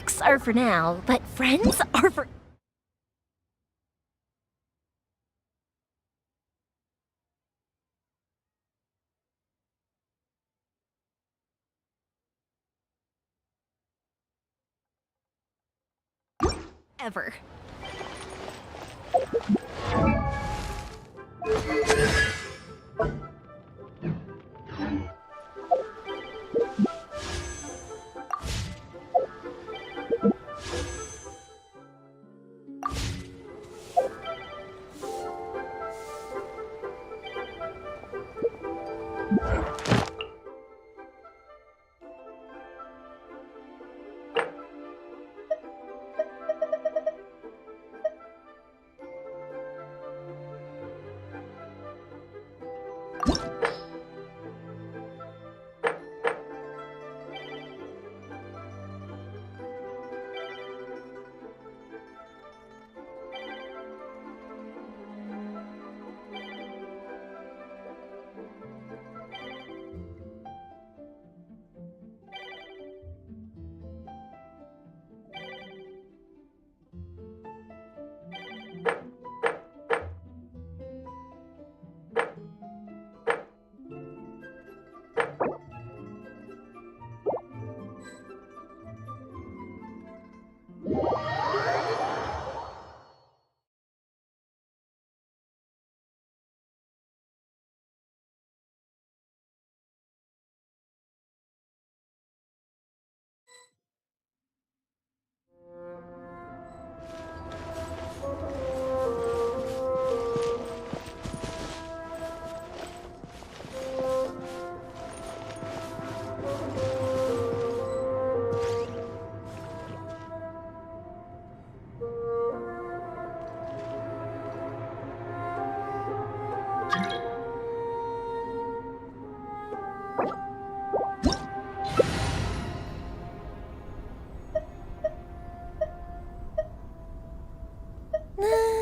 Books are for now, but friends are for... ever.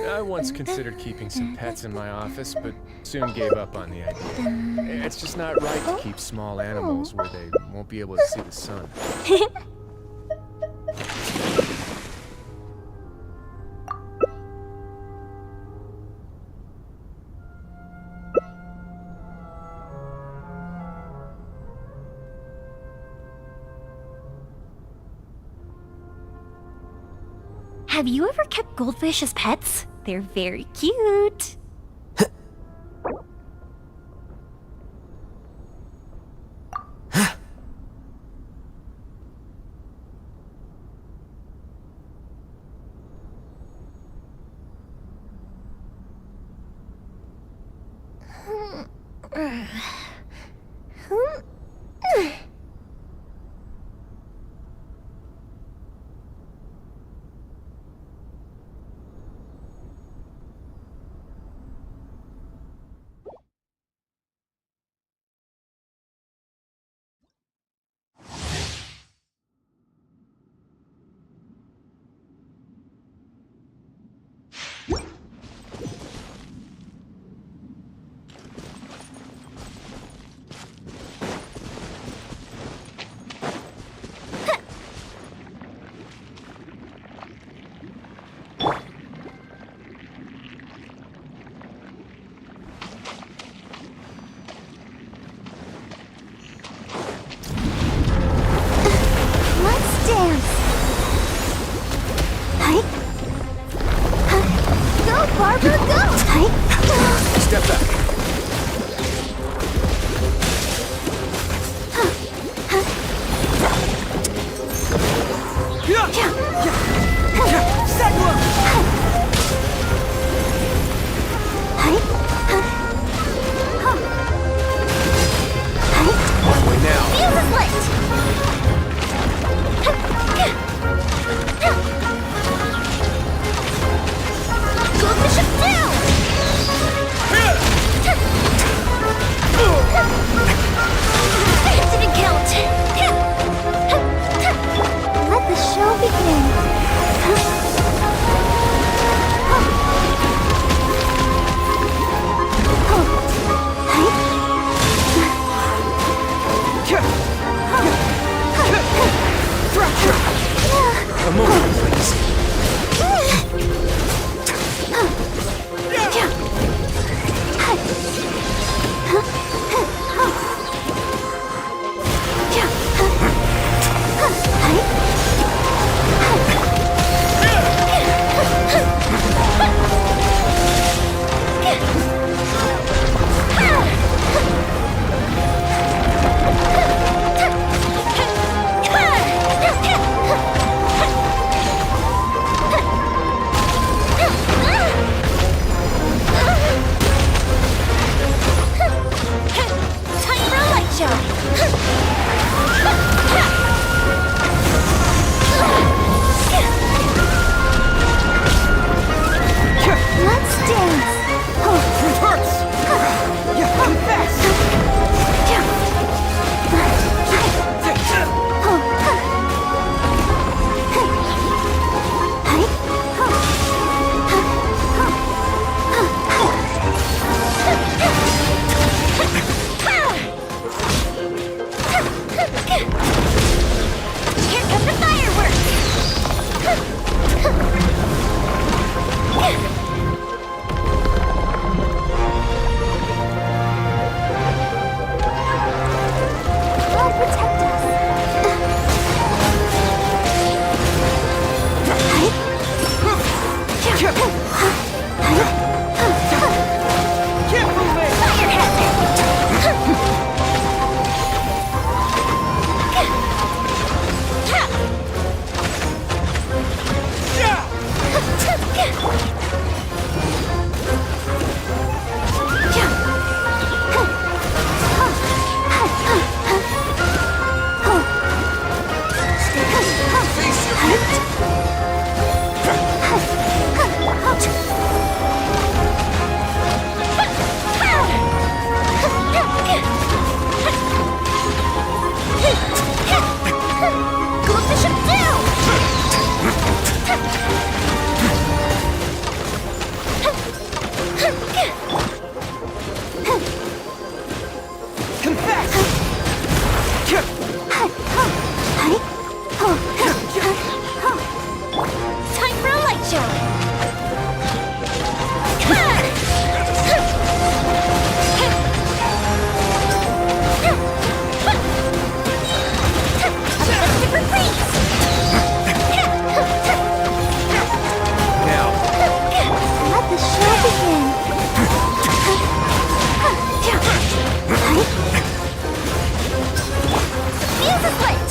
I once considered keeping some pets in my office, but soon gave up on the idea. It's just not right to keep small animals where they won't be able to see the sun. Have you ever kept goldfish as pets? They're very cute. Barbara, go! Step back. Halfway now. Feel the split! Goldfish is down! It didn't count! Let the show begin! A moment, please. Time for a light show! Let's dance! Reverse! Yeah, come fast! Here come the fireworks! God protect Keep moving! Fire hazard! Goldfish him down! Come fast! Time for a light show! A different freeze! Now, Let the show begin! Fuse is lit!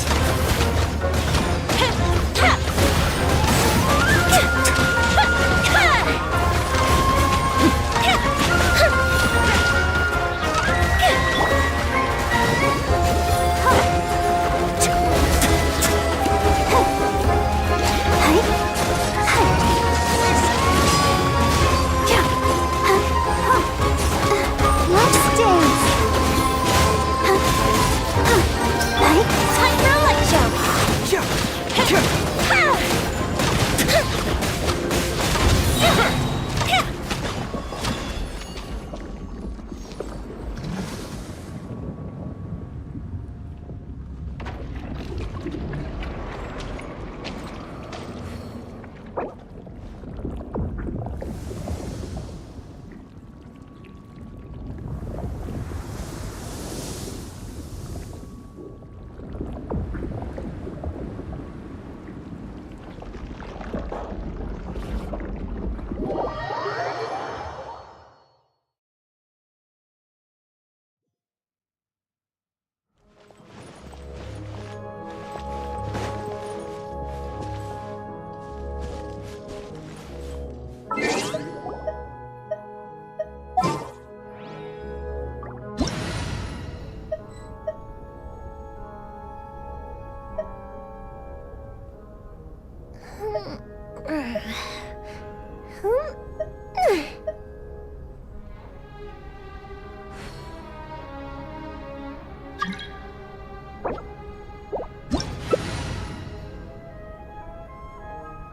Let's dance! Time for a light show!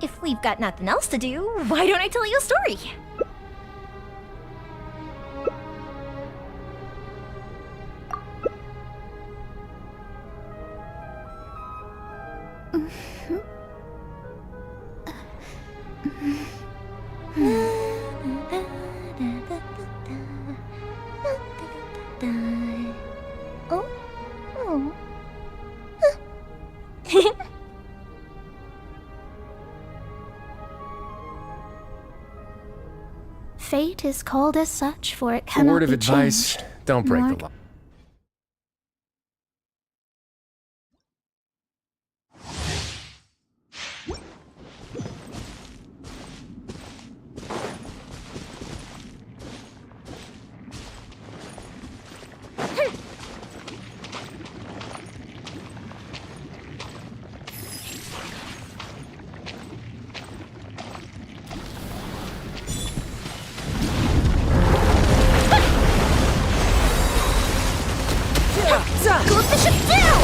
If we've got nothing else to do, why don't I tell you a story? fate is called as such, for it A cannot word of be advice, changed. don't break Nor the law. Goldfish it down!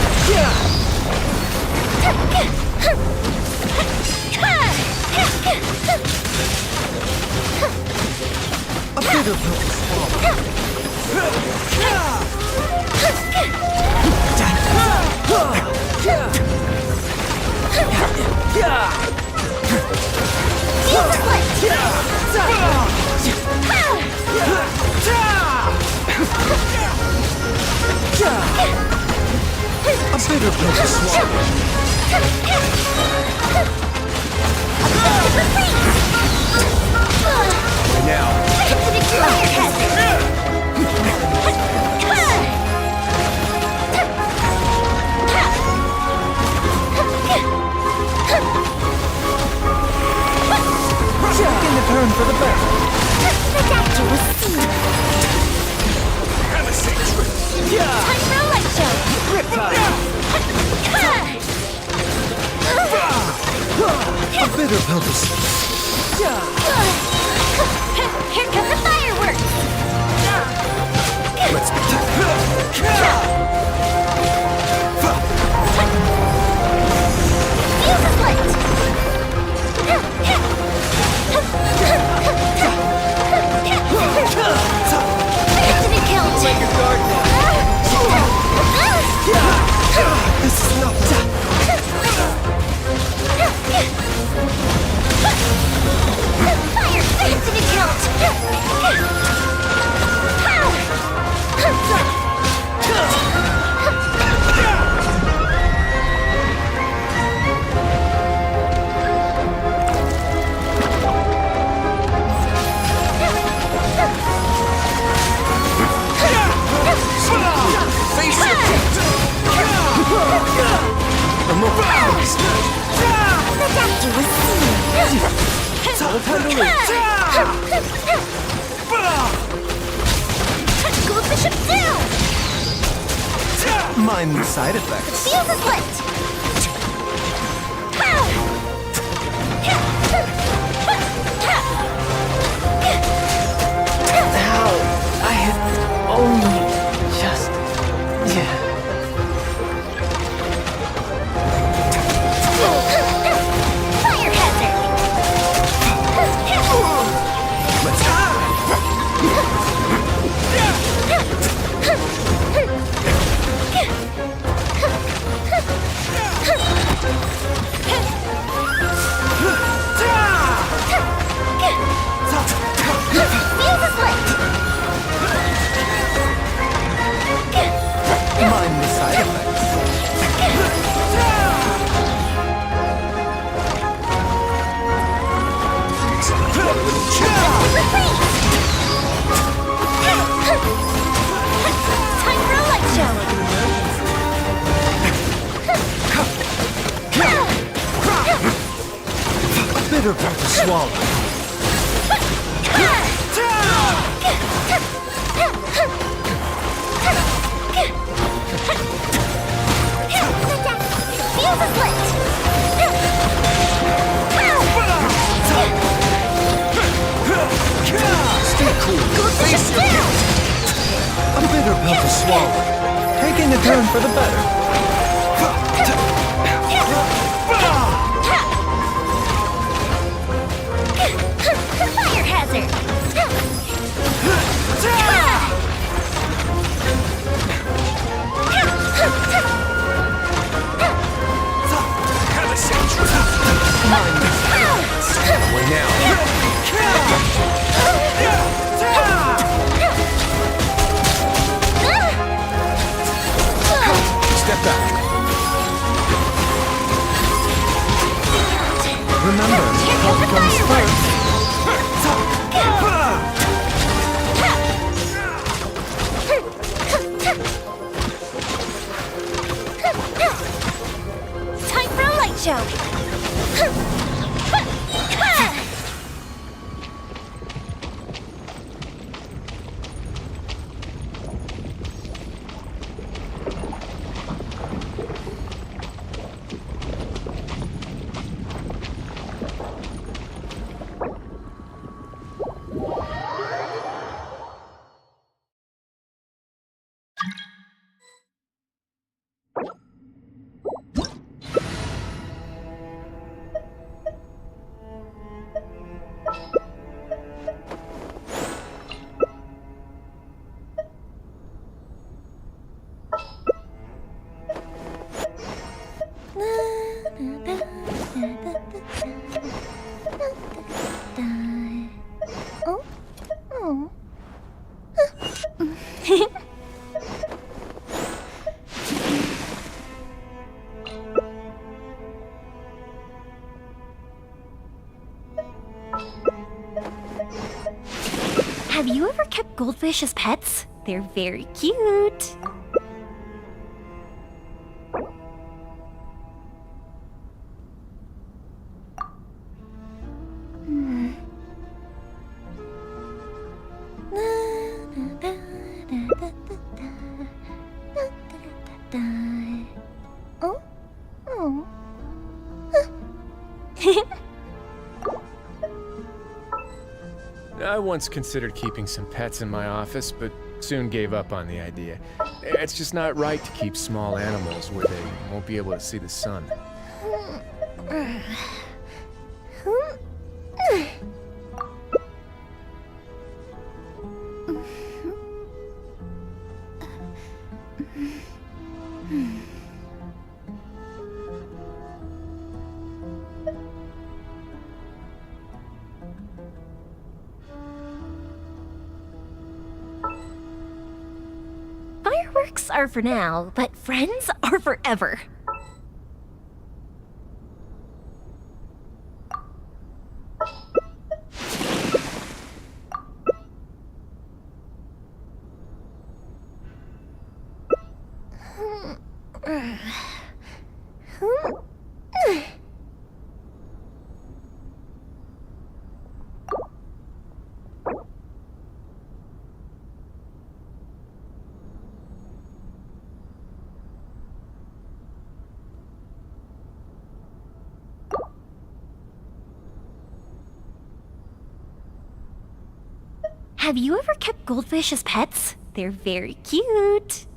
A bitter pill to swallow. A bitter pill to swallow. And now, Taking the turn for the better. A bitter pill to swallow. Here come the fireworks! let's Fuse is lit! Infinite count! Like your guard now. This is not Fire! Infinite count! Goldfish it down! mind the side effects. Fuse is lit! How? I had only just... Yeah. Fire hazard! Fuse is lit! Mind the side effects. Time for a light show! A bitter pill to swallow. Fuse is lit! Stay cool. Goldfish is down! A bitter pill to swallow. Taking a turn for the better. Fire hazard! Way now. Step back. Remember, Here health comes the comes fireworks! first. Time for a light show! Oh? Oh. Have you ever kept goldfish as pets? They're very cute. Oh? Oh. I once considered keeping some pets in my office, but soon gave up on the idea. It's just not right to keep small animals where they won't be able to see the sun. Fireworks are for now, but friends are forever. Have you ever kept goldfish as pets? They're very cute.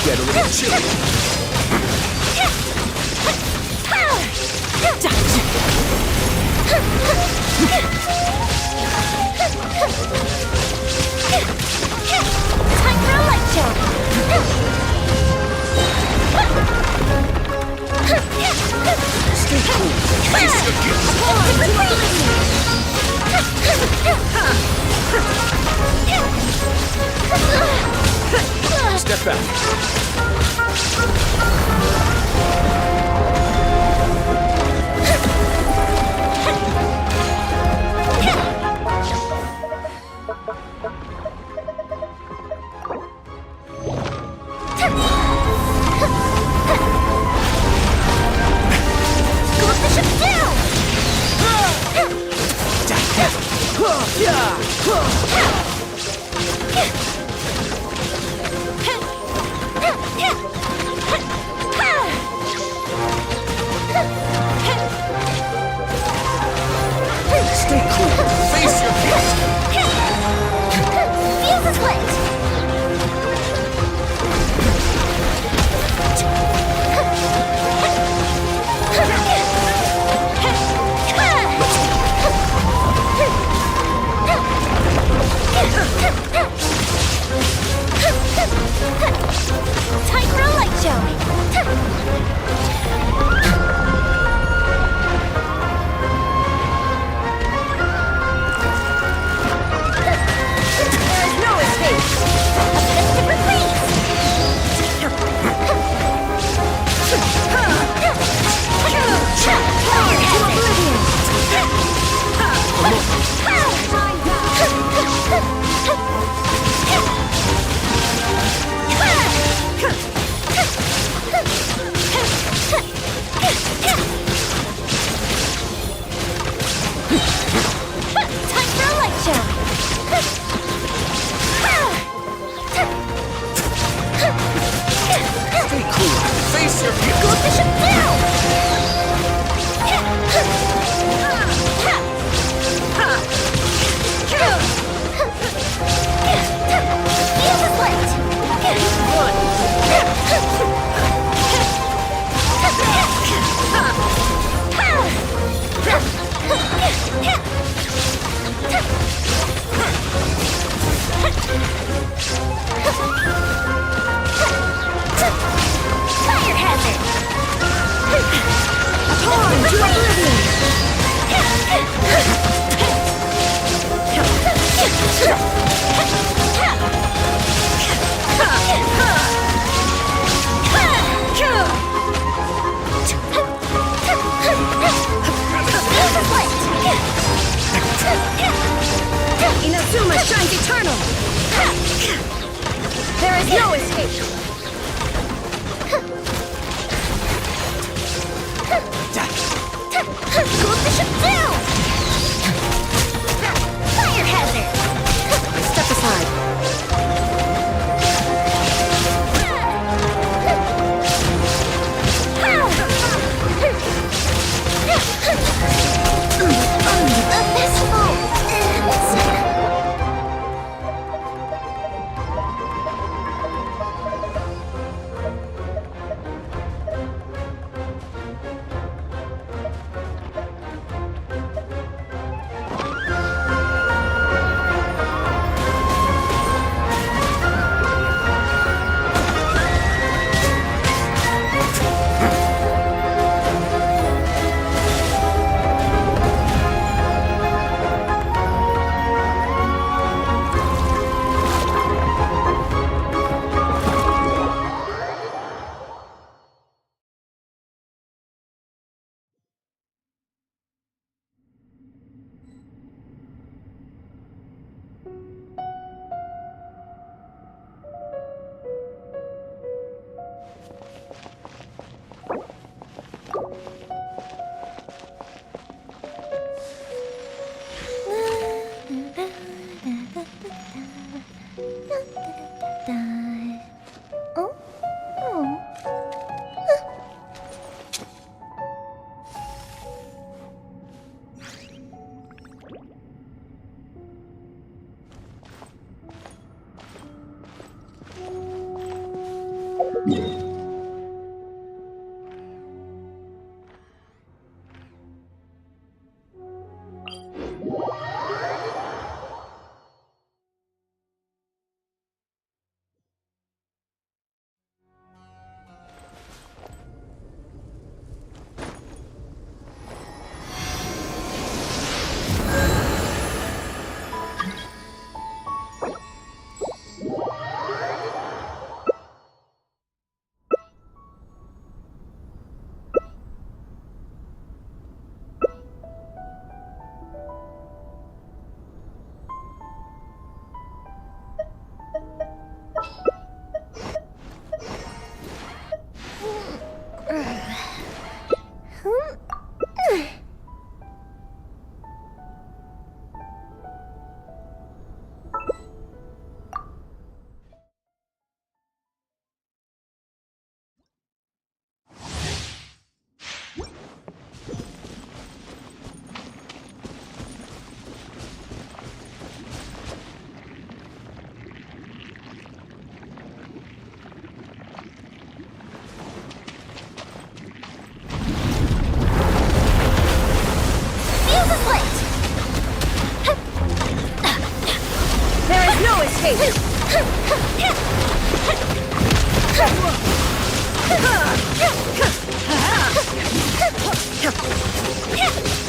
Get a little chilly. Time for a light show. Stay cool. Face the gift. Step back. Stay cool. Face your fears. Fuse is lit! Time for a light show! There is no escape! Different Time for a light show! Stay cool. Face your fears. Go Bishop down! Fuse is lit! Fire hazard! Torn to oblivion! Inazuma shines eternal! There is no escape! Gold Bishop down! Fire hazard! Step aside.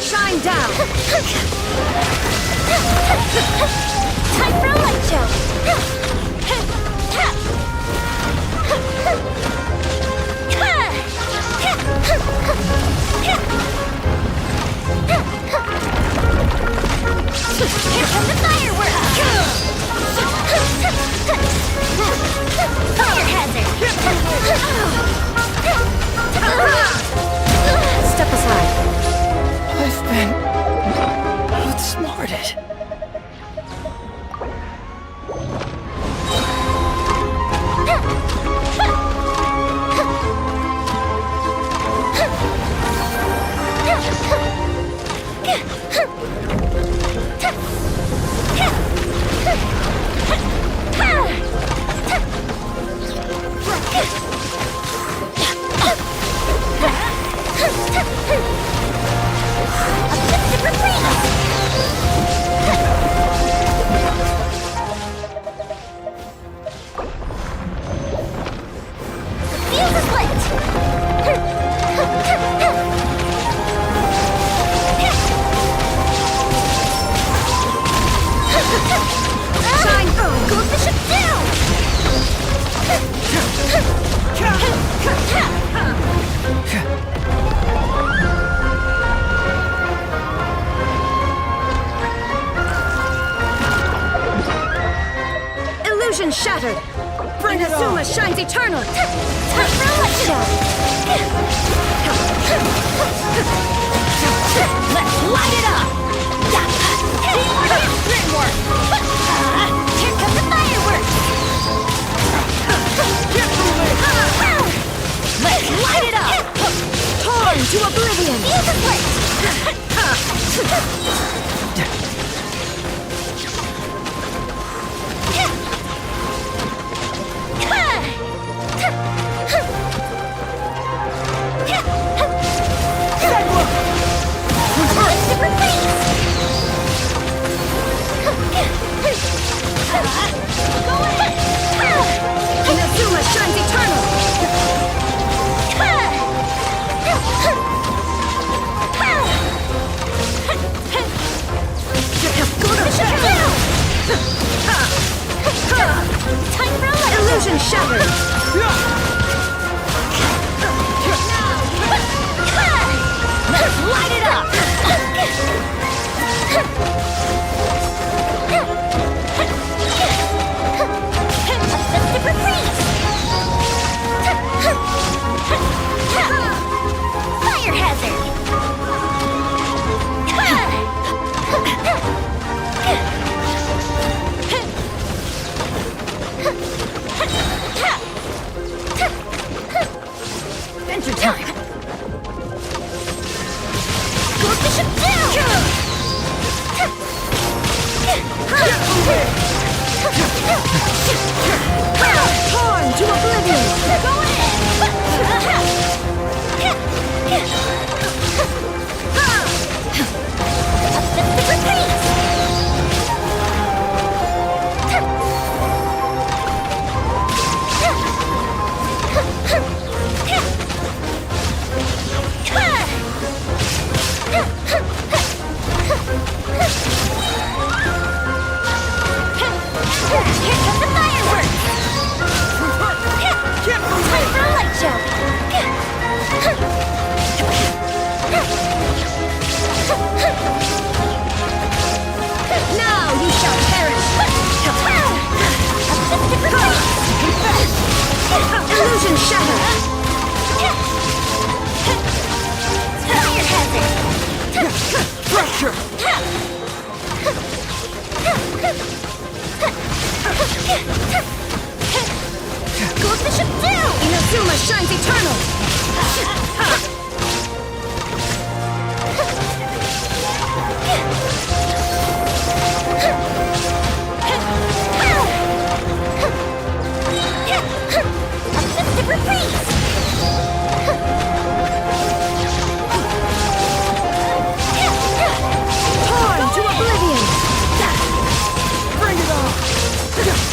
Shine down! Time for a light show! Here come the fireworks! Fire hazard! Step aside. I've been outsmarted. Illusion shattered! Bring Inazuma shines eternal! Time for a light show! Let's light it up! Teamwork! Here come the fireworks! Let's light it up! Torn to oblivion! Inazuma shines eternal! Time for a light show! Illusion shattered! Let's light it up! A freeze! Fire hazard! Adventure time! Go Bishop down! Torn to oblivion! Going Here come the fireworks! Time for a light show! Now you shall perish! Illusion shattered! Fire hazard! Pressure! Gold Bishop down! Inazuma shines eternal! Uplifted freeze! Torn to oblivion! Bring it on!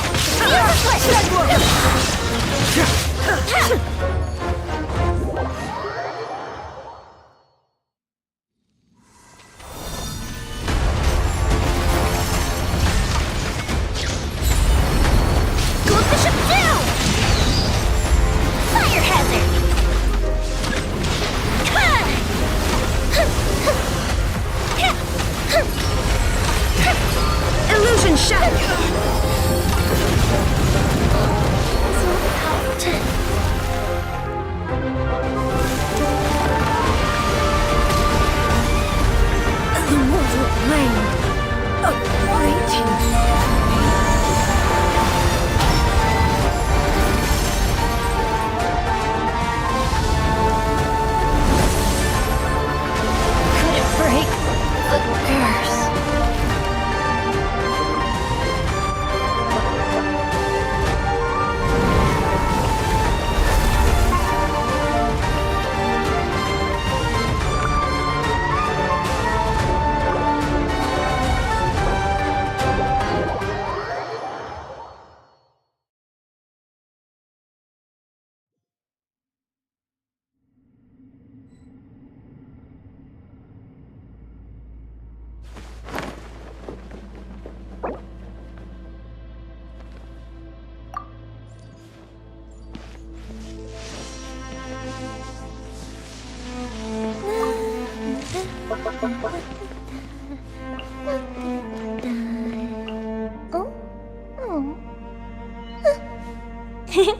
You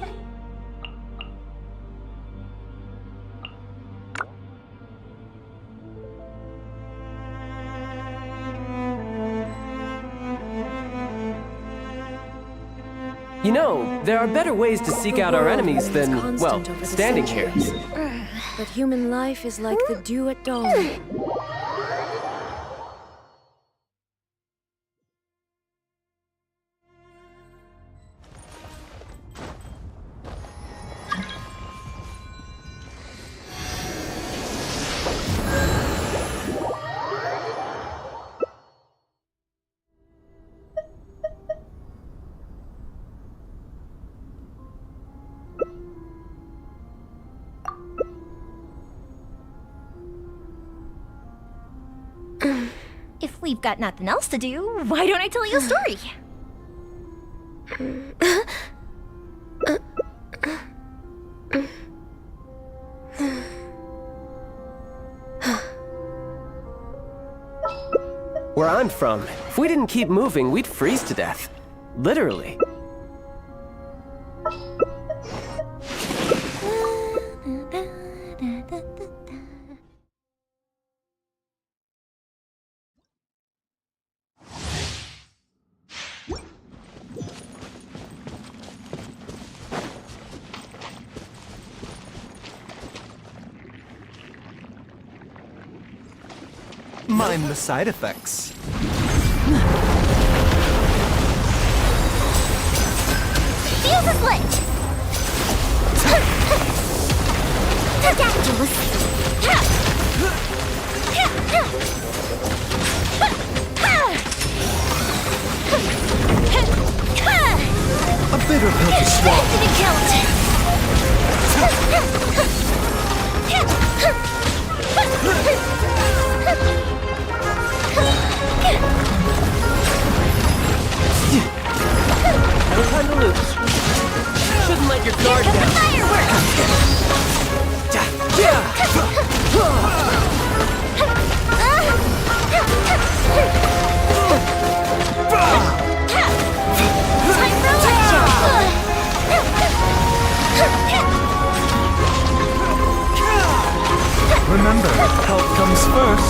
know, there are better ways to seek out our enemies than, well, standing here. But human life is like the dew at dawn. If we've got nothing else to do, why don't I tell you a story? Where I'm from, if we didn't keep moving, we'd freeze to death. Literally. Mind the side effects. Fuse is lit! Ridiculous! A bitter pill to swallow. No time to lose. Shouldn't let your guard down. Remember, health comes first.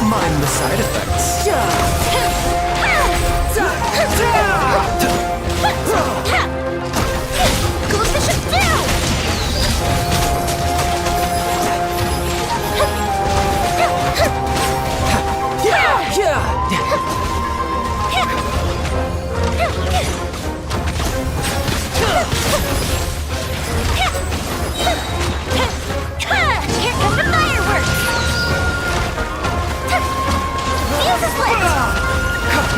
Mind the side effects. Here come the fireworks! Fuse is lit!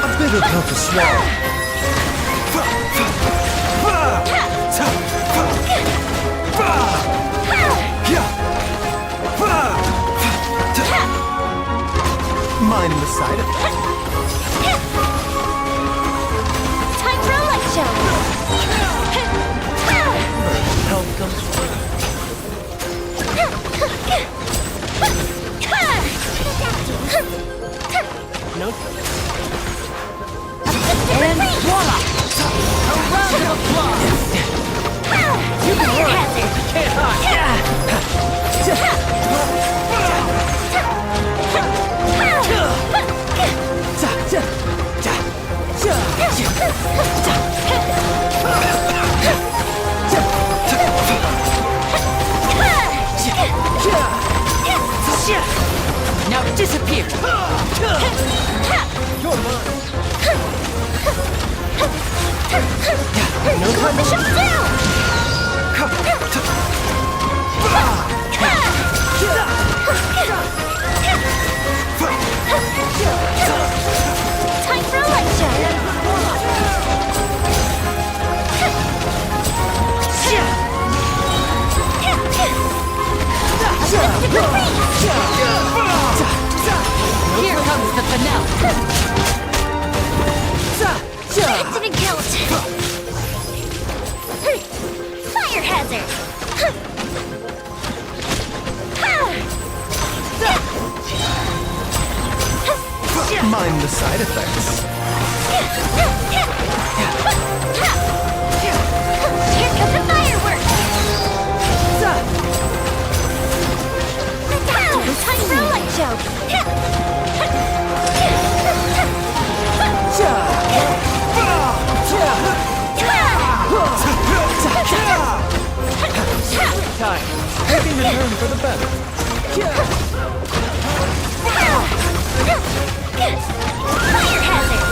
A bitter pill to swallow. Mind the side effects. Time for a light show! Health comes first. No. And voila! A round of applause! You can work! Can't hide. Now disappear! Let the ship down! Time for a light Here comes the finale! mind the side effects. Here comes the fireworks! Time for a light show! Time. Taking a turn for the better. Fire hazard!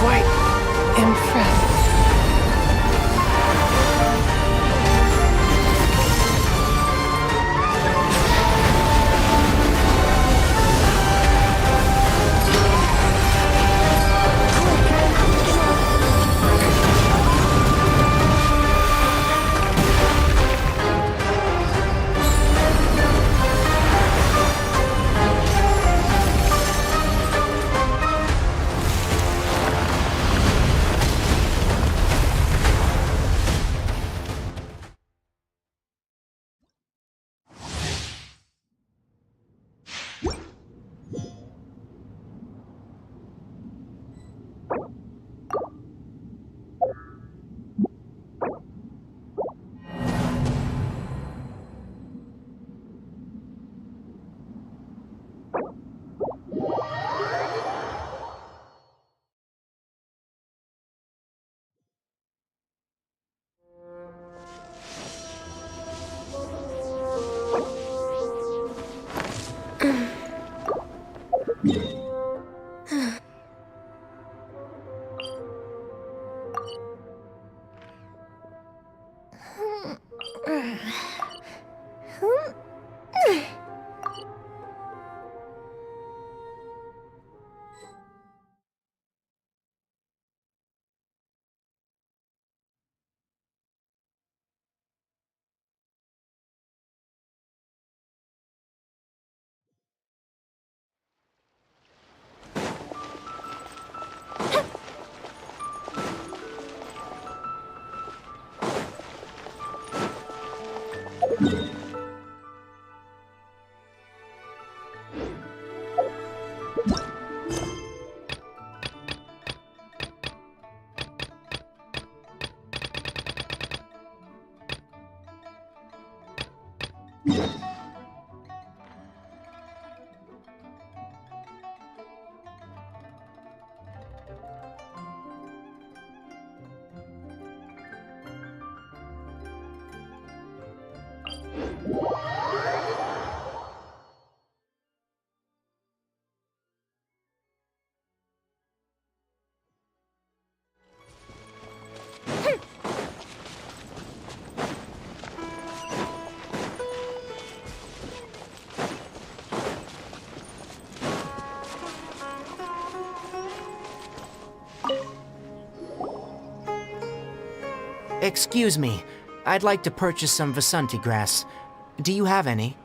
Quite impressed. Excuse me, I'd like to purchase some Vasanti grass. Do you have any?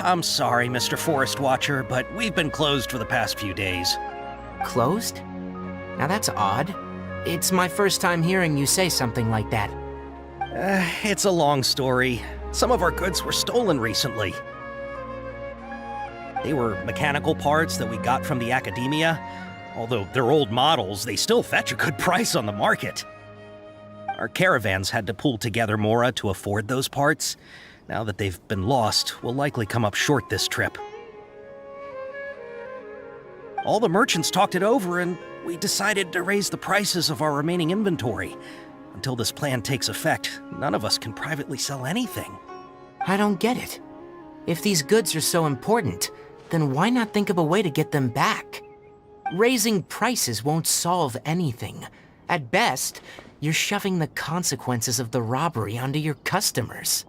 I'm sorry, Mr. Forest Watcher, but we've been closed for the past few days. Closed? Now that's odd. It's my first time hearing you say something like that. It's a long story. Some of our goods were stolen recently. They were mechanical parts that we got from the academia. Although they're old models, they still fetch a good price on the market. Our caravans had to pull together Mora to afford those parts. Now that they've been lost, we'll likely come up short this trip. All the merchants talked it over, and we decided to raise the prices of our remaining inventory. Until this plan takes effect, none of us can privately sell anything. I don't get it. If these goods are so important, then why not think of a way to get them back? Raising prices won't solve anything. At best, you're shoving the consequences of the robbery onto your customers.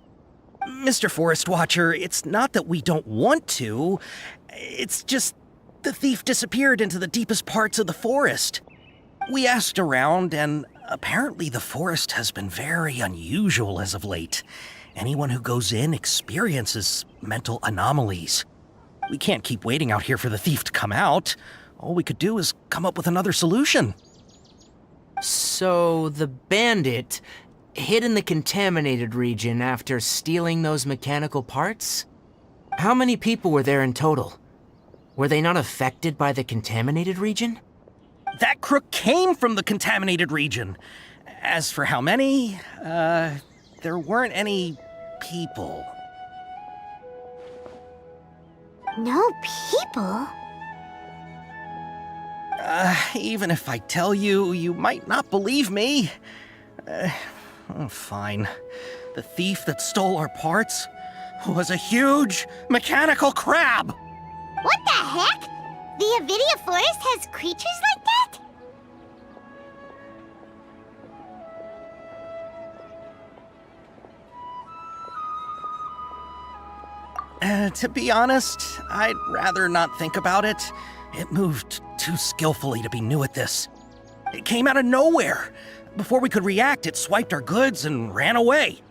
Mr. Forest Watcher, it's not that we don't want to. It's just the thief disappeared into the deepest parts of the forest. We asked around, and apparently the forest has been very unusual as of late. Anyone who goes in experiences mental anomalies. We can't keep waiting out here for the thief to come out. All we could do is come up with another solution. So, the bandit hid in the contaminated region after stealing those mechanical parts? How many people were there in total? Were they not affected by the contaminated region? That crook came from the contaminated region. As for how many, there weren't any people. No people? Even if I tell you, you might not believe me. Fine. The thief that stole our parts was a huge mechanical crab! What the heck? The Avidia Forest has creatures like that? To be honest, I'd rather not think about it. It moved too skillfully to be new at this. It came out of nowhere. Before we could react, it swiped our goods and ran away.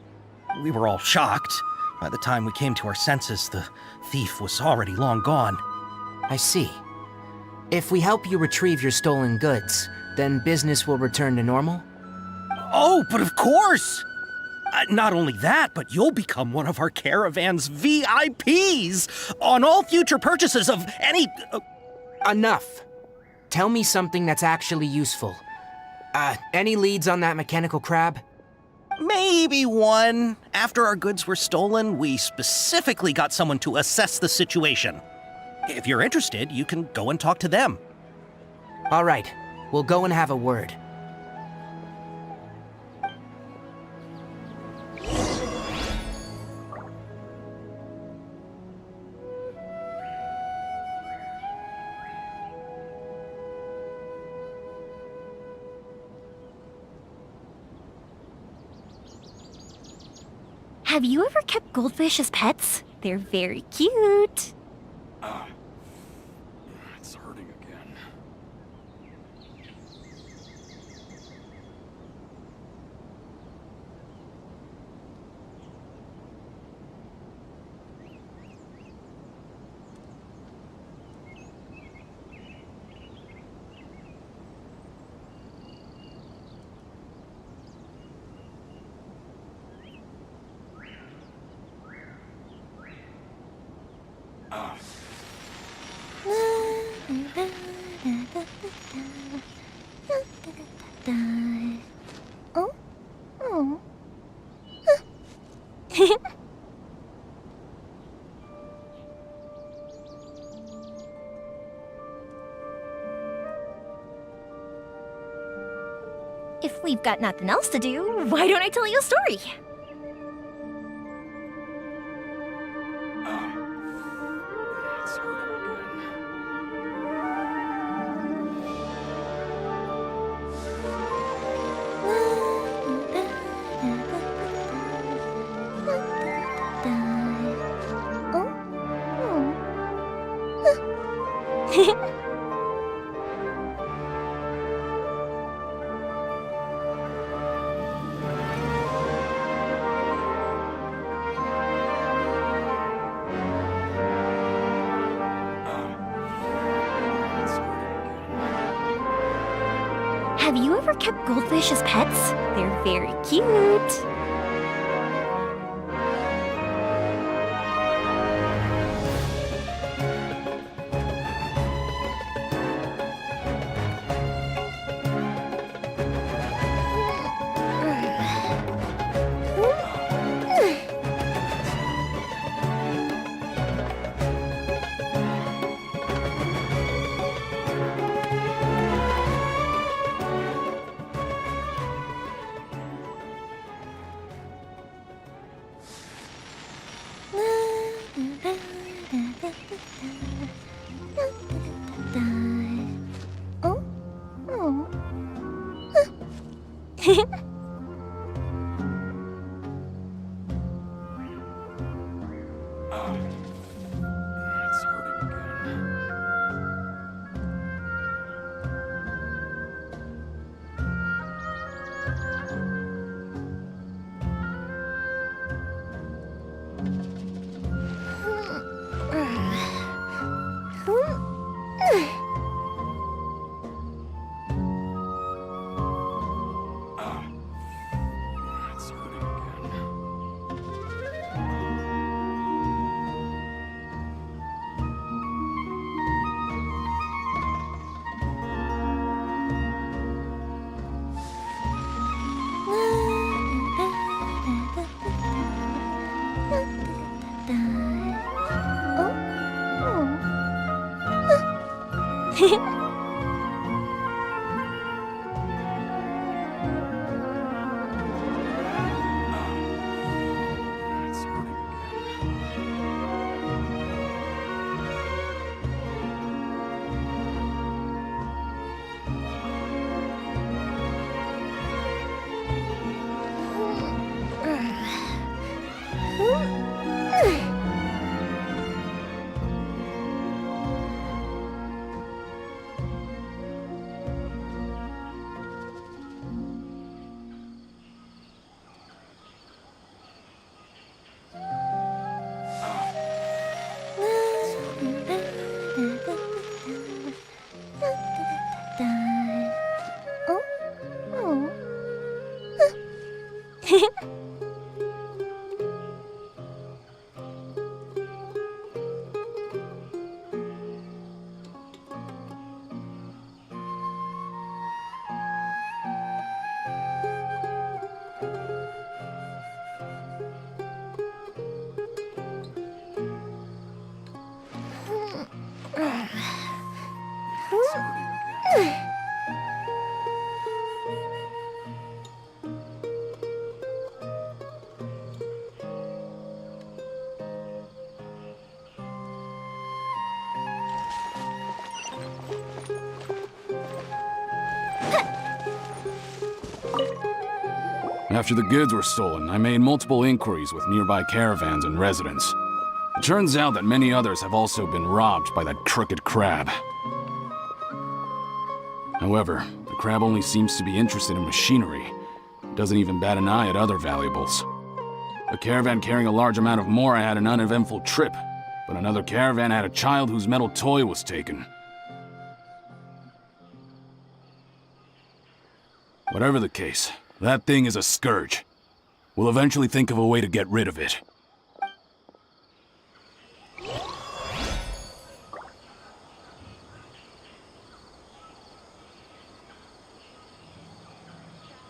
We were all shocked. By the time we came to our senses, the thief was already long gone. I see. If we help you retrieve your stolen goods, then business will return to normal? Oh, but of course! Not only that, but you'll become one of our caravan's VIPs on all future purchases of any... Enough. Tell me something that's actually useful. Any leads on that mechanical crab? Maybe one. After our goods were stolen, we specifically got someone to assess the situation. If you're interested, you can go and talk to them. All right, we'll go and have a word. Have you ever kept goldfish as pets? They're very cute. It's hurting again. Oh? Oh. If we've got nothing else to do, why don't I tell you a story? It's hurting again. Have you ever kept goldfish as pets? They're very cute. It's hurting again. It's hurting again. It's hurting again. It's hurting again. After the goods were stolen, I made multiple inquiries with nearby caravans and residents. It turns out that many others have also been robbed by that crooked crab. However, the crab only seems to be interested in machinery. It doesn't even bat an eye at other valuables. A caravan carrying a large amount of Mora had an uneventful trip, but another caravan had a child whose metal toy was taken. Whatever the case, that thing is a scourge. We'll eventually think of a way to get rid of it.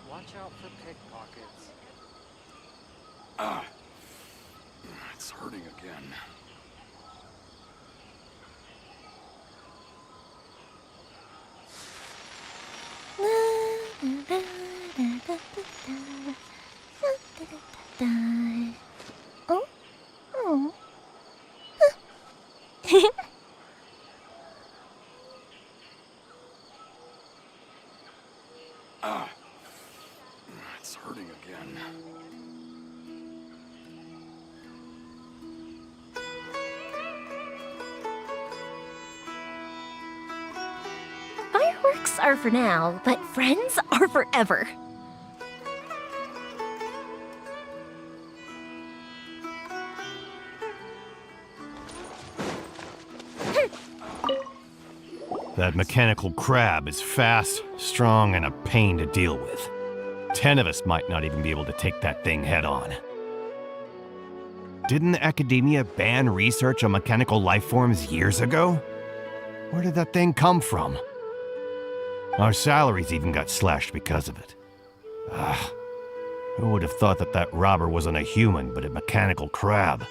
Watch out for pickpockets. It's hurting again. It's hurting again. Fireworks are for now, but friends are forever. That mechanical crab is fast, strong, and a pain to deal with. 10 of us might not even be able to take that thing head on. Didn't academia ban research on mechanical life forms years ago? Where did that thing come from? Our salaries even got slashed because of it. Who would have thought that that robber wasn't a human, but a mechanical crab?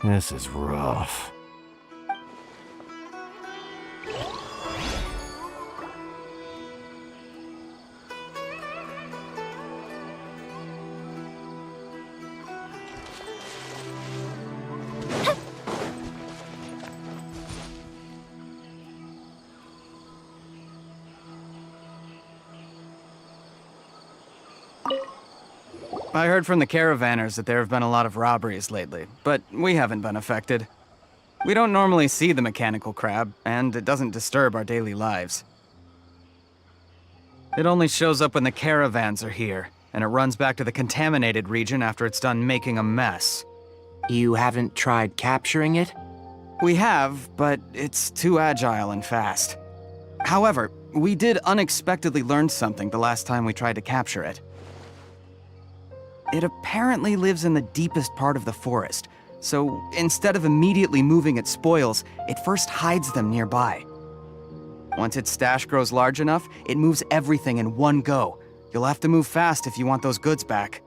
This is rough. I heard from the caravanners that there have been a lot of robberies lately, but we haven't been affected. We don't normally see the mechanical crab, and it doesn't disturb our daily lives. It only shows up when the caravans are here, and it runs back to the contaminated region after it's done making a mess. You haven't tried capturing it? We have, but it's too agile and fast. However, we did unexpectedly learn something the last time we tried to capture it. It apparently lives in the deepest part of the forest, so instead of immediately moving its spoils, it first hides them nearby. Once its stash grows large enough, it moves everything in one go. You'll have to move fast if you want those goods back.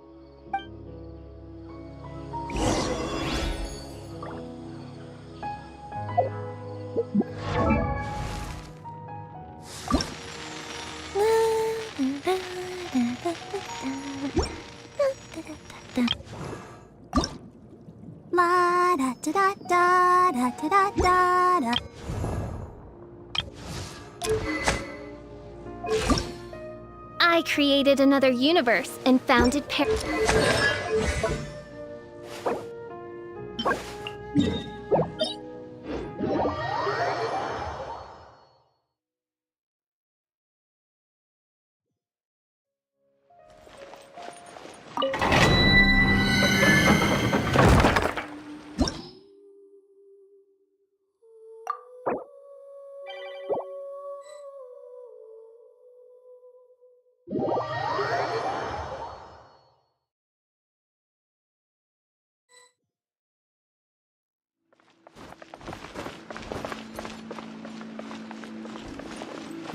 I created another universe and founded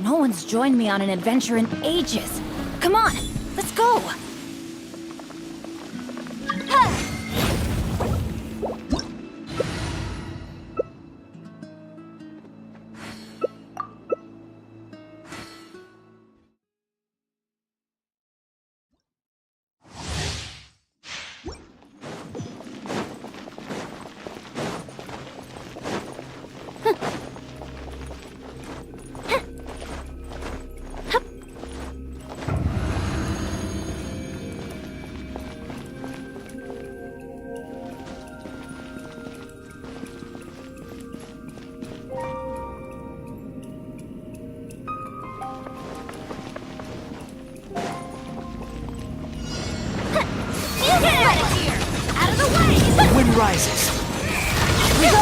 No one's joined me on an adventure in ages. Come on, let's go! The wind rises. We go!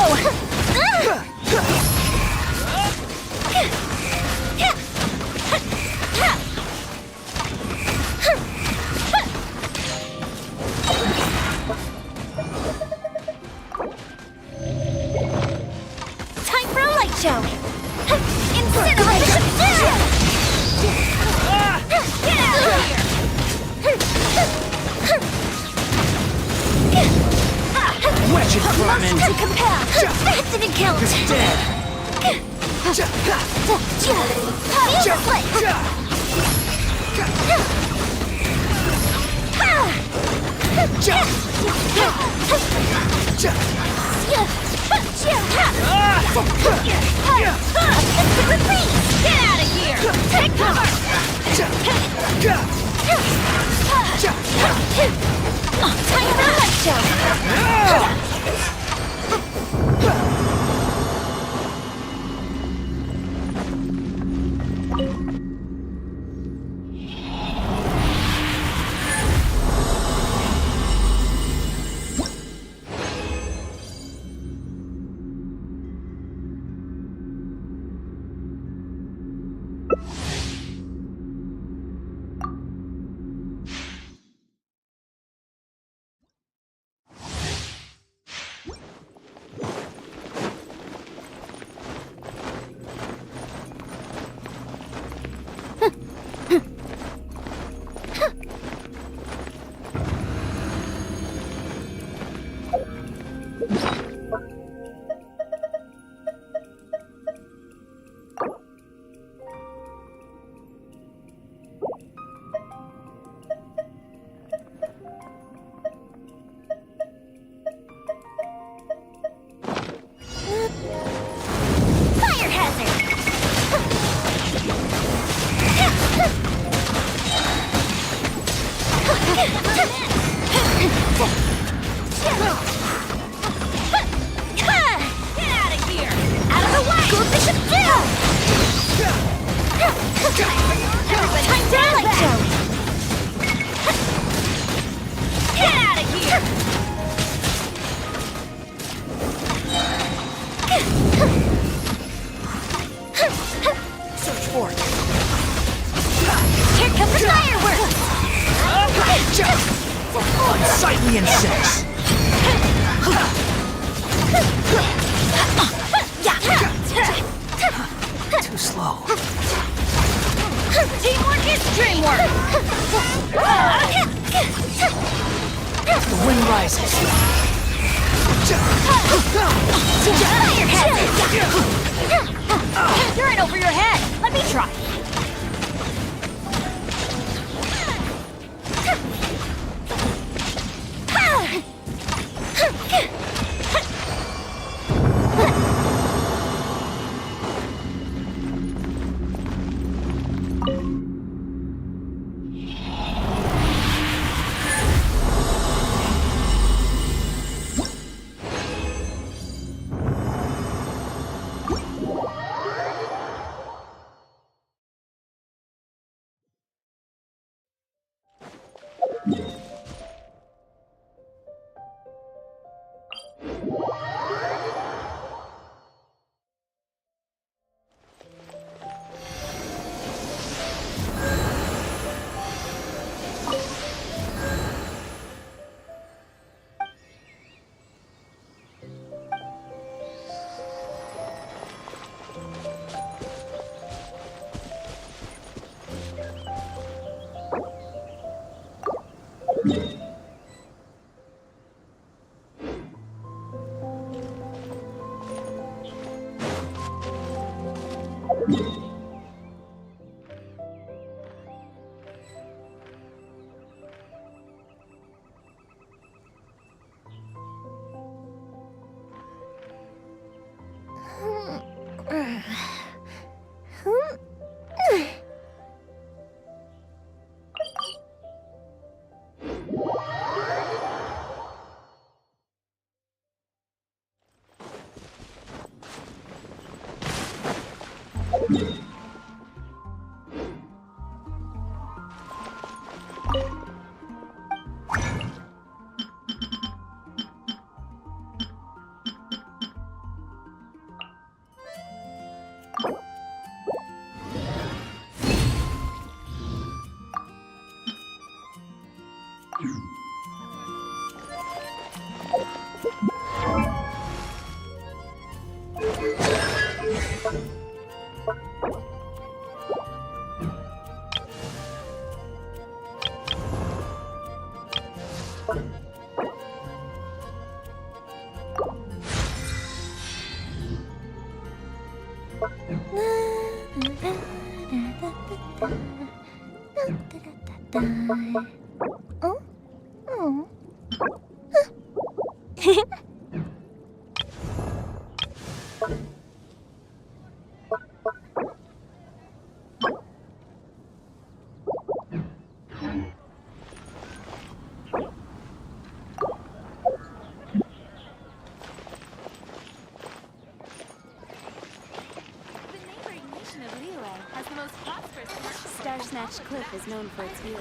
Time for a light show! Incineration! Get out of here! Wedge it, Carmen. To compel! That didn't count! It's dead. Get out of here! Take cover! Time for a light show! Fire hazard! Get out of here! Out of the way! Go Bishop down! Everybody, time to light show! Get out of here! Search for it. Here comes the fireworks! Unsightly insects! Too slow. Teamwork is dreamwork! The wind rises. Fire hazard! You're in over your head! Let me try! Star Snatch Cliff is known for its views.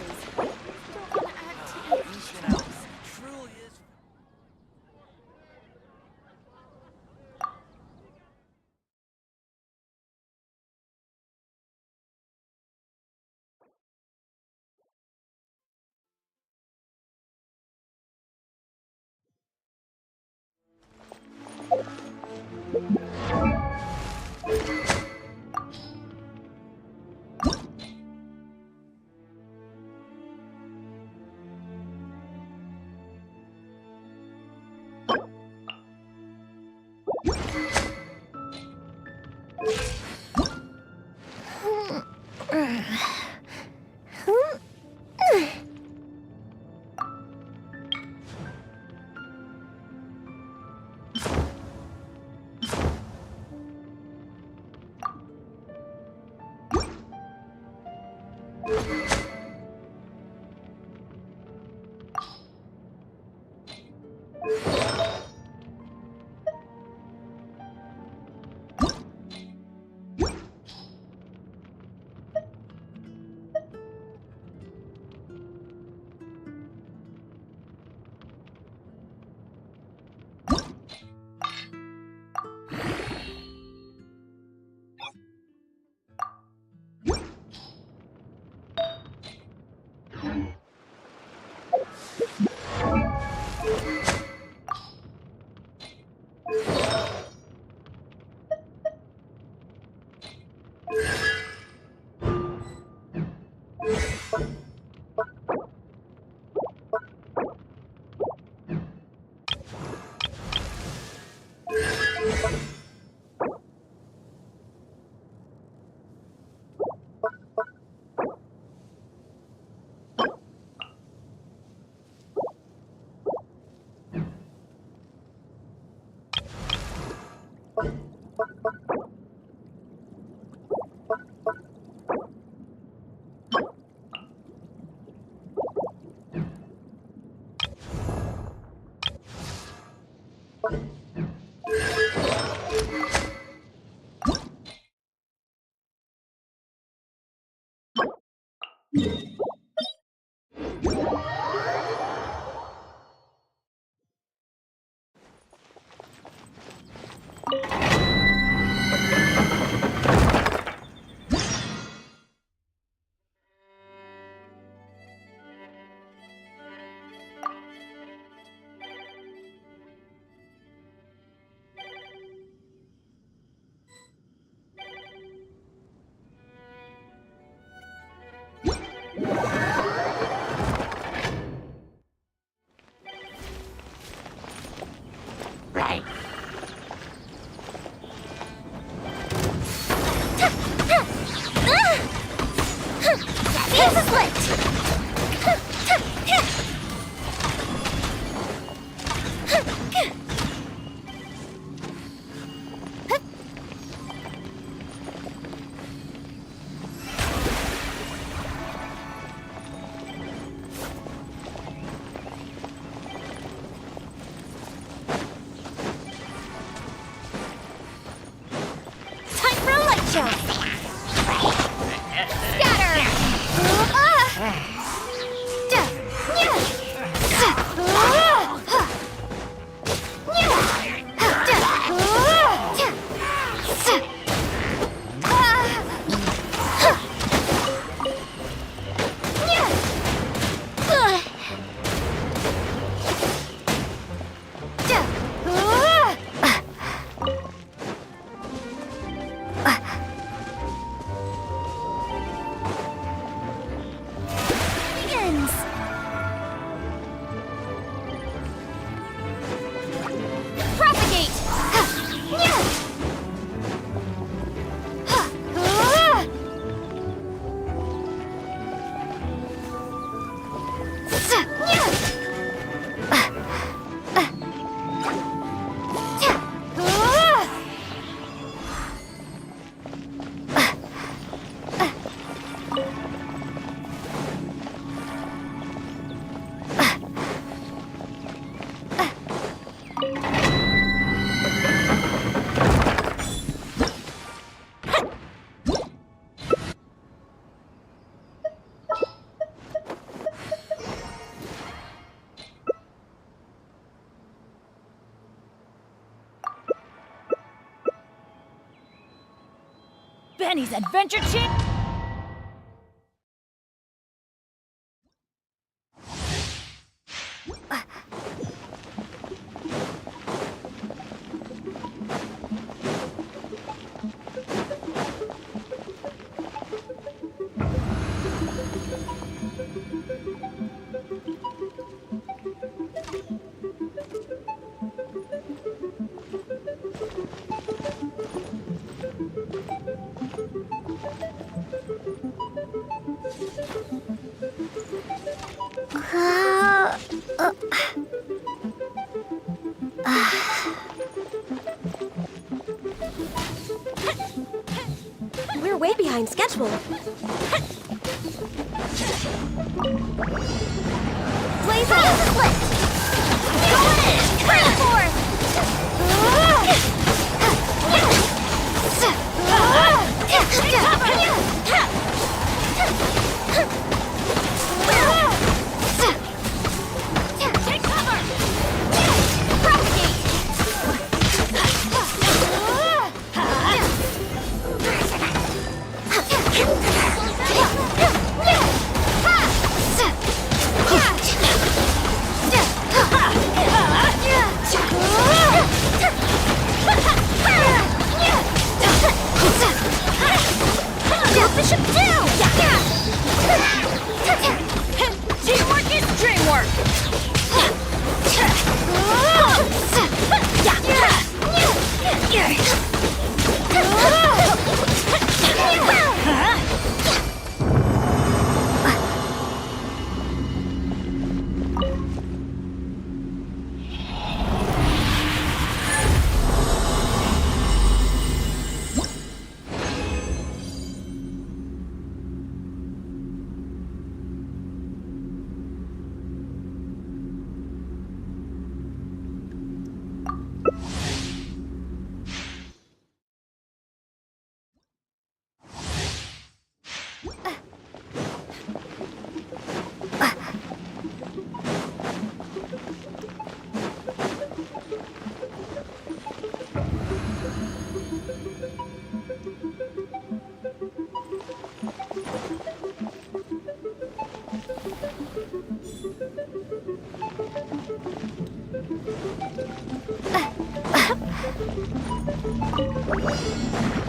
Benny's Adventure Chip! We're way behind schedule. Blaze out! Split! Going in! Turn forth! Take cover! Propagate! Bishop 2! Teamwork is dreamwork!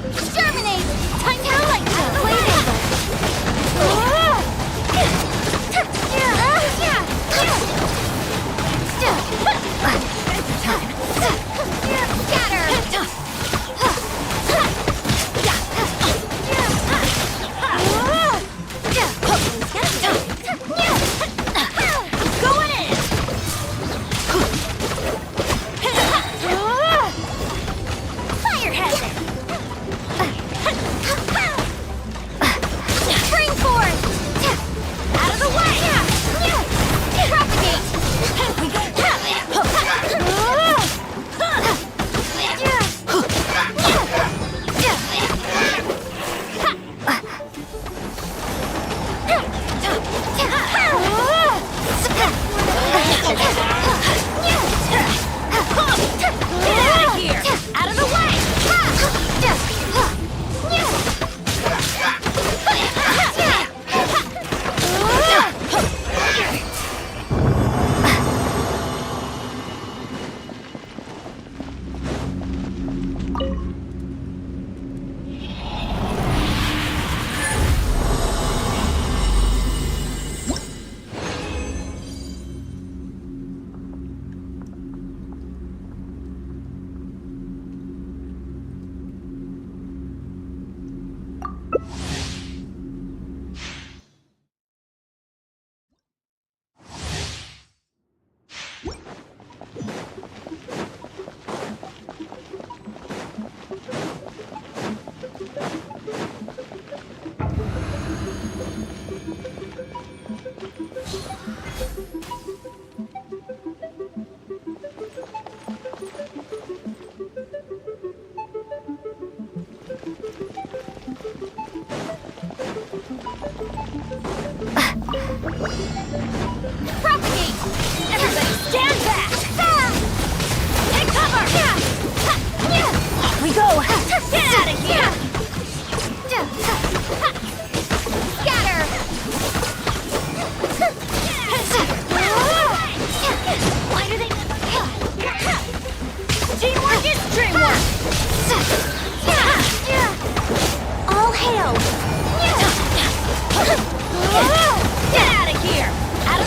Exterminate! Time to light Going in! Fire hazard! Spring forth! Out of the way! Propagate! We go! Get out of here! Out of the way! Propagate! Everybody stand back! Take cover! Off we go! Get out of here! Scatter! Why do they... Teamwork is dreamwork! All hail! Get out of here! Out of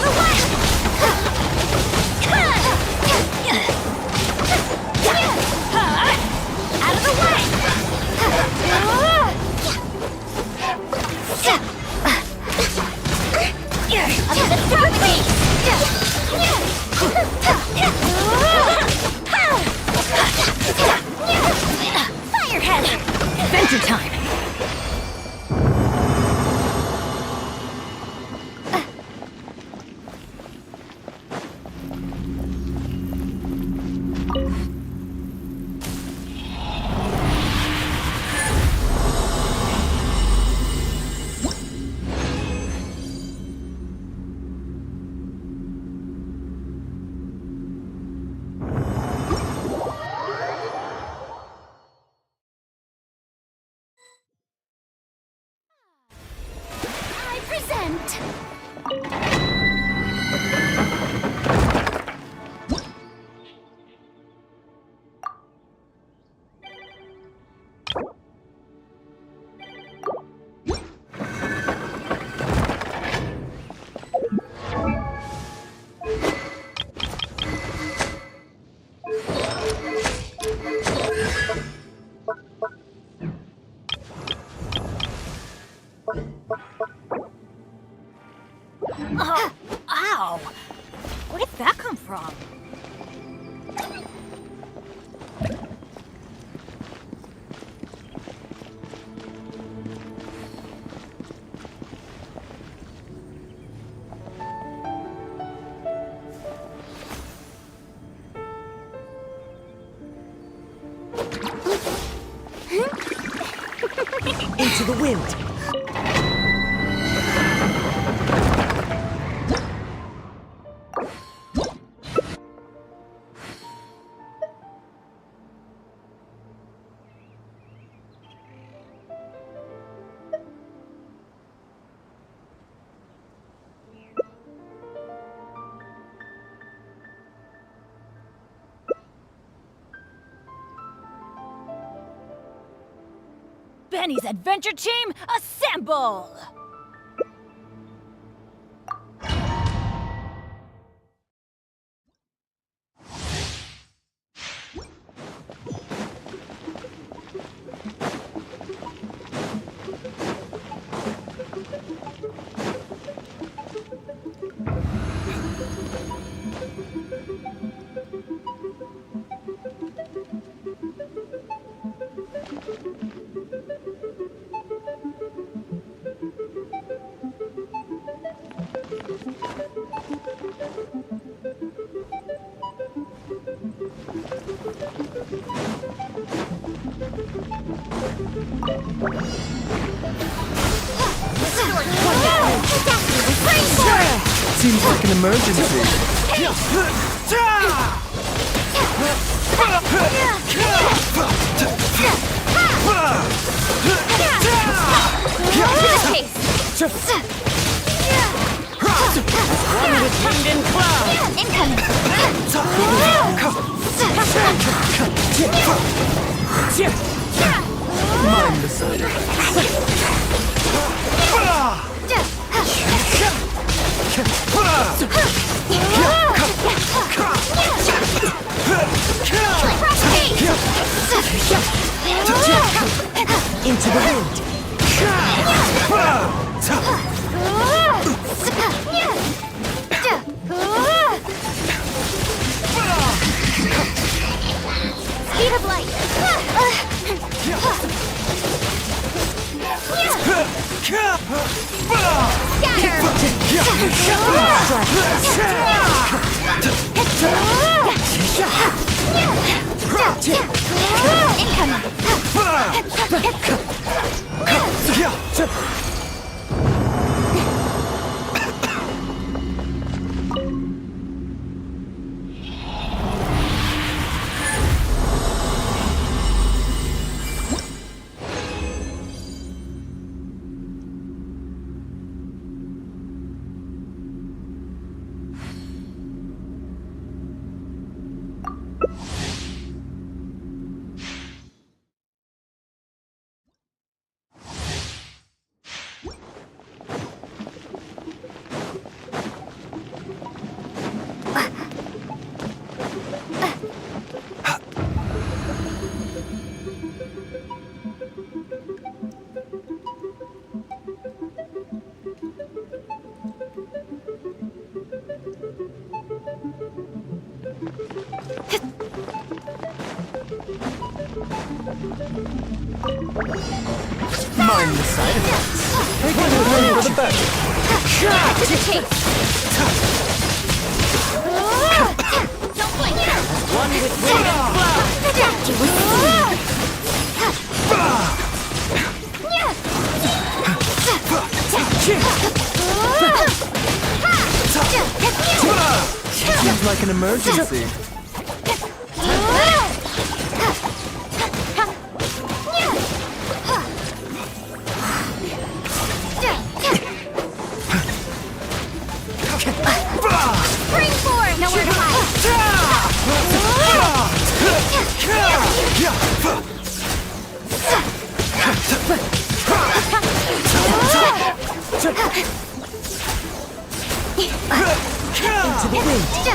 moment. Oh, ow! Where did that come from? Into the wind. Benny's Adventure Team, assemble! Seems like an emergency. One with wind and cloud! Incoming! Mind the side. Into the wind. Speed of light. Mind the side effects. Take one for the back. To the chase. Don't blink. One with wind and cloud! Seems like an emergency. Into the wind.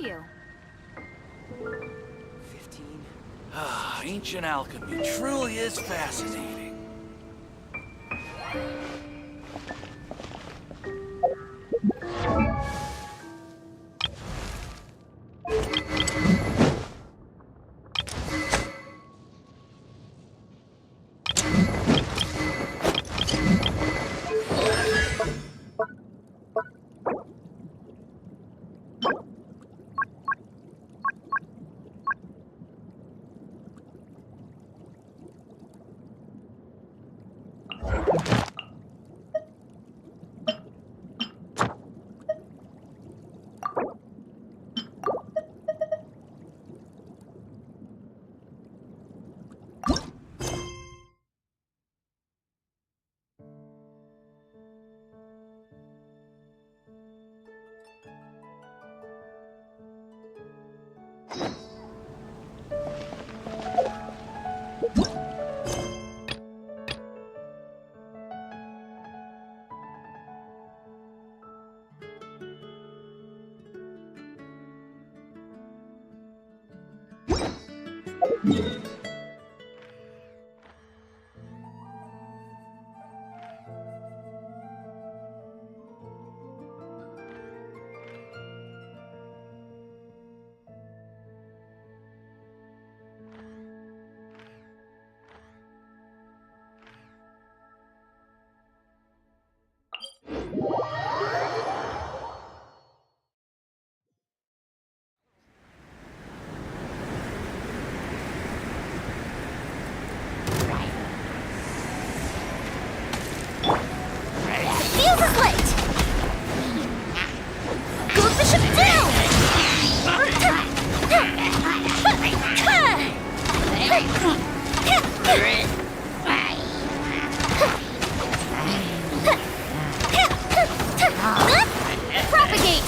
you. 15. Ah, ancient alchemy truly is fascinating. Fuse is lit! Goes Bishop down! Propagate!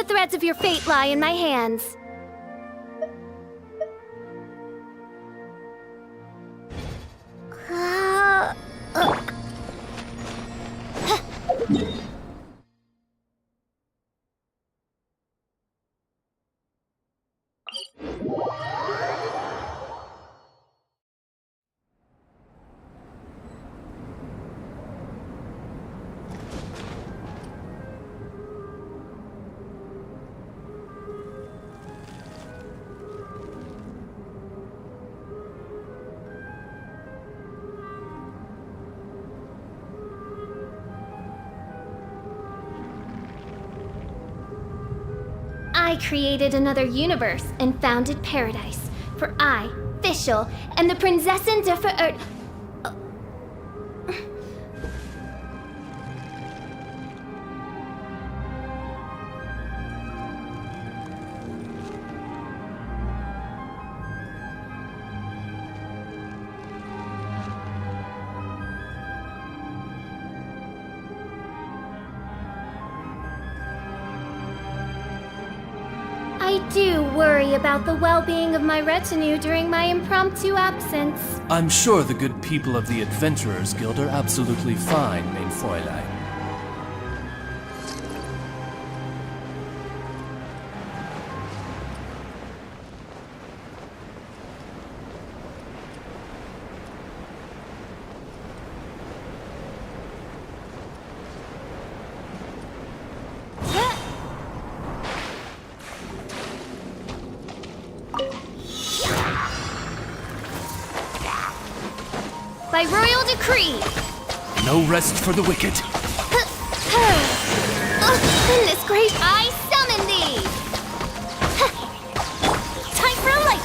The threads of your fate lie in my hands. I created another universe and founded paradise. For I, Fischl, am the Prinzessin der Verirrt. I do worry about the well-being of my retinue during my impromptu absence. I'm sure the good people of the Adventurers Guild are absolutely fine, mein Fräulein. By royal decree! No rest for the wicked. Goodness gracious, I summon thee! Time for a light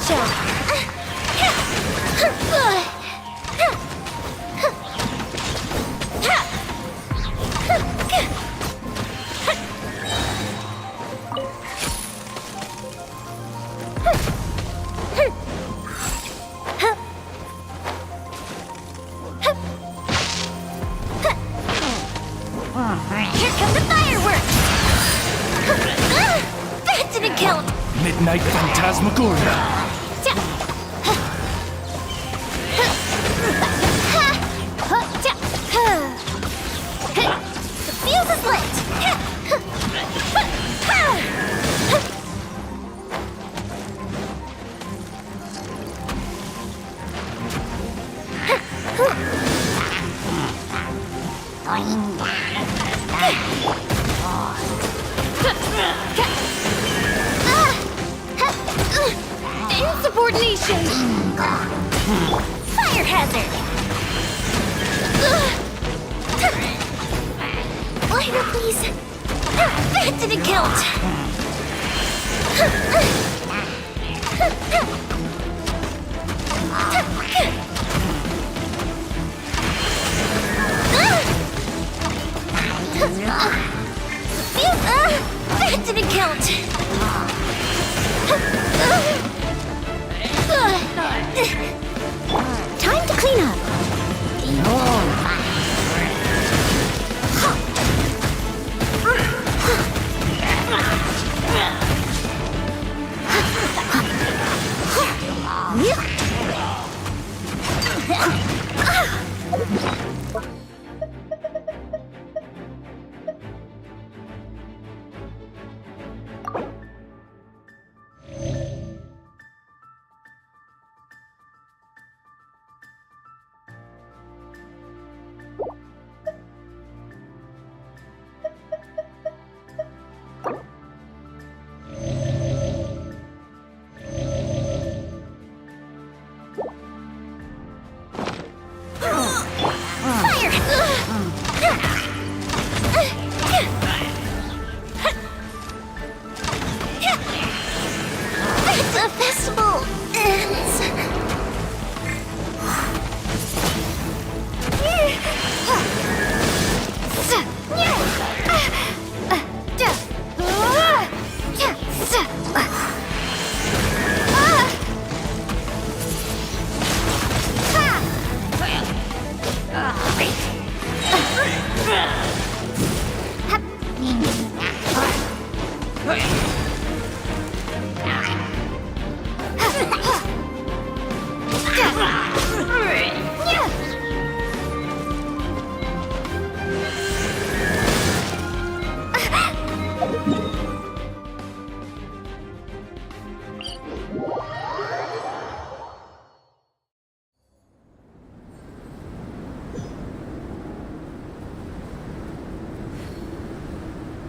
Here come the fireworks! That didn't count! Midnight Phantasmagoria. The fuse is lit! Insubordination! Fire hazard! Lighter, please! That didn't count! That didn't count! Time to clean up!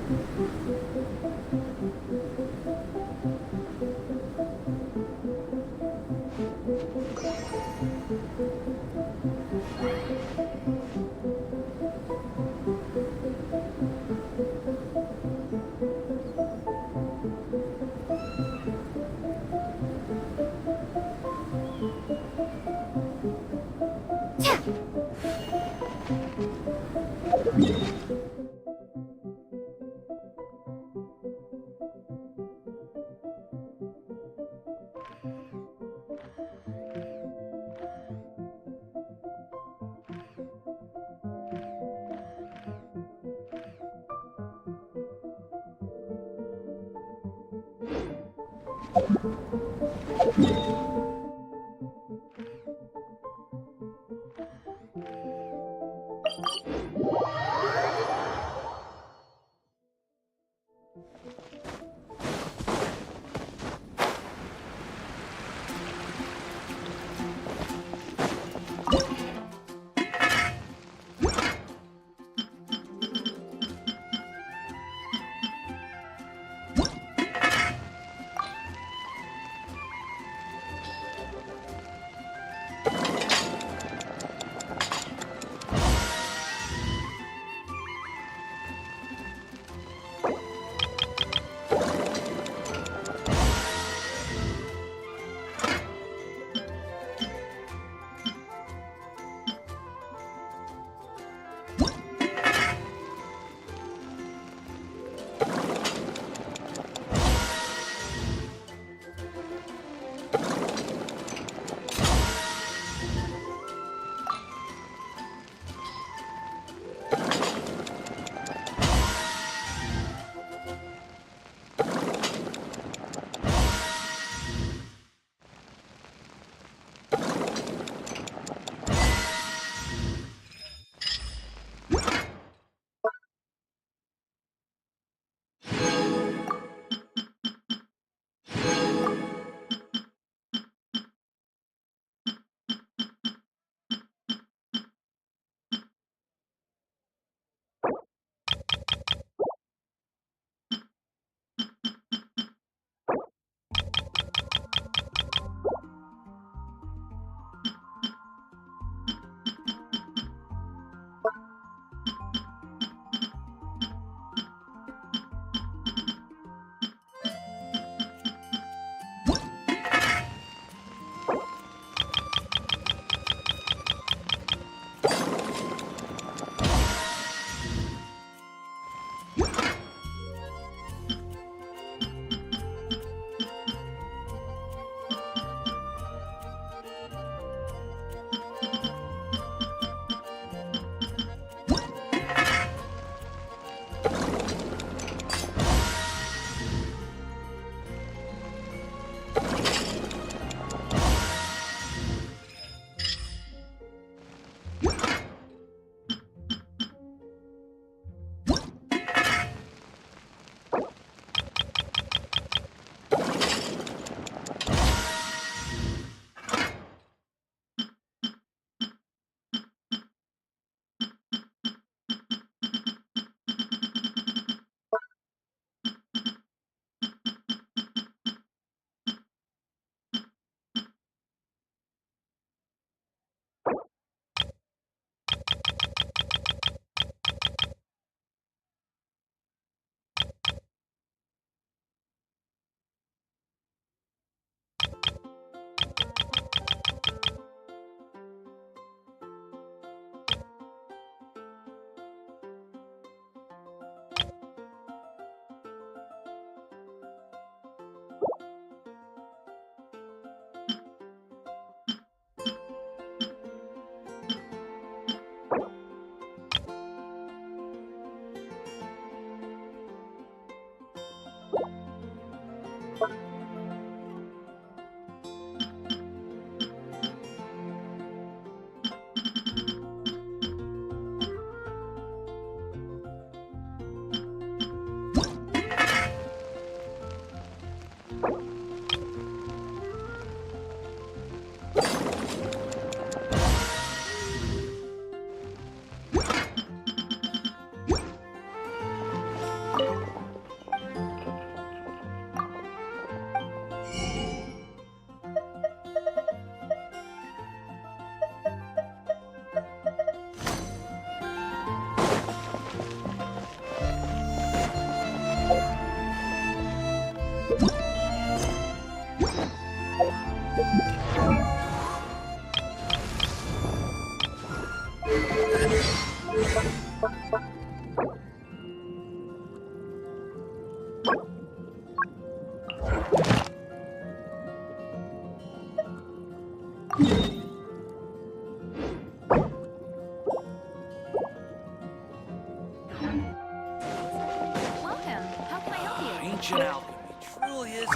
you Welcome. How can I help you? Ancient alchemy truly is.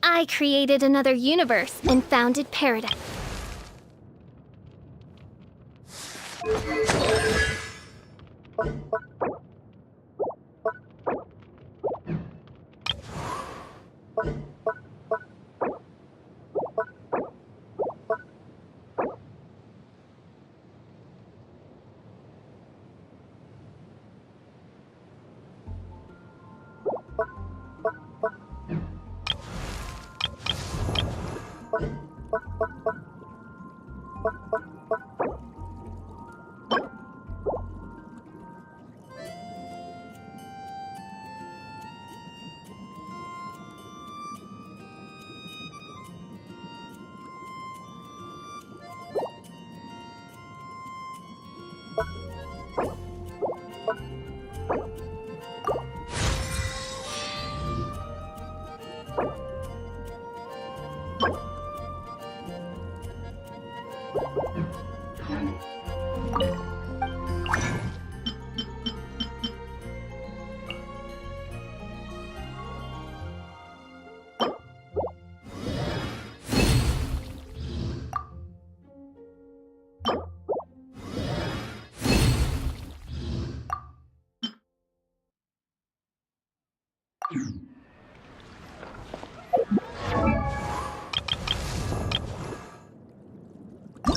I created another universe and founded paradise.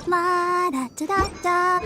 La da da da da.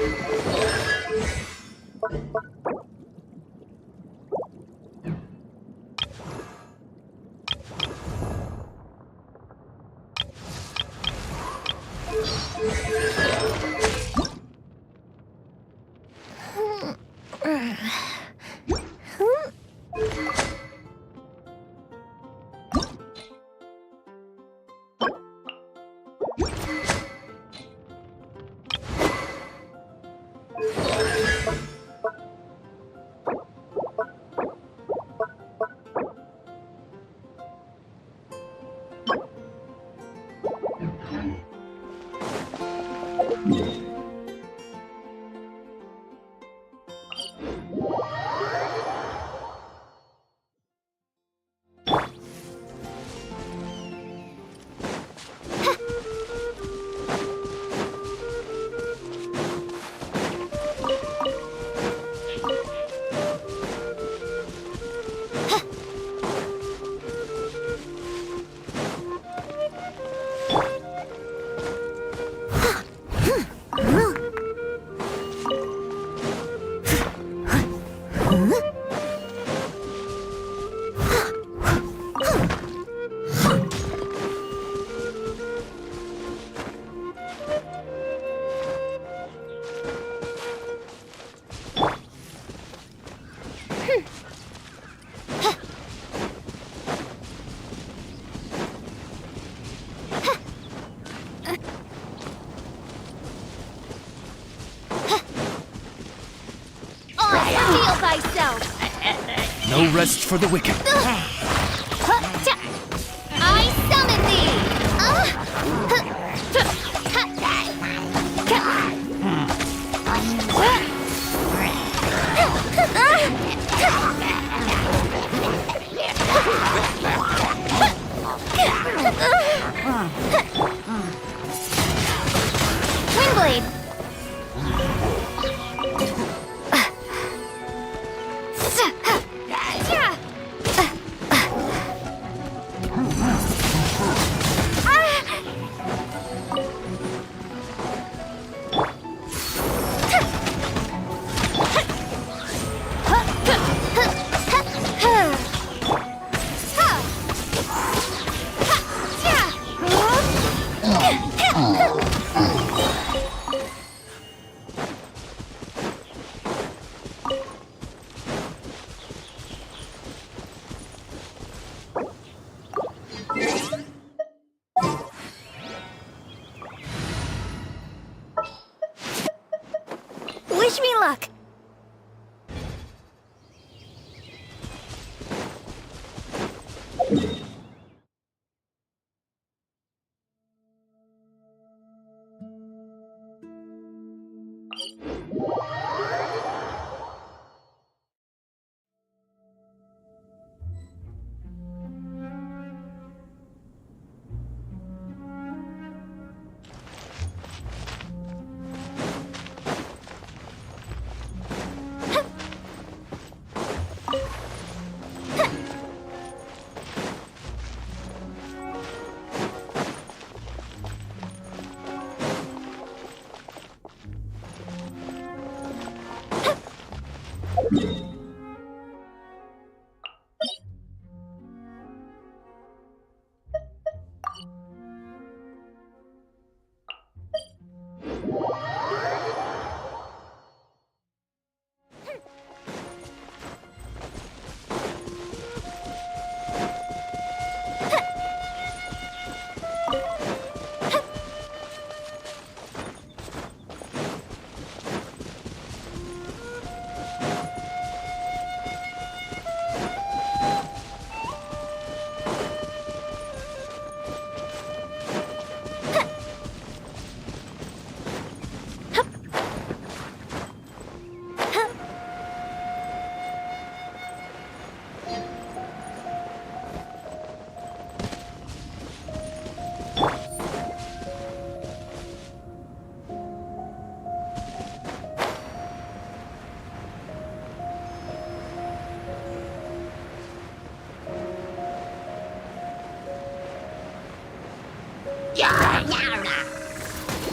No rest for the wicked. I summon thee! Windblade! Wish me luck.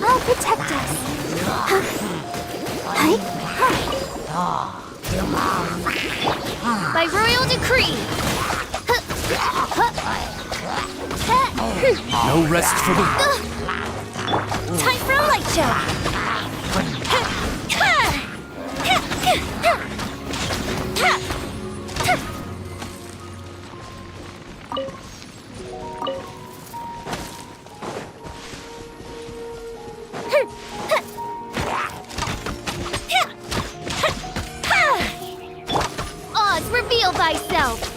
I'll protect us. By royal decree. No rest for the... Time for a light show. Oz, reveal thyself.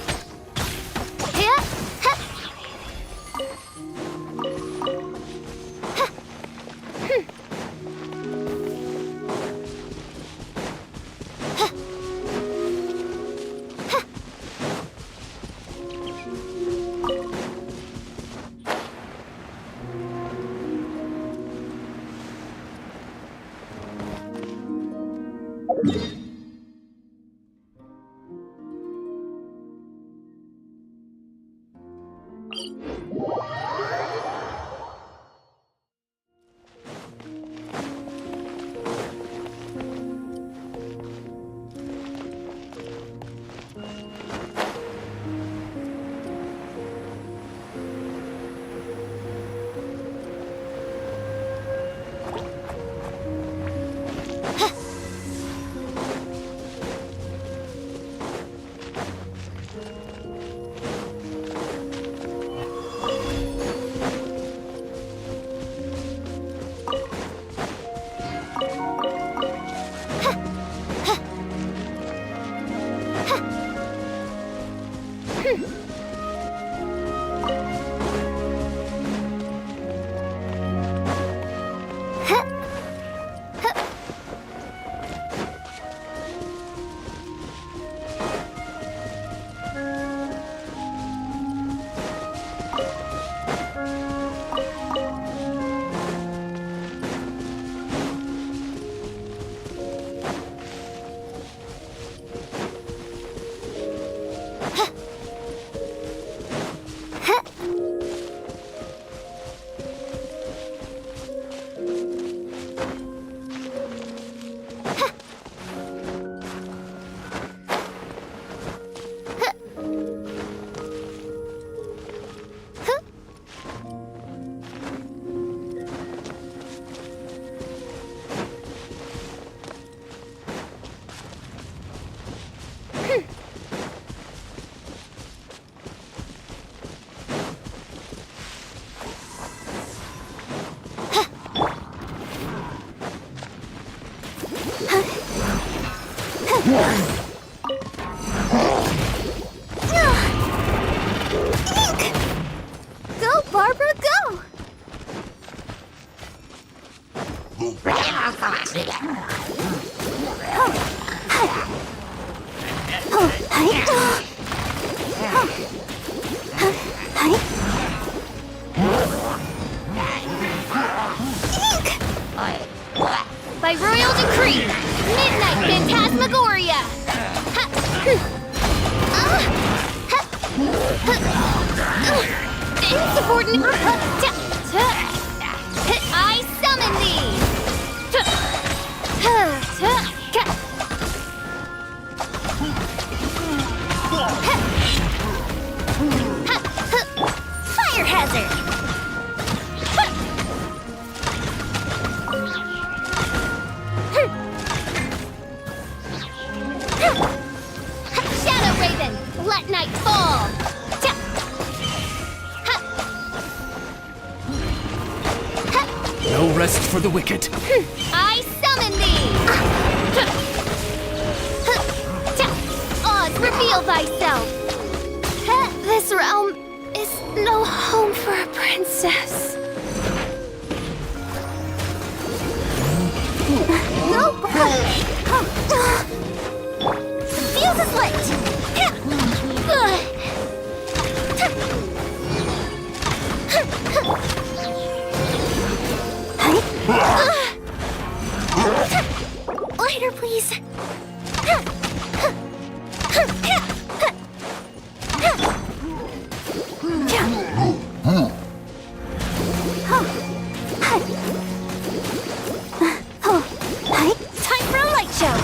Go, Barbara, go! By royal decree, Midnight Phantasmagoria! Insubordinate... I summon thee! Fire hazard! Shadow Raven, let night fall! No rest for the wicked. I summon thee! Oz, reveal thyself! This realm is no home for a princess. The fuse is lit! Lighter, please. Time for a light show.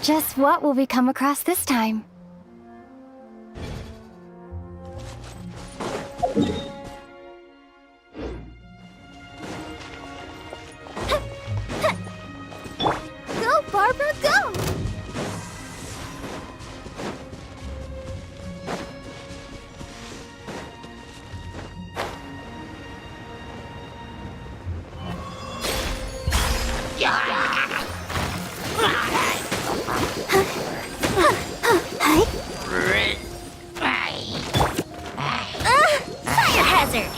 Just what will we come across this time? Go, Barbara, go! Fire hazard!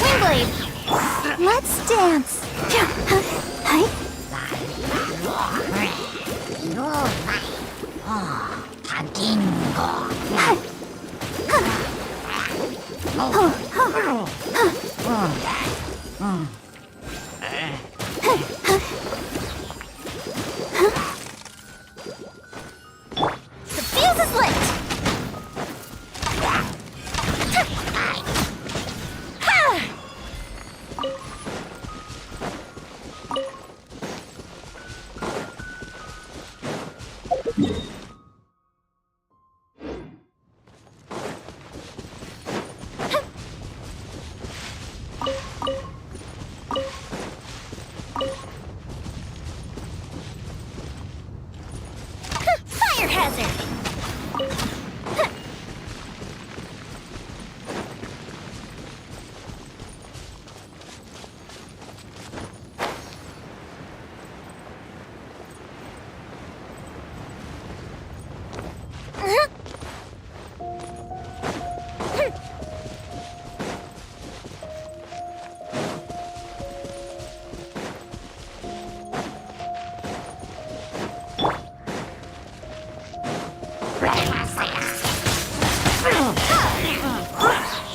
Windblade! Let's dance! The fuse is lit! Fire hazard!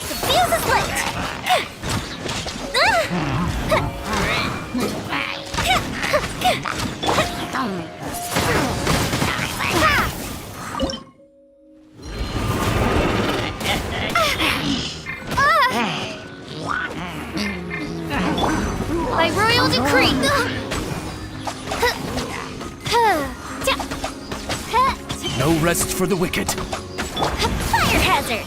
The fuse is lit! By royal decree! No rest for the wicked. Fire hazard!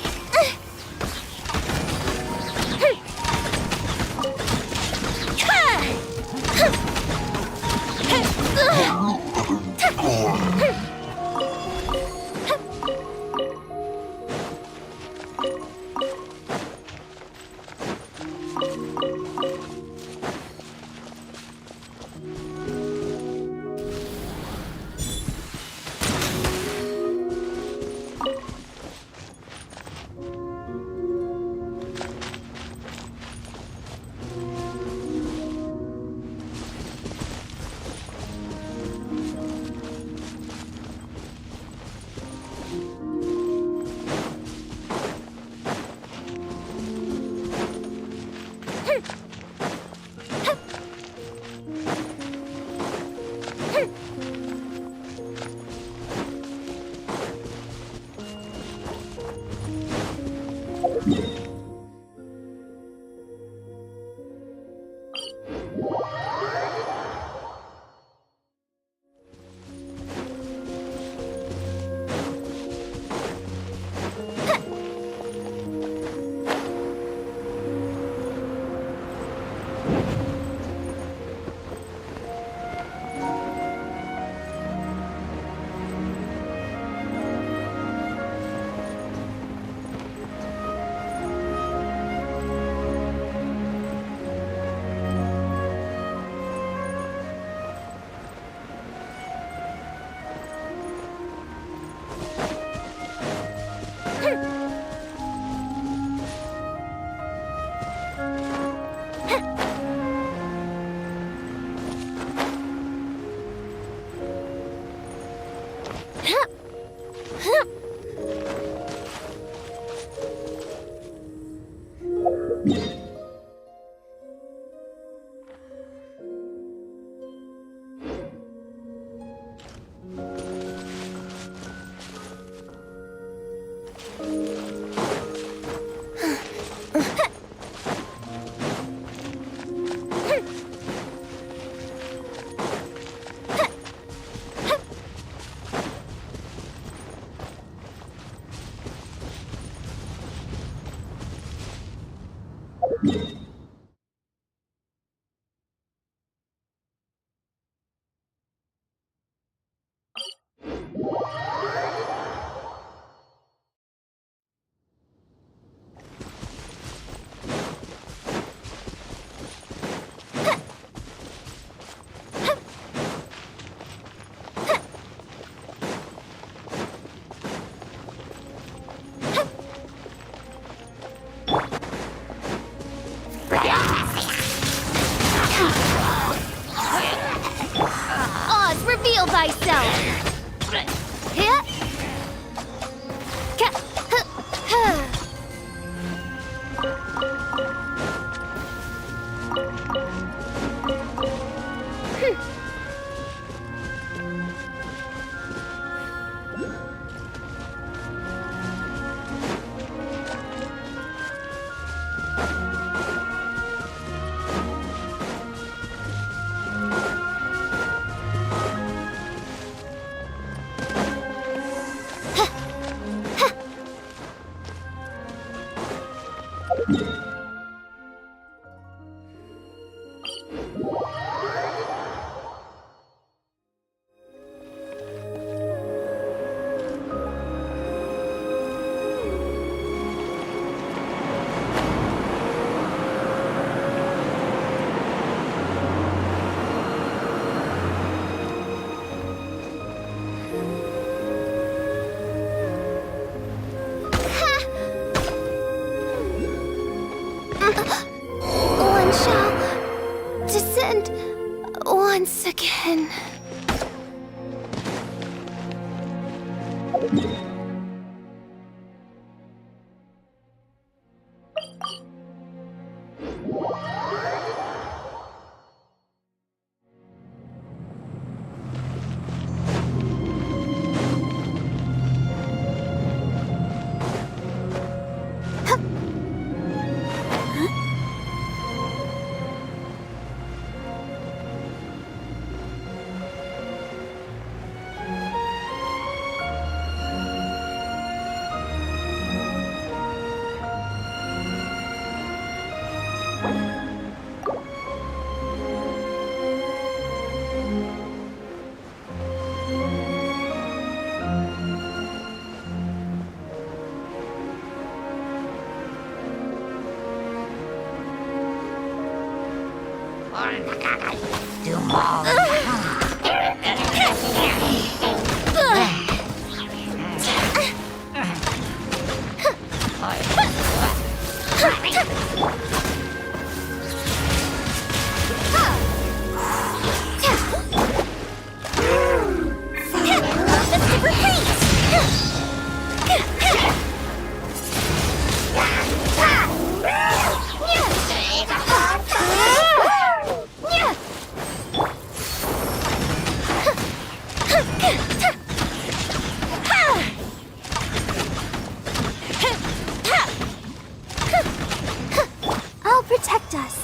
I'll protect us.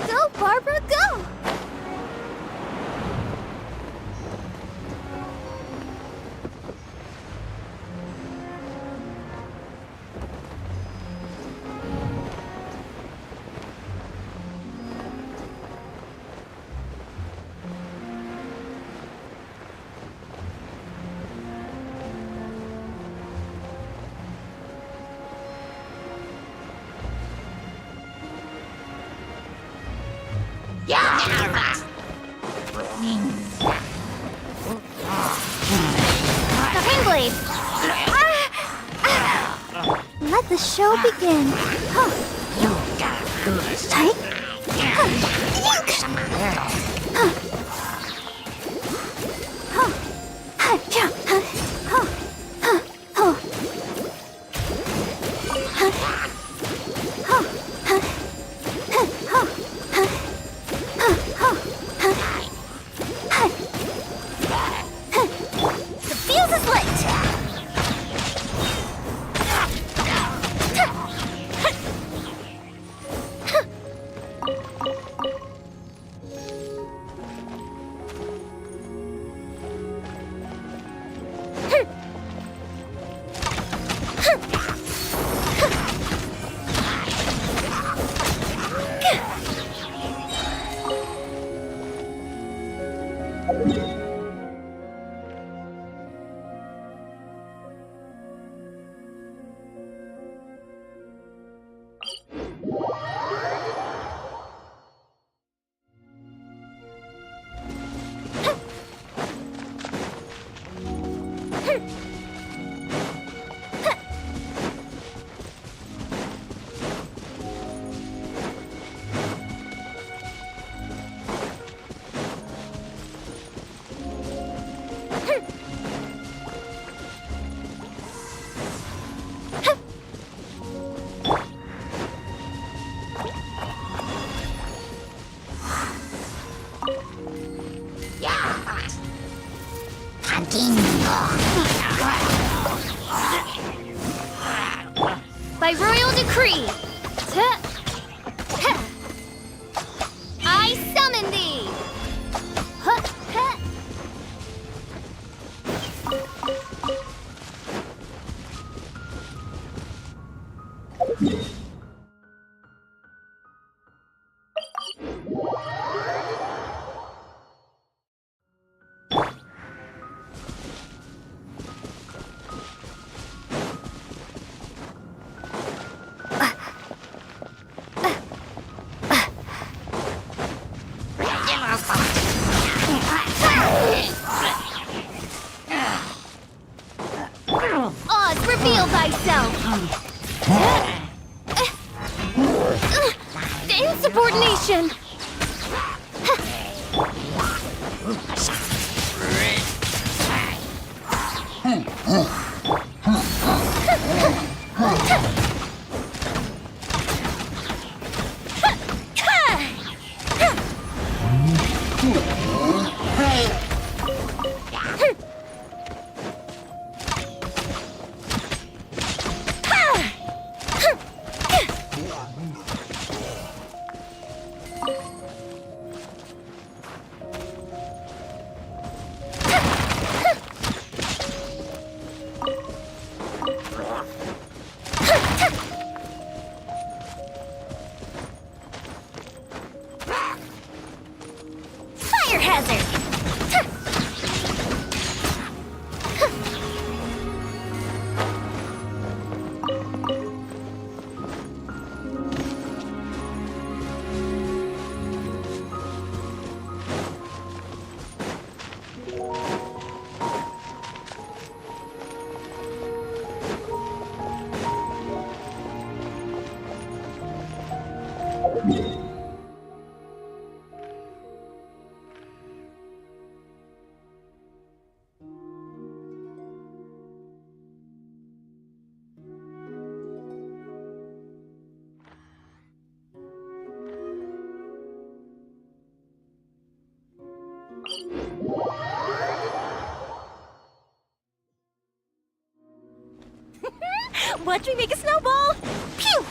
Go, Barbara, go! The Wingblade! Let the show begin. Huh. Tight. Huh. Huh. Huh. Huh. Yeah. Huh. Huh. Huh. Huh. Huh. Huh. Huh. Huh. The fuse is lit! By royal decree, I summon thee! Oz, reveal thyself! Insubordination! Watch me make a snowball! Pew!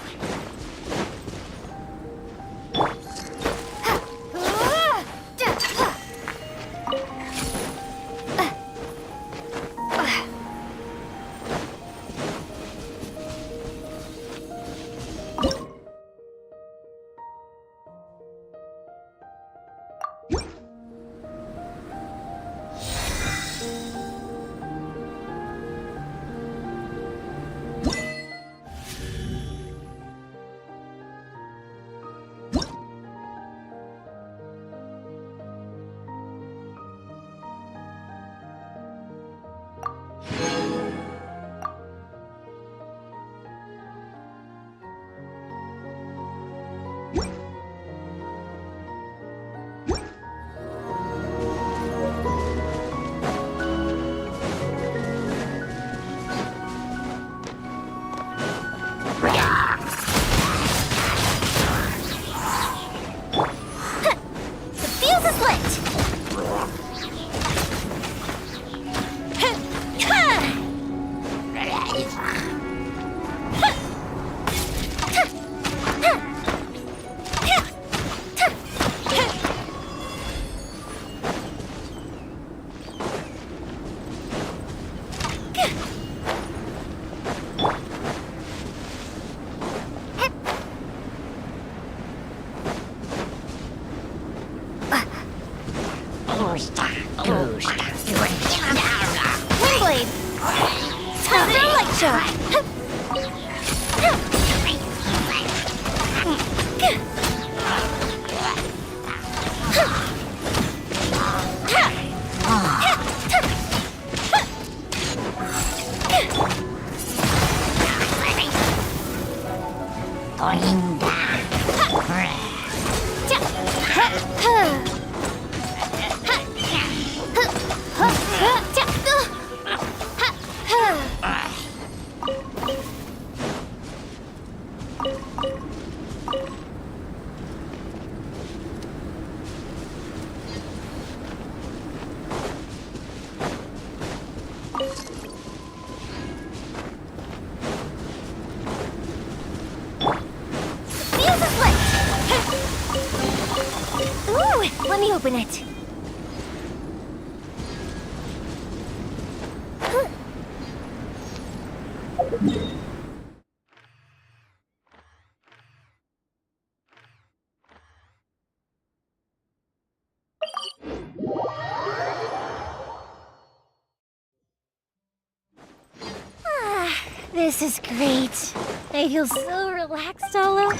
Windblade! Time for a light show! Let me open it. This is great. I feel so relaxed all over.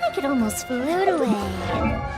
I could almost float away.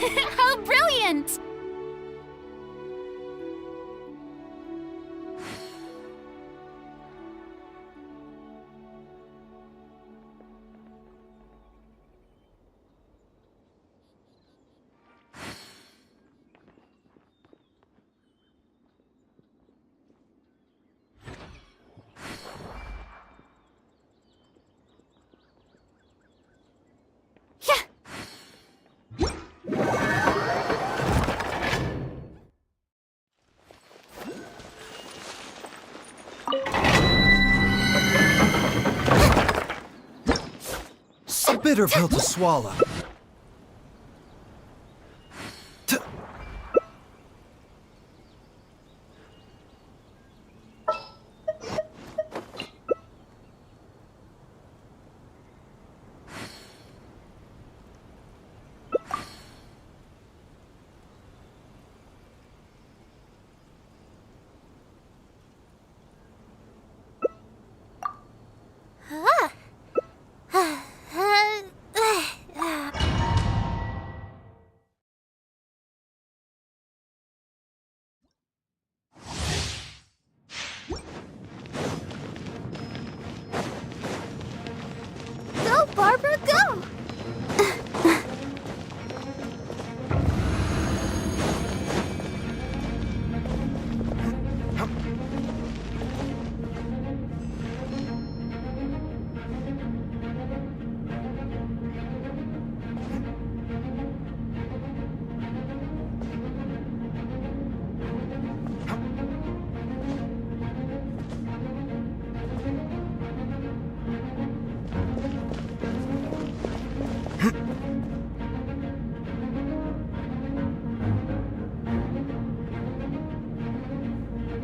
How brilliant! A bitter pill to swallow. Go, Barbara, go!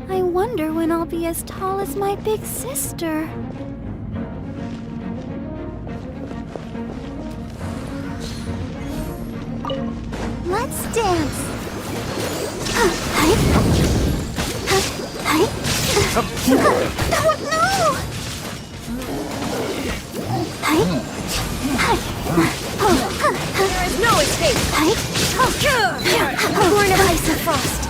I wonder when I'll be as tall as my big sister. Let's dance. Oh no! There is no escape. Born of ice and frost.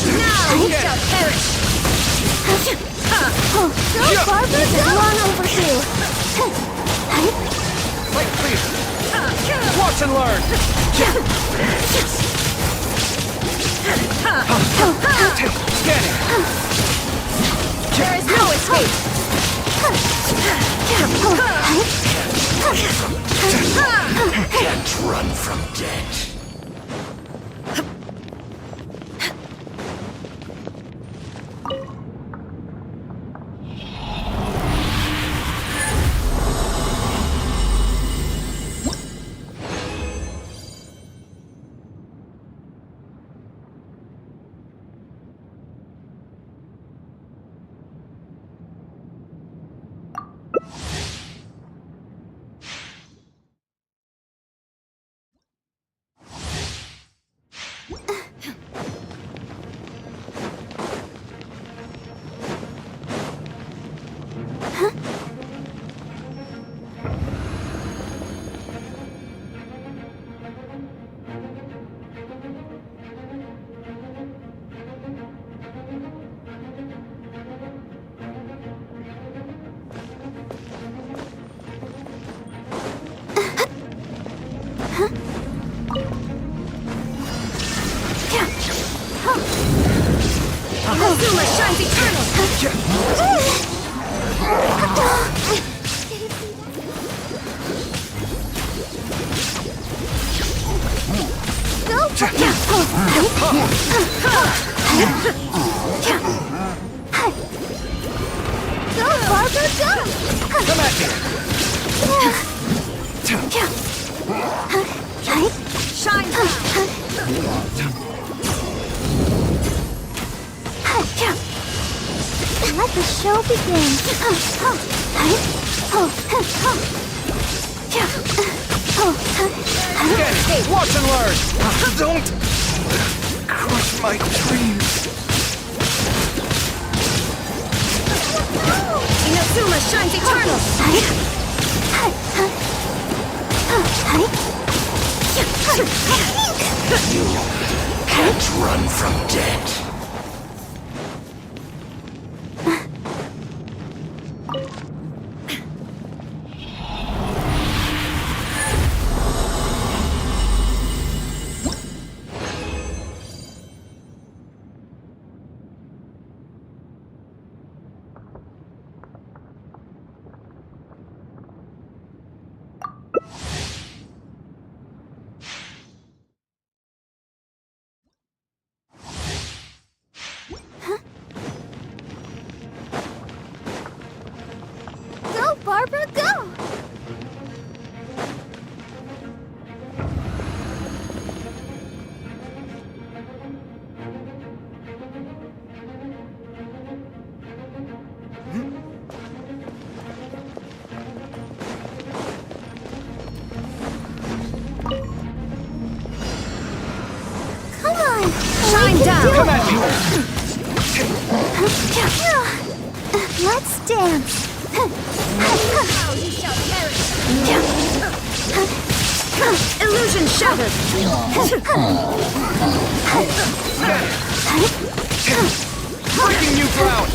Now you shall perish! Go, Barbara, go! Long overdue! Wait, please. Watch and learn. Scanning. There is no escape! Can't run from death. Azuma shines eternal! Go, Barbara, go! Come at me. Shine Let the show begin. Scanning. Watch and learn. Don't crush my dreams. shines eternal! Can't run from death. Go, Barbara, go! Come on! Shine down! Come at me! Let's dance! Illusion shattered! Breaking new ground!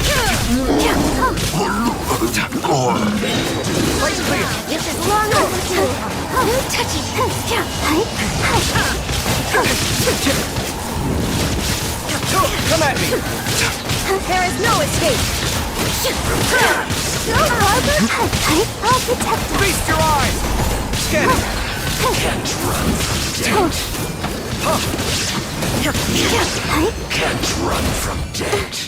This is long overdue! Touchy! Come at me! There is no escape! Go, Barbara! I'll protect us! Feast your eyes! Scan it! Can't run from death.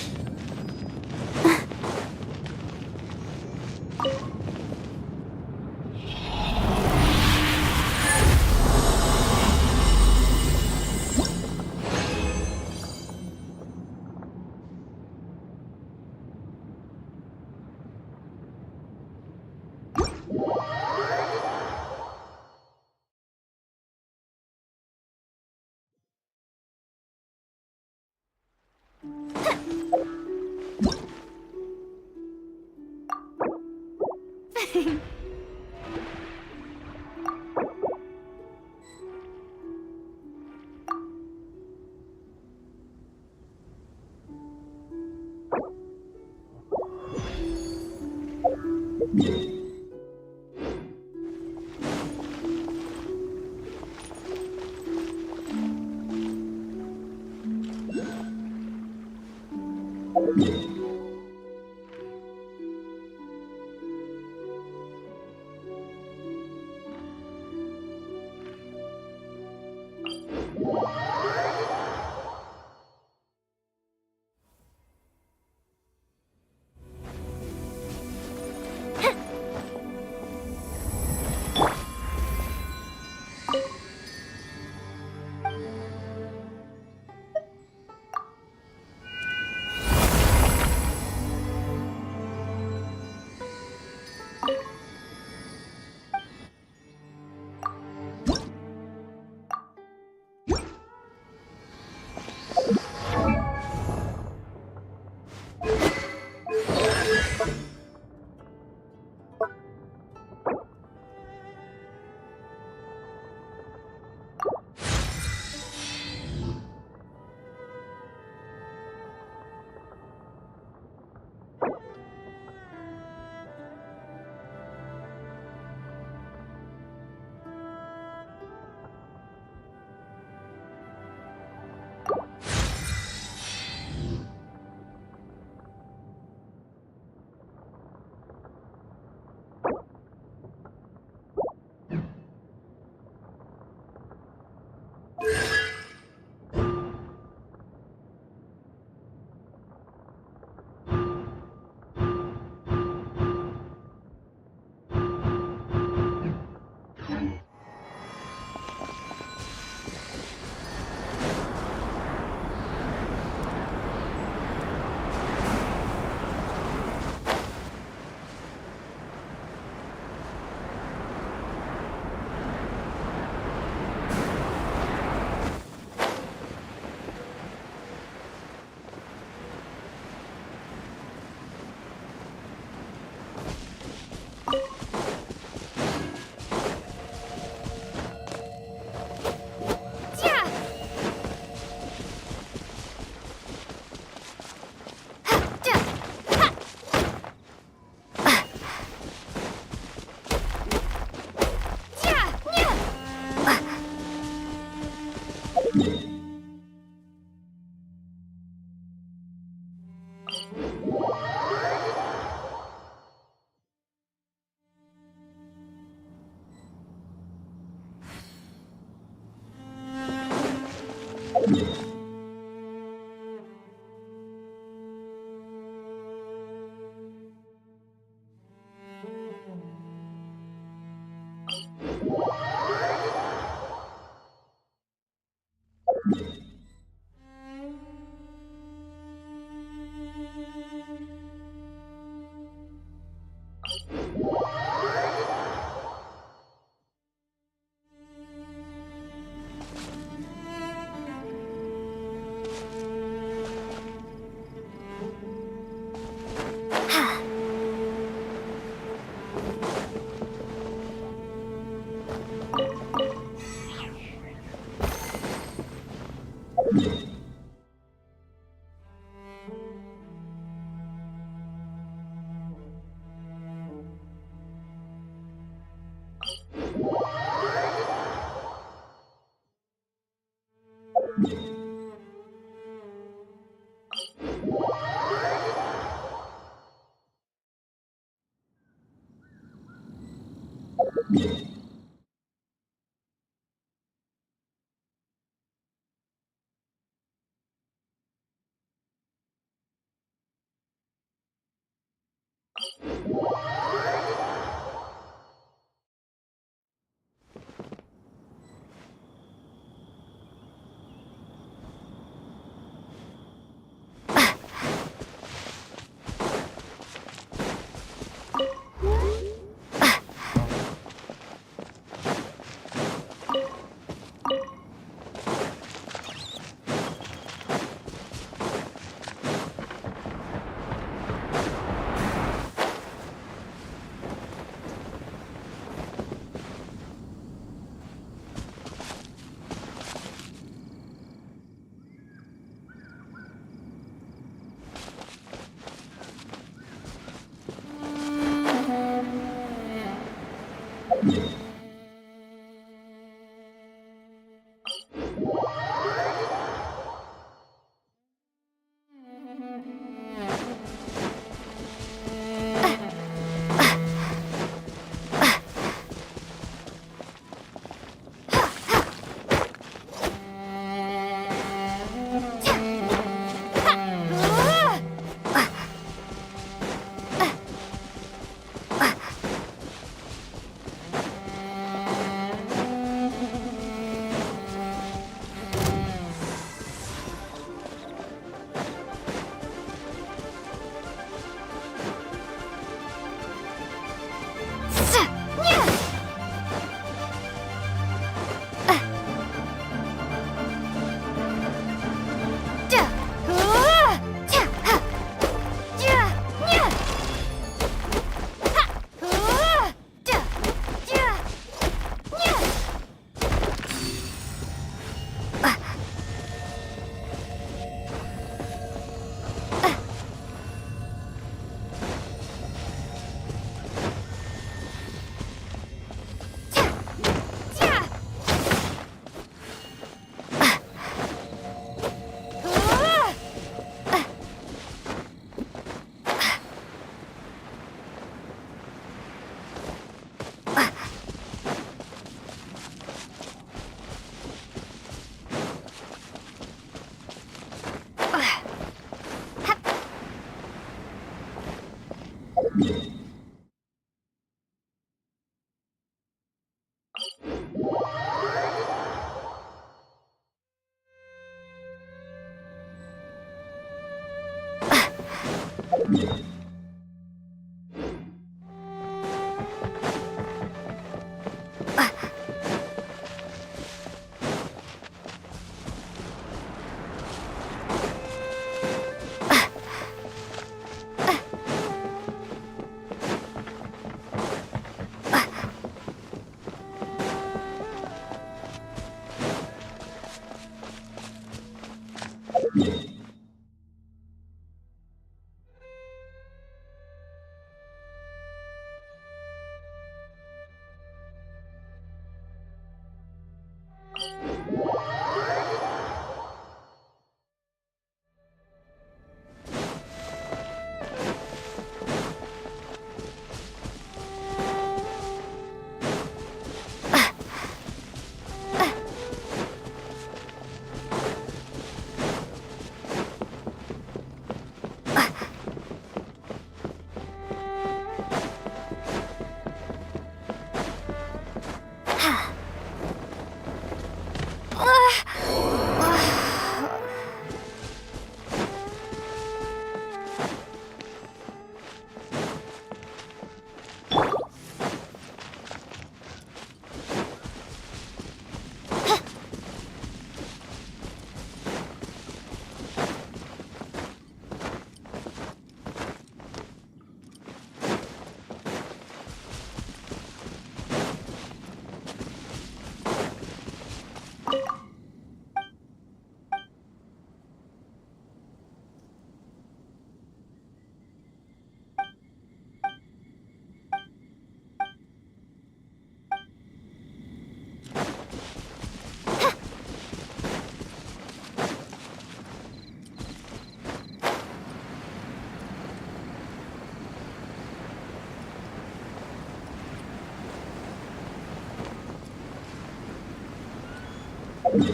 Let's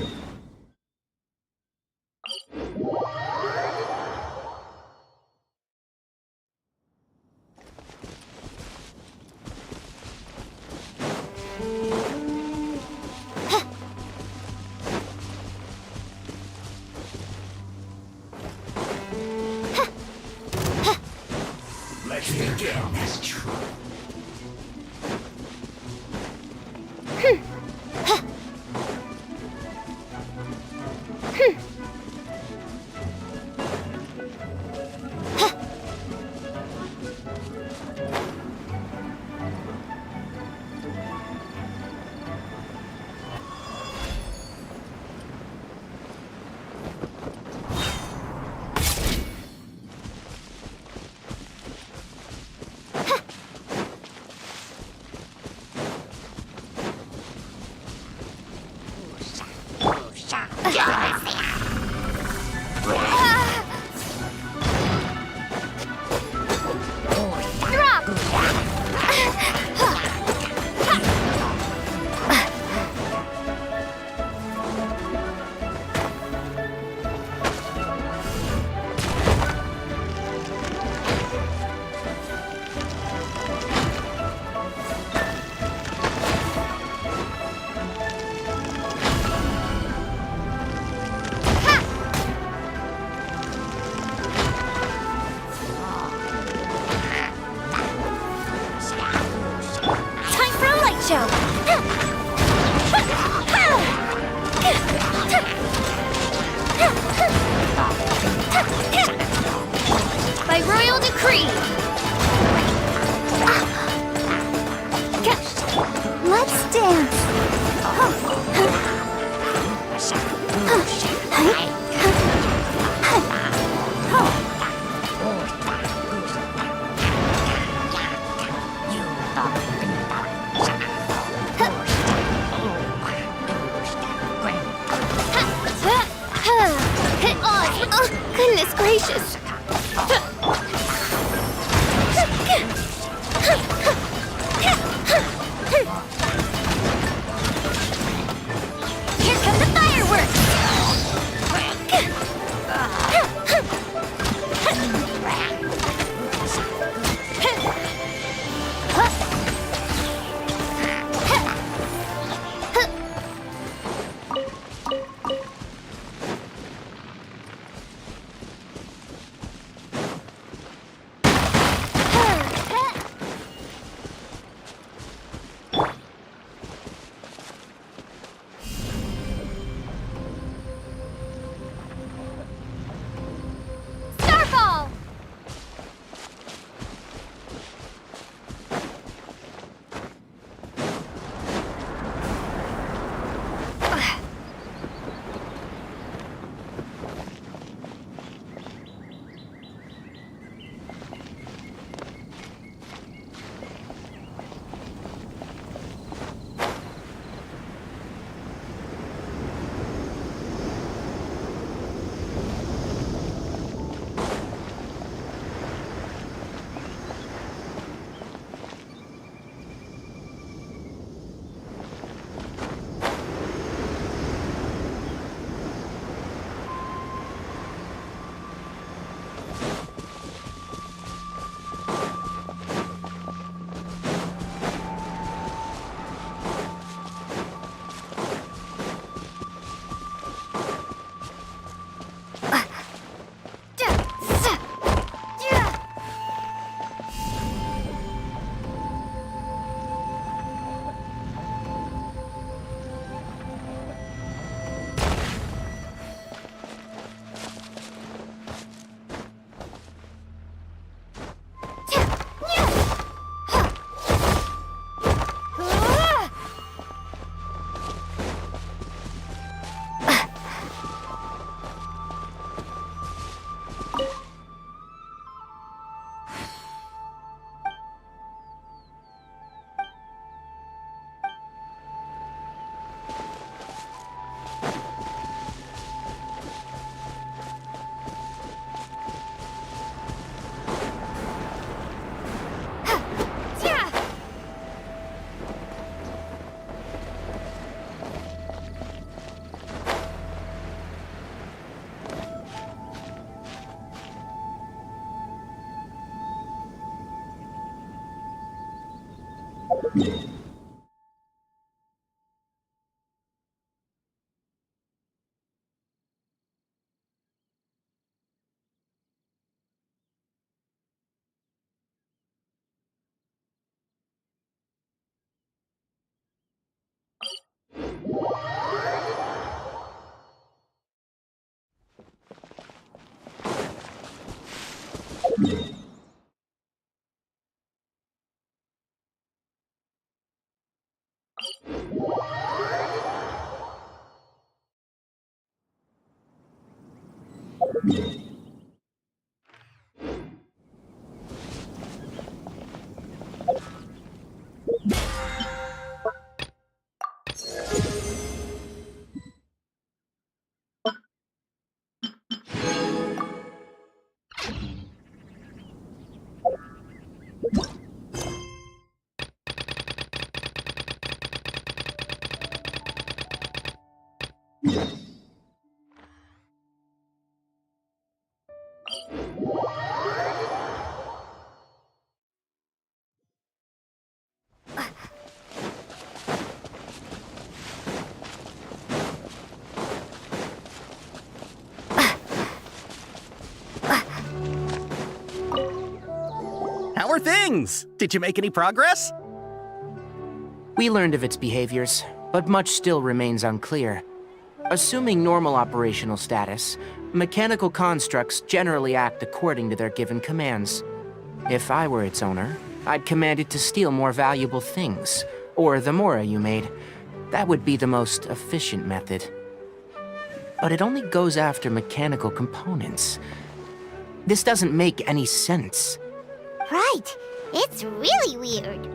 begin this trip. By royal decree! Let's dance. Oh, goodness gracious! Here come the fireworks. How are things? Did you make any progress? We learned of its behaviors, but much still remains unclear. Assuming normal operational status, mechanical constructs generally act according to their given commands. If I were its owner, I'd command it to steal more valuable things, or the Mora you made. That would be the most efficient method. But it only goes after mechanical components. This doesn't make any sense. Right. It's really weird.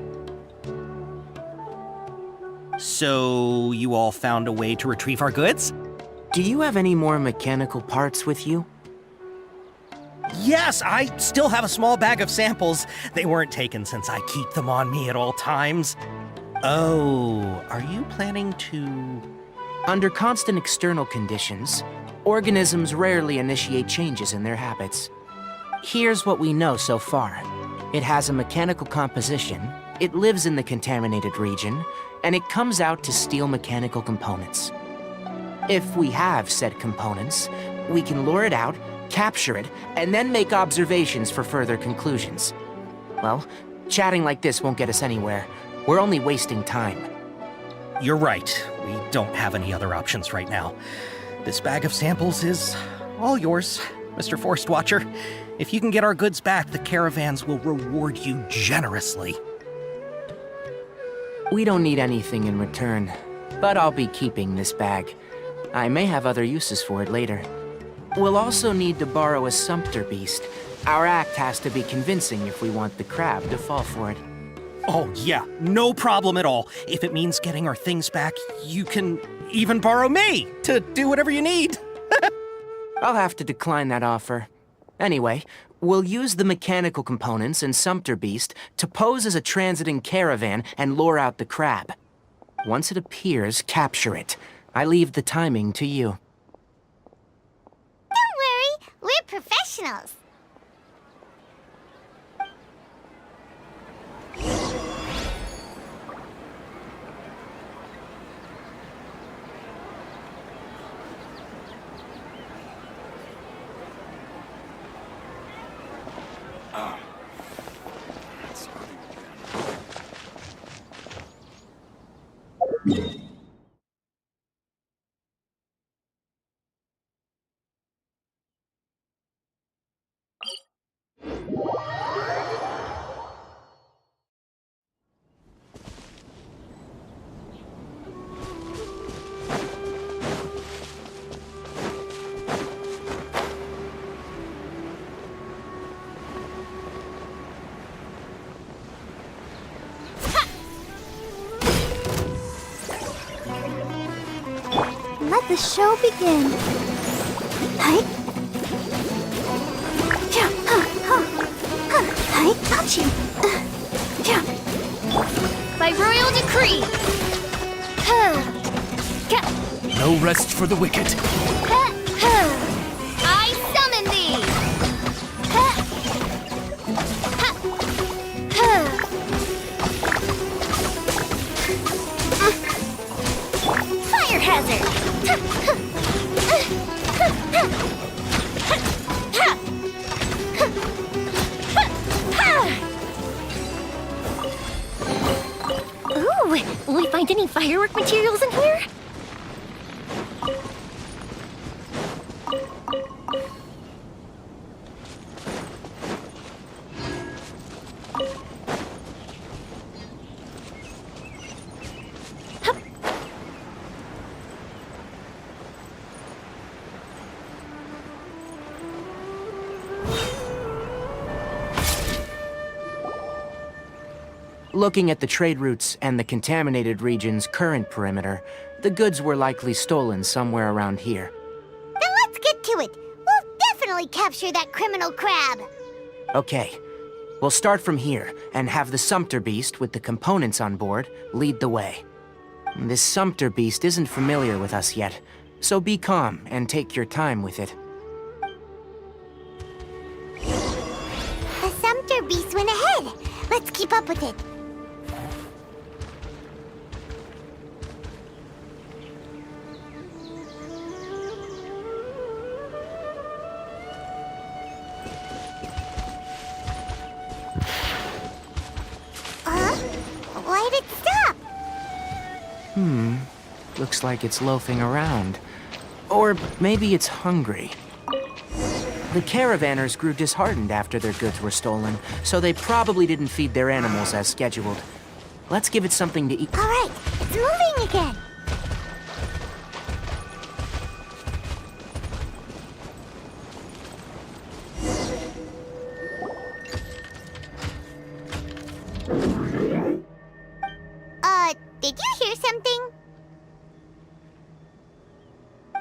So, you all found a way to retrieve our goods? Do you have any more mechanical parts with you? Yes, I still have a small bag of samples. They weren't taken since I keep them on me at all times. Oh, are you planning to... Under constant external conditions, organisms rarely initiate changes in their habits. Here's what we know so far. It has a mechanical composition, it lives in the contaminated region, and it comes out to steal mechanical components. If we have said components, we can lure it out, capture it, and then make observations for further conclusions. Well, chatting like this won't get us anywhere. We're only wasting time. You're right. We don't have any other options right now. This bag of samples is all yours, Mr. Forest Watcher. If you can get our goods back, the caravans will reward you generously. We don't need anything in return, but I'll be keeping this bag. I may have other uses for it later. We'll also need to borrow a Sumpter Beast. Our act has to be convincing if we want the crab to fall for it. Oh yeah, no problem at all. If it means getting our things back, you can even borrow me to do whatever you need. I'll have to decline that offer. Anyway, we'll use the mechanical components and Sumpter Beast to pose as a transiting caravan and lure out the crab. Once it appears, capture it. I leave the timing to you. Don't worry, we're professionals. Let the show begin. Hi. Hi, got you. By royal decree. No rest for the wicked. I summon thee. find any firework materials in here? Looking at the trade routes and the contaminated region's current perimeter, the goods were likely stolen somewhere around here. Then let's get to it. We'll definitely capture that criminal crab. Okay, we'll start from here and have the Sumpter Beast with the components on board lead the way. This Sumpter Beast isn't familiar with us yet, so be calm and take your time with it. The Sumpter Beast went ahead. Let's keep up with it. Why'd it stop? Looks like it's loafing around. Or maybe it's hungry. The caravanners grew disheartened after their goods were stolen, so they probably didn't feed their animals as scheduled. Let's give it something to eat. All right, it's moving again. Did you hear something?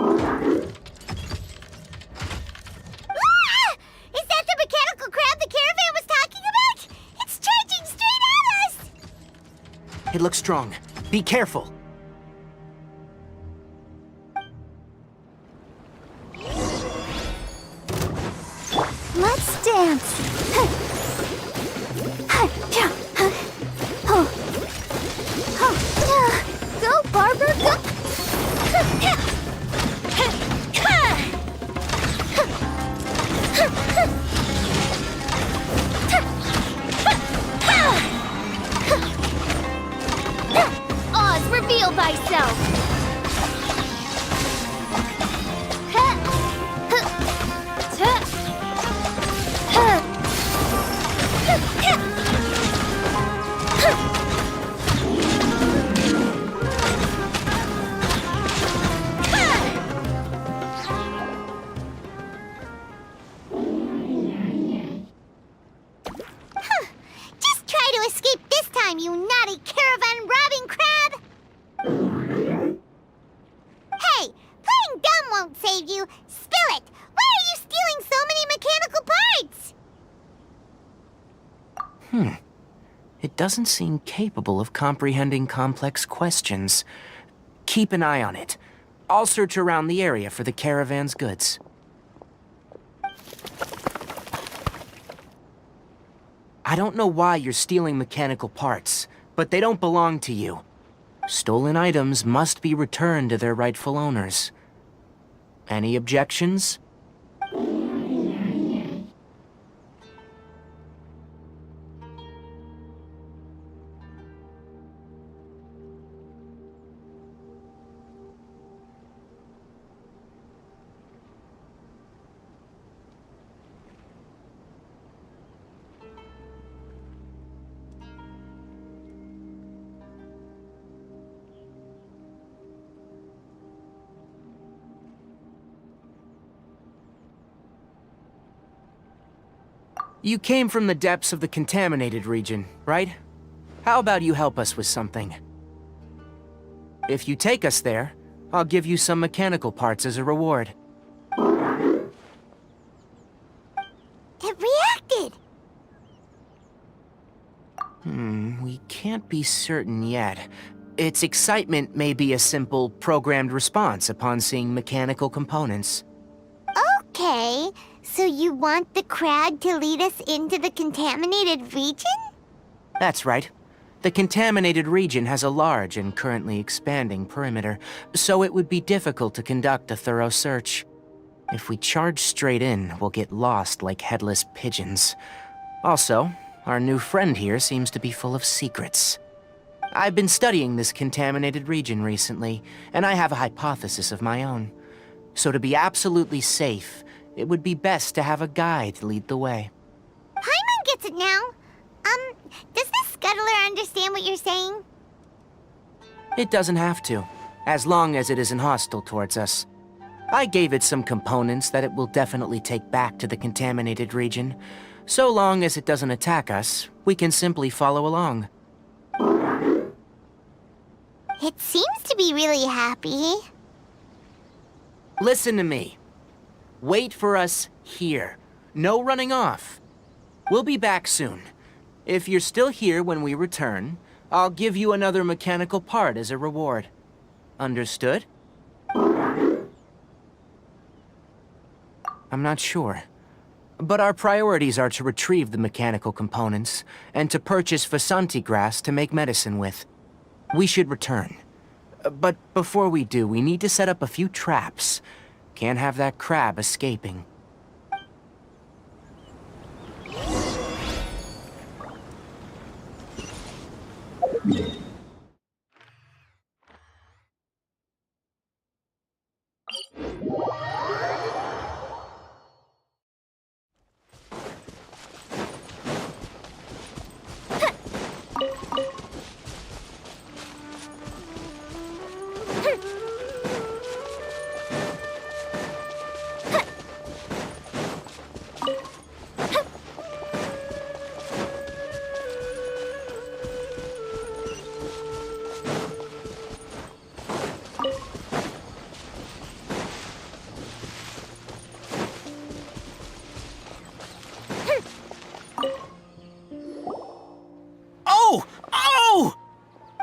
Ah! Is that the mechanical crab the caravan was talking about? It's charging straight at us! It looks strong. Be careful. Let's dance. Go, Barbara, go! Oz, reveal thyself! Just try to escape this time, you naughty caravan-robbing crab! Hey, playing dumb won't save you. Spill it! Why are you stealing so many mechanical parts? It doesn't seem capable of comprehending complex questions. Keep an eye on it. I'll search around the area for the caravan's goods. I don't know why you're stealing mechanical parts, but they don't belong to you. Stolen items must be returned to their rightful owners. Any objections? You came from the depths of the contaminated region, right? How about you help us with something? If you take us there, I'll give you some mechanical parts as a reward. It reacted! We can't be certain yet. Its excitement may be a simple, programmed response upon seeing mechanical components. Okay, so you want the crab to lead us into the contaminated region? That's right. The contaminated region has a large and currently expanding perimeter, so it would be difficult to conduct a thorough search. If we charge straight in, we'll get lost like headless pigeons. Also, our new friend here seems to be full of secrets. I've been studying this contaminated region recently, and I have a hypothesis of my own. So to be absolutely safe, it would be best to have a guide lead the way. Paimon gets it now. Does the scuttler understand what you're saying? It doesn't have to, as long as it isn't hostile towards us. I gave it some components that it will definitely take back to the contaminated region. So long as it doesn't attack us, we can simply follow along. It seems to be really happy. Listen to me. Wait for us here. No running off. We'll be back soon. If you're still here when we return, I'll give you another mechanical part as a reward. Understood? I'm not sure. But our priorities are to retrieve the mechanical components, and to purchase Vasanti grass to make medicine with. We should return. But before we do, we need to set up a few traps. Can't have that crab escaping.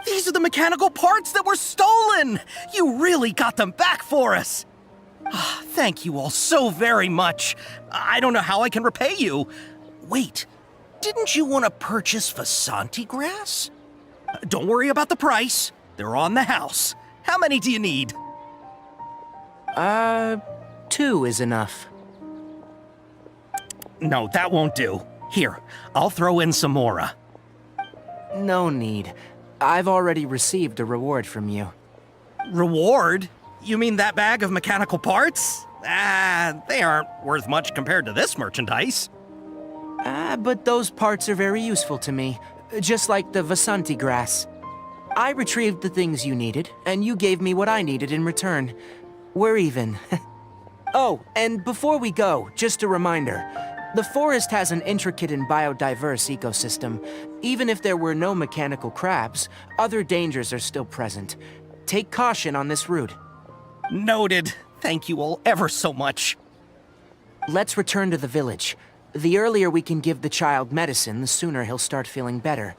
These are the mechanical parts that were stolen! You really got them back for us! Thank you all so very much. I don't know how I can repay you. Wait, didn't you want to purchase Vasanti grass? Don't worry about the price. They're on the house. How many do you need? 2 is enough. No, that won't do. Here, I'll throw in some more. No need. I've already received a reward from you. Reward? You mean that bag of mechanical parts? They aren't worth much compared to this merchandise. But those parts are very useful to me, just like the Vasanti grass. I retrieved the things you needed, and you gave me what I needed in return. We're even. Oh, and before we go, just a reminder. The forest has an intricate and biodiverse ecosystem. Even if there were no mechanical crabs, other dangers are still present. Take caution on this route. Noted. Thank you all ever so much. Let's return to the village. The earlier we can give the child medicine, the sooner he'll start feeling better.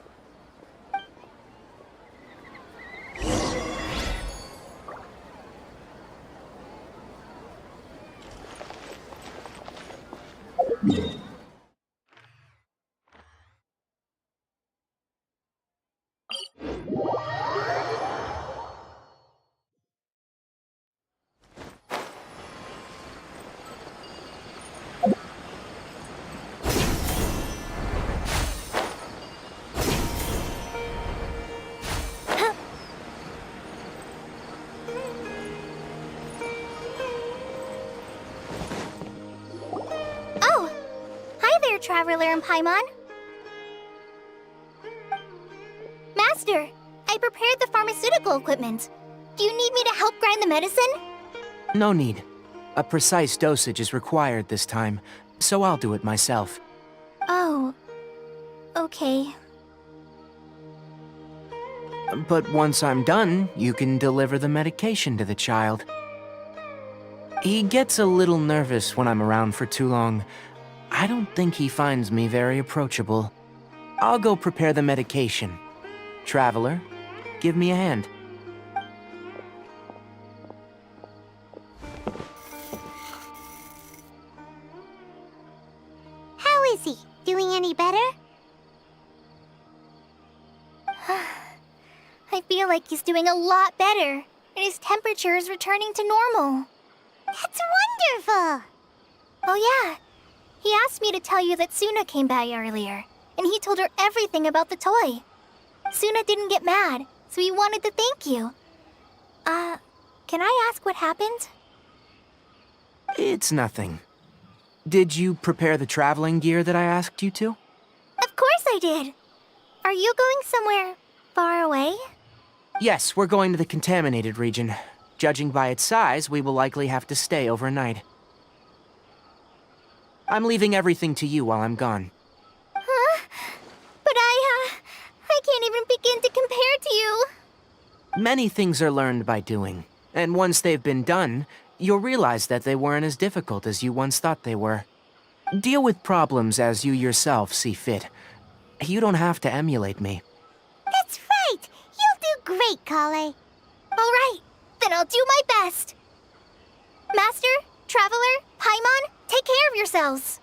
Traveler and Paimon. Master, I prepared the pharmaceutical equipment. Do you need me to help grind the medicine? No need. A precise dosage is required this time, so I'll do it myself. Oh, okay. But once I'm done, you can deliver the medication to the child. He gets a little nervous when I'm around for too long. I don't think he finds me very approachable. I'll go prepare the medication. Traveler, give me a hand. How is he? Doing any better? I feel like he's doing a lot better, and his temperature is returning to normal. That's wonderful! Oh yeah. He asked me to tell you that Suna came by earlier, and he told her everything about the toy. Suna didn't get mad, so he wanted to thank you. Can I ask what happened? It's nothing. Did you prepare the traveling gear that I asked you to? Of course I did. Are you going somewhere far away? Yes, we're going to the contaminated region. Judging by its size, we will likely have to stay overnight. I'm leaving everything to you while I'm gone. Huh? But I can't even begin to compare to you. Many things are learned by doing, and once they've been done, you'll realize that they weren't as difficult as you once thought they were. Deal with problems as you yourself see fit. You don't have to emulate me. That's right. You'll do great, Kale. All right, then I'll do my best. Master, Traveler, Paimon, take care of yourselves.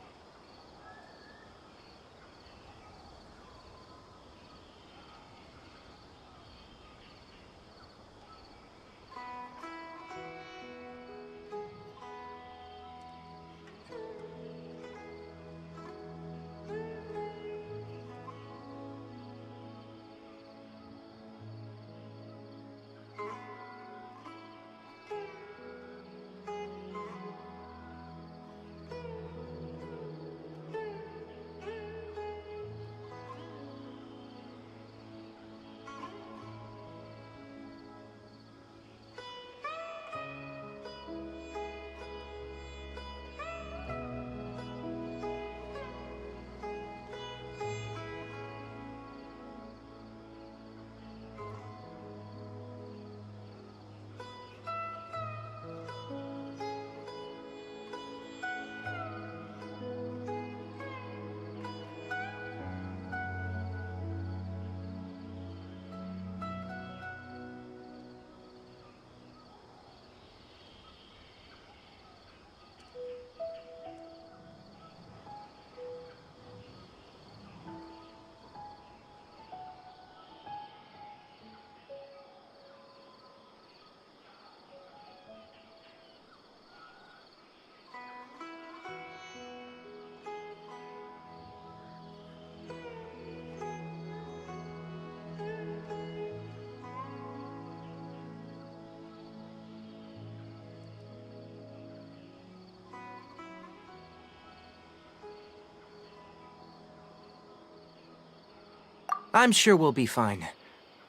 I'm sure we'll be fine.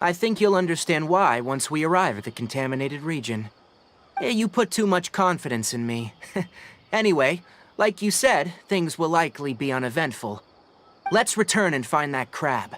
I think you'll understand why once we arrive at the contaminated region. You put too much confidence in me. Anyway, like you said, things will likely be uneventful. Let's return and find that crab.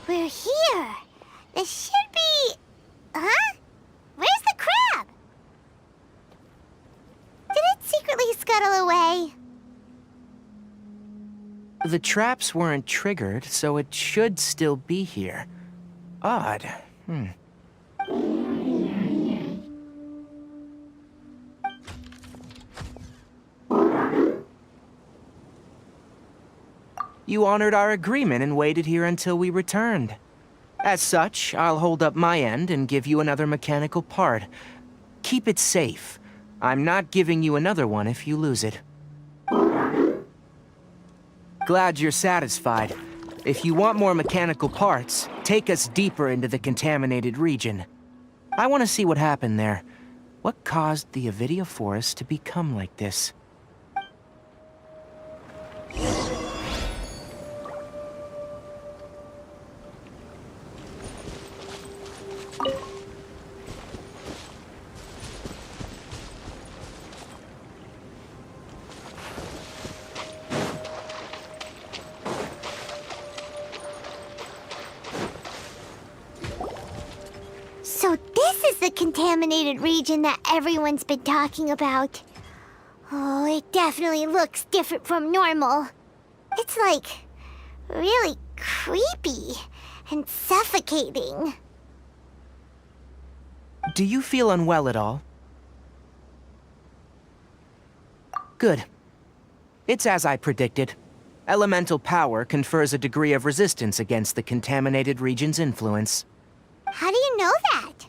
We're here. This should be... Huh? Where's the crab? Did it secretly scuttle away? The traps weren't triggered, so it should still be here. Odd. You honored our agreement and waited here until we returned. As such, I'll hold up my end and give you another mechanical part. Keep it safe. I'm not giving you another one if you lose it. Glad you're satisfied. If you want more mechanical parts, take us deeper into the contaminated region. I want to see what happened there. What caused the Avidia Forest to become like this? is the contaminated region that everyone's been talking about. Oh, it definitely looks different from normal. It's like really creepy and suffocating. Do you feel unwell at all? Good. It's as I predicted. Elemental power confers a degree of resistance against the contaminated region's influence. How do you know that?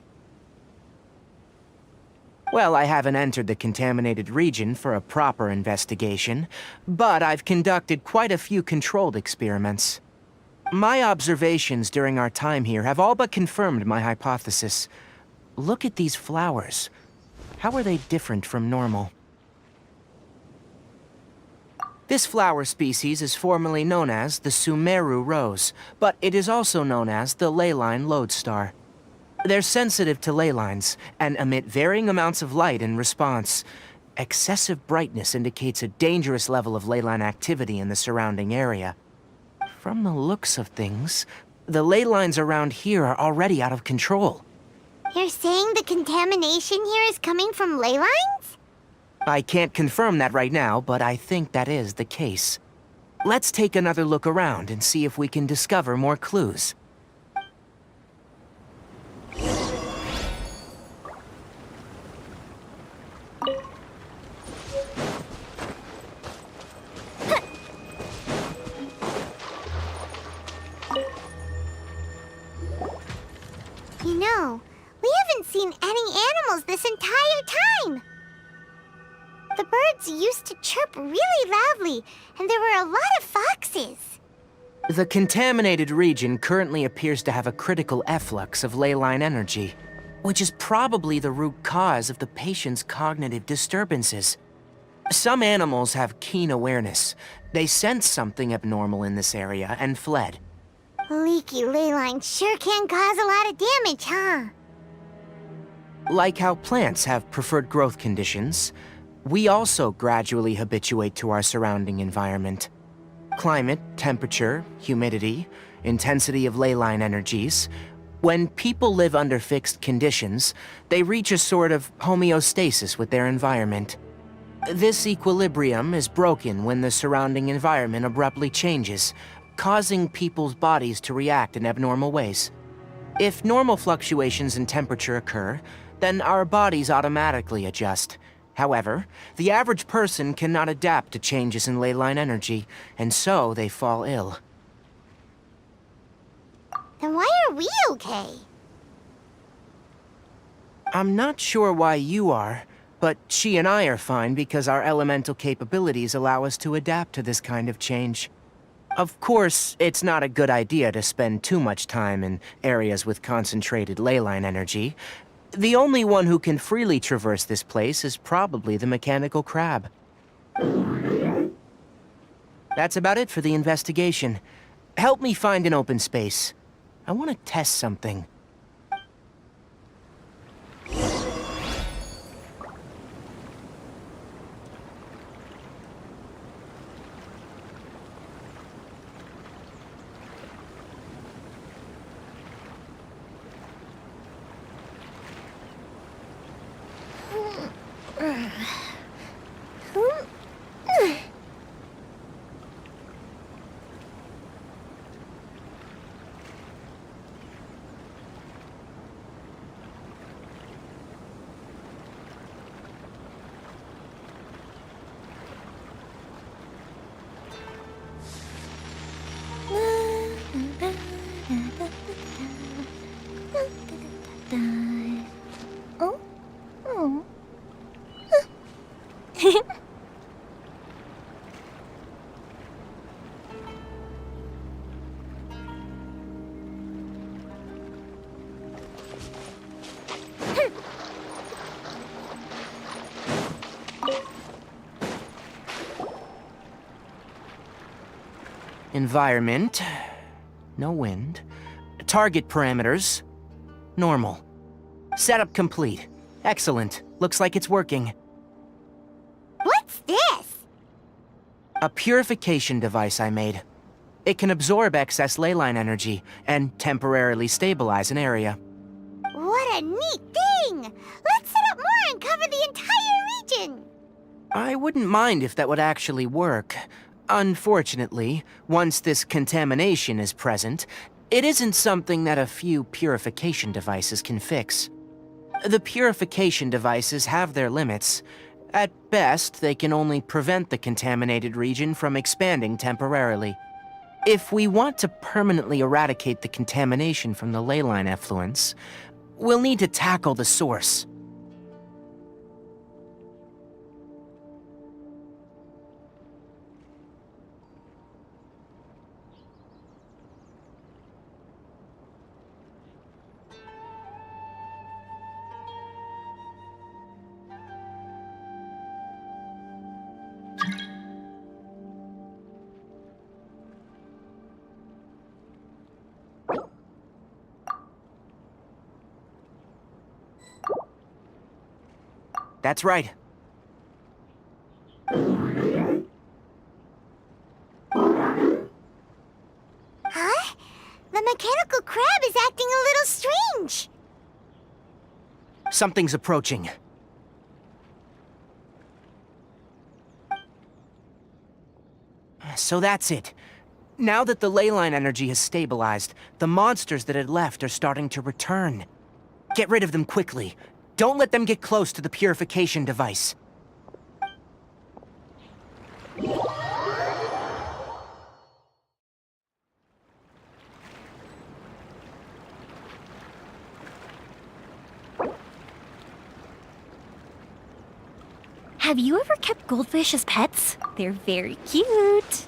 Well, I haven't entered the contaminated region for a proper investigation, but I've conducted quite a few controlled experiments. My observations during our time here have all but confirmed my hypothesis. Look at these flowers. How are they different from normal? This flower species is formerly known as the Sumeru rose, but it is also known as the leyline lodestar. They're sensitive to ley lines and emit varying amounts of light in response. Excessive brightness indicates a dangerous level of ley line activity in the surrounding area. From the looks of things, the ley lines around here are already out of control. You're saying the contamination here is coming from ley lines? I can't confirm that right now, but I think that is the case. Let's take another look around and see if we can discover more clues. You know, we haven't seen any animals this entire time. The birds used to chirp really loudly, and there were a lot of foxes. The contaminated region currently appears to have a critical efflux of ley line energy, which is probably the root cause of the patient's cognitive disturbances. Some animals have keen awareness. They sensed something abnormal in this area and fled. Leaky ley lines sure can cause a lot of damage, huh? Like how plants have preferred growth conditions, we also gradually habituate to our surrounding environment. Climate, temperature, humidity, intensity of ley line energies. When people live under fixed conditions, they reach a sort of homeostasis with their environment. This equilibrium is broken when the surrounding environment abruptly changes, causing people's bodies to react in abnormal ways. If normal fluctuations in temperature occur, then our bodies automatically adjust. However, the average person cannot adapt to changes in ley line energy, and so they fall ill. Then why are we okay? I'm not sure why you are, but she and I are fine because our elemental capabilities allow us to adapt to this kind of change. Of course, it's not a good idea to spend too much time in areas with concentrated ley line energy. The only one who can freely traverse this place is probably the mechanical crab. That's about it for the investigation. Help me find an open space. I want to test something. Environment. No wind. Target parameters. Normal. Setup complete. Excellent. Looks like it's working. What's this? A purification device I made. It can absorb excess ley line energy and temporarily stabilize an area. What a neat I wouldn't mind if that would actually work. Unfortunately, once this contamination is present, it isn't something that a few purification devices can fix. The purification devices have their limits. At best, they can only prevent the contaminated region from expanding temporarily. If we want to permanently eradicate the contamination from the leyline effluents, we'll need to tackle the source. That's right. Huh? The mechanical crab is acting a little strange. Something's approaching. So that's it. Now that the leyline energy has stabilized, the monsters that had left are starting to return. Get rid of them quickly. Don't let them get close to the purification device. Have you ever kept goldfish as pets? They're very cute.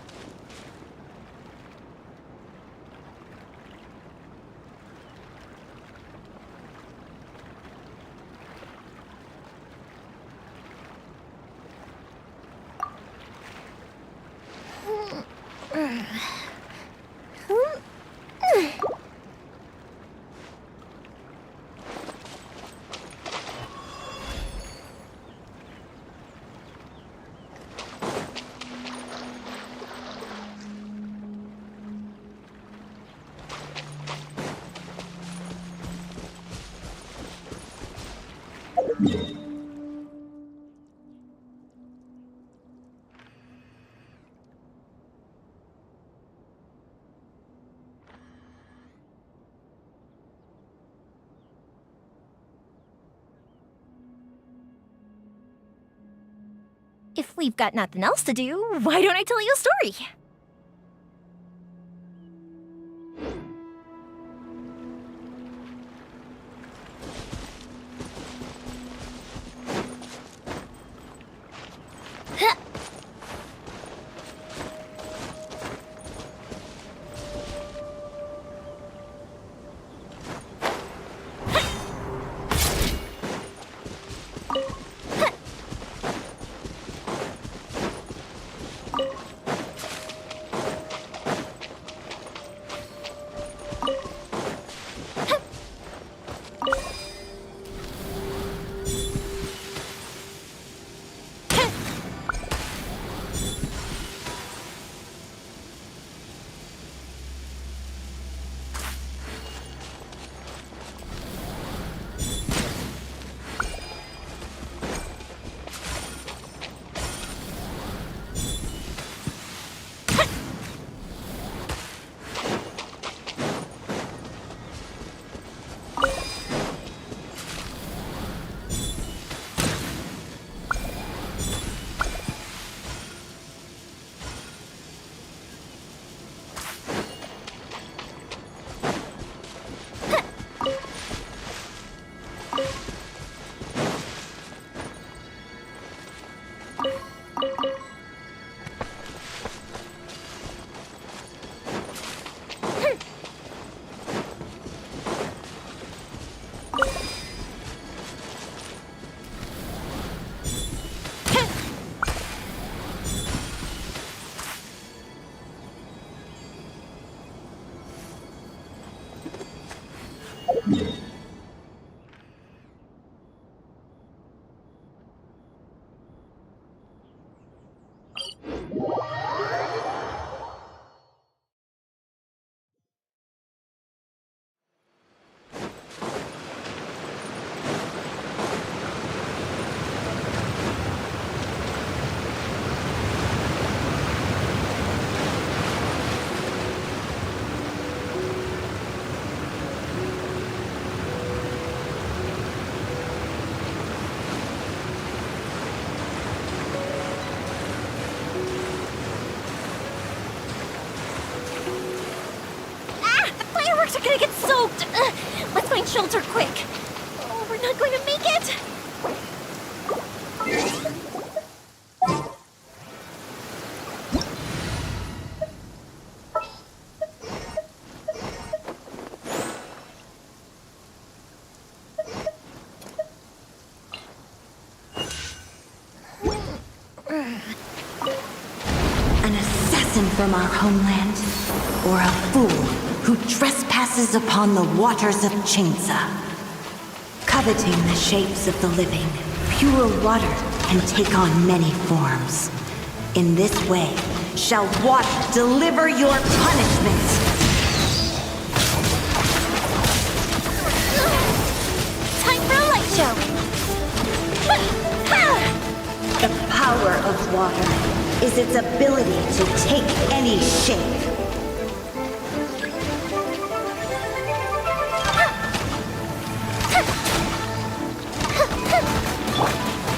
If we've got nothing else to do, why don't I tell you a story? cars are gonna get soaked! Let's find shelter quick! Oh, we're not going to make it! An assassin from our homeland, or a fool who trespasses upon the waters of Chainsa. Coveting the shapes of the living, pure water can take on many forms. In this way, shall water deliver your punishment. Time for a light show! The power of water is its ability to take any shape.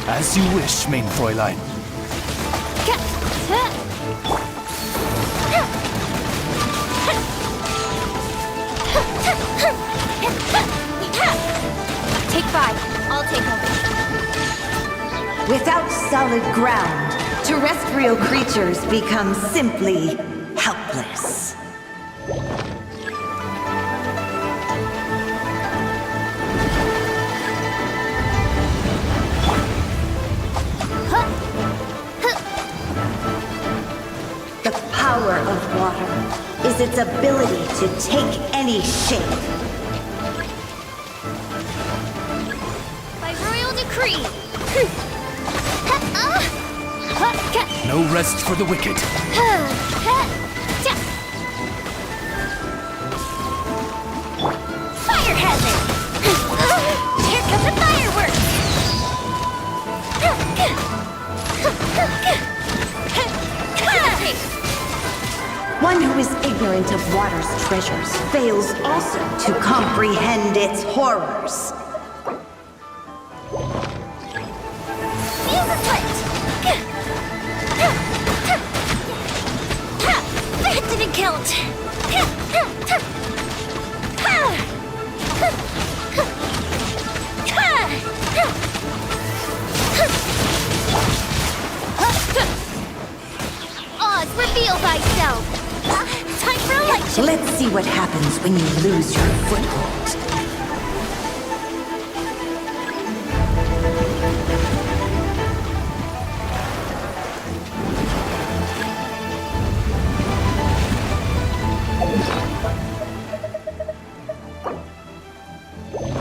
As you wish, main Fräulein. Take 5. I'll take over. Without solid ground, terrestrial creatures become simply helpless. The power of water is its ability to take any shape. By royal decree. No rest for the wicked. Fire hazard! Here come the fireworks! One who is ignorant of water's treasures fails also to comprehend its horrors. That didn't count! Oz, reveal thyself! Time for a light show! Let's see what happens when you lose your foothold.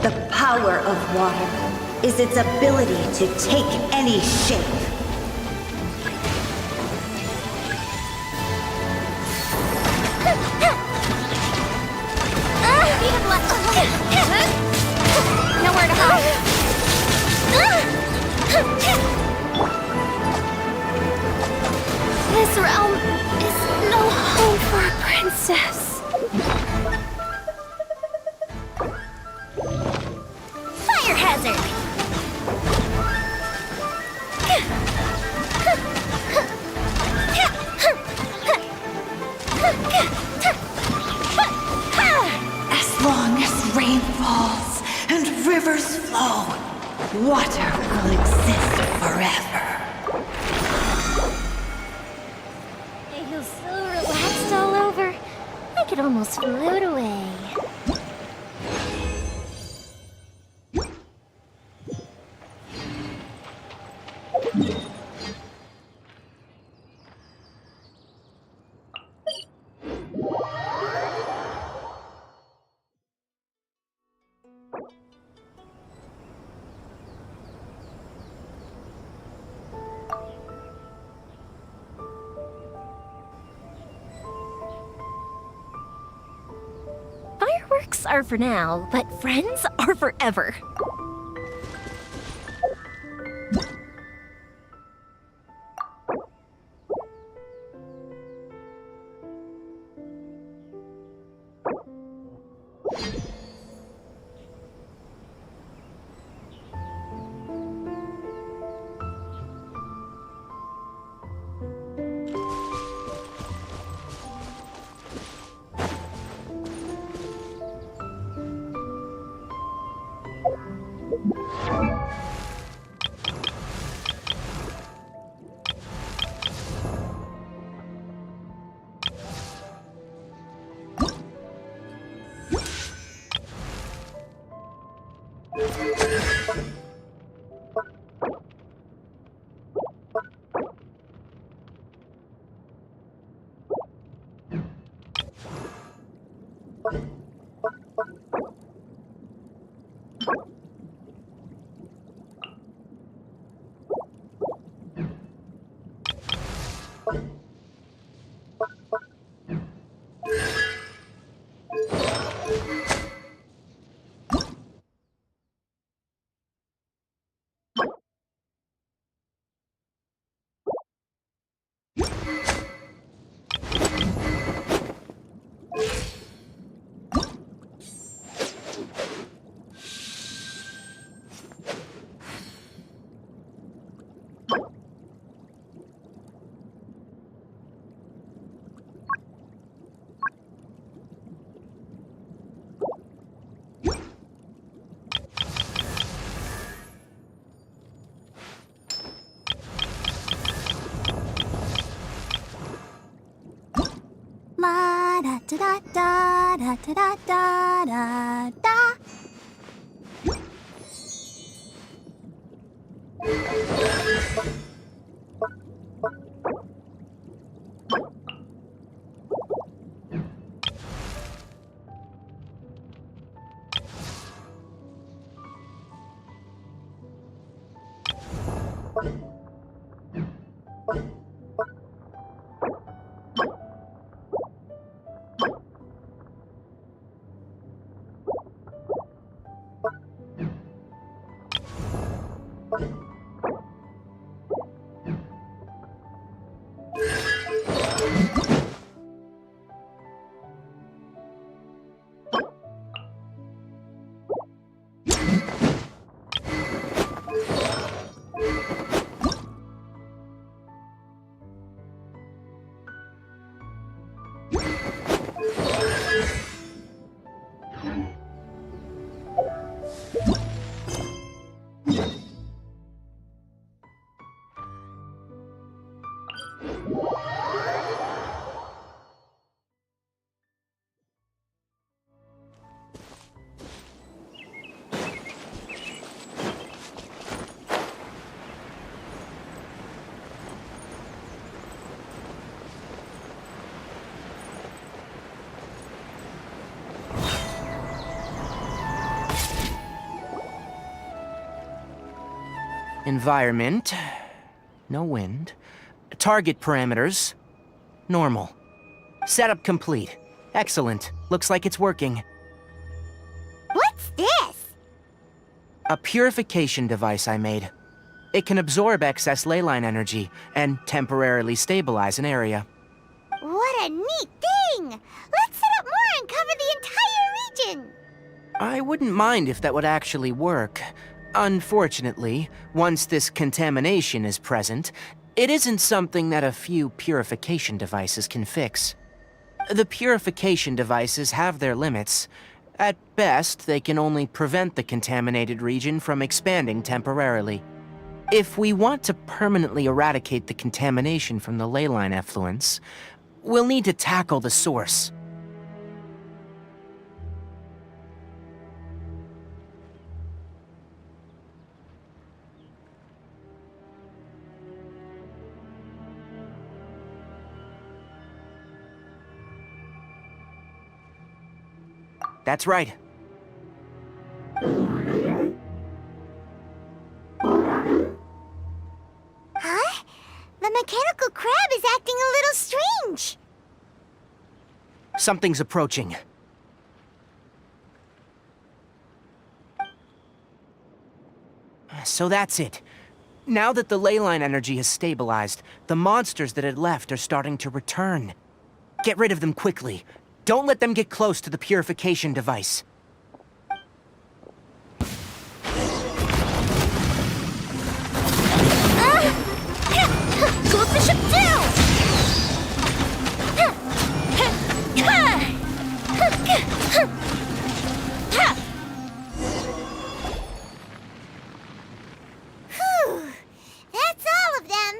The power of water is its ability to take any shape. Nowhere to hide. This realm is no home for a princess. Fire hazard! As long as rain falls and rivers flow, water will exist forever. I feel so relaxed all over. I could almost float away. Fireworks are for now, but friends are forever. da da da da da da da. Environment. No wind. Target parameters. Normal. Setup complete. Excellent. Looks like it's working. What's this? A purification device I made. It can absorb excess leyline energy and temporarily stabilize an area. What a neat thing! Let's set up more and cover the entire region! I wouldn't mind if that would actually work. Unfortunately, once this contamination is present, it isn't something that a few purification devices can fix. The purification devices have their limits. At best, they can only prevent the contaminated region from expanding temporarily. If we want to permanently eradicate the contamination from the leyline effluents, we'll need to tackle the source. That's right. Huh? The mechanical crab is acting a little strange. Something's approaching. So that's it. Now that the leyline energy has stabilized, the monsters that had left are starting to return. Get rid of them quickly. Don't let them get close to the purification device. Goldfish up down! Whew. That's all of them.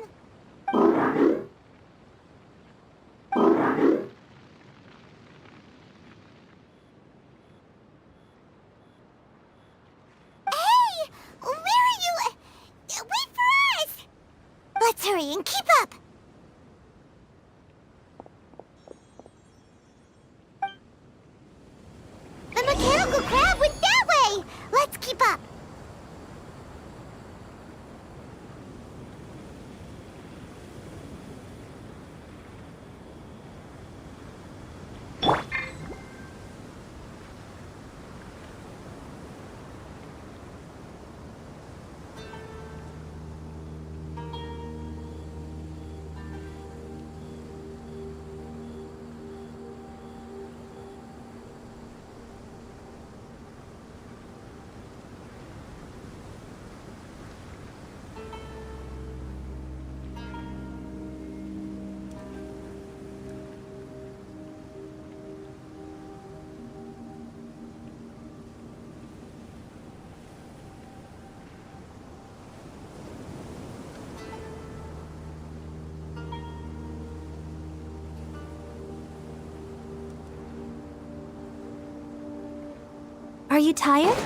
Are you tired?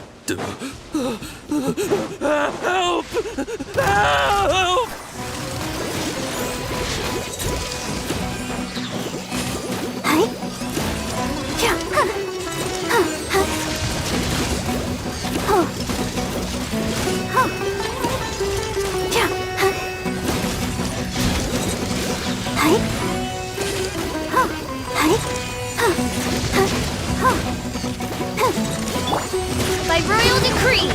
Help! Help! By royal decree.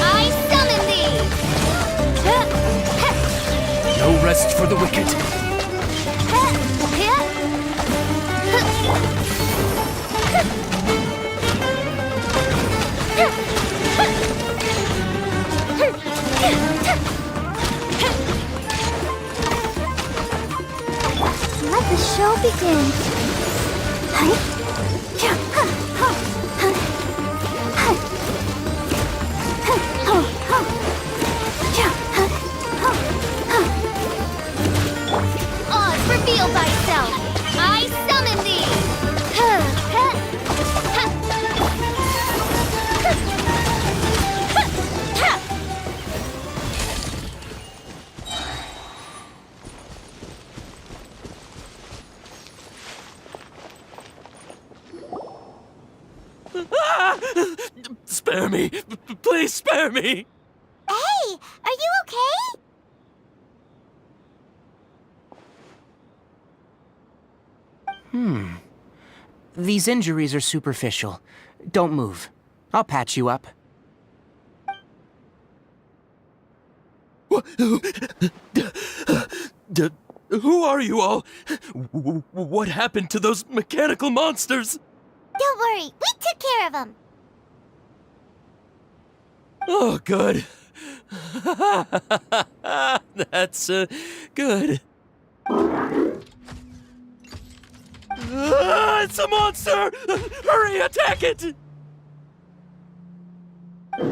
I summon thee! No rest for the wicked. Let the show begin. Oz, reveal thyself! I summon thee! Spare me! Please spare me! Hey, are you okay? These injuries are superficial. Don't move. I'll patch you up. Who are you all? What happened to those mechanical monsters? Don't worry, we took care of them. Oh, good. That's good. It's a monster! Hurry, attack it! How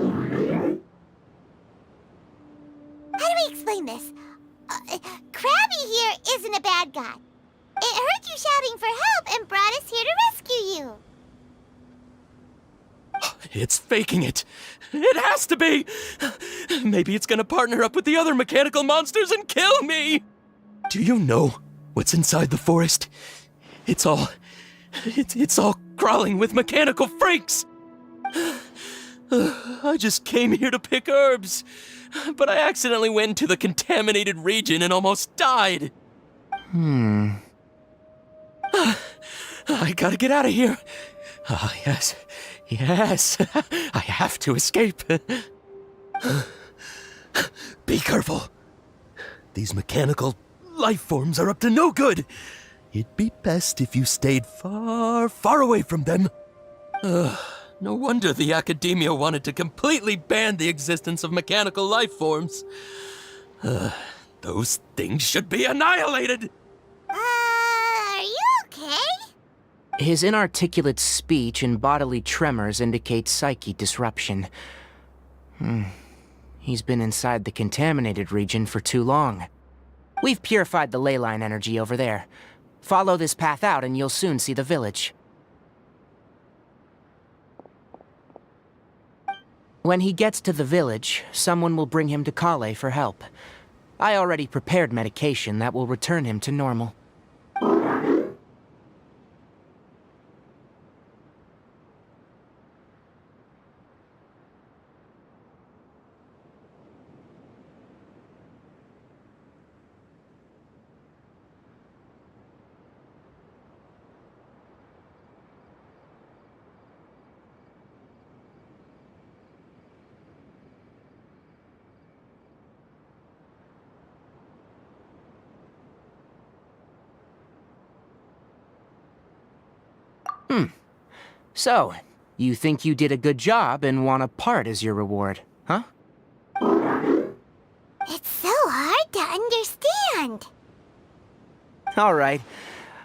do we explain this? Krabby here isn't a bad guy. It heard you shouting for help and brought us here to rescue you. It's faking it. It has to be. Maybe it's gonna partner up with the other mechanical monsters and kill me. Do you know what's inside the forest? It's all crawling with mechanical freaks. I just came here to pick herbs, but I accidentally went into the contaminated region and almost died. I gotta get out of here. Ah, yes. Yes. I have to escape. Be careful. These mechanical life forms are up to no good. It'd be best if you stayed far, far away from them. No wonder the Academia wanted to completely ban the existence of mechanical life forms. Those things should be annihilated! Are you okay? His inarticulate speech and bodily tremors indicate psyche disruption. He's been inside the contaminated region for too long. We've purified the ley line energy over there. Follow this path out and you'll soon see the village. When he gets to the village, someone will bring him to Kale for help. I already prepared medication that will return him to normal. So, you think you did a good job and want a part as your reward? Huh? It's so hard to understand. All right.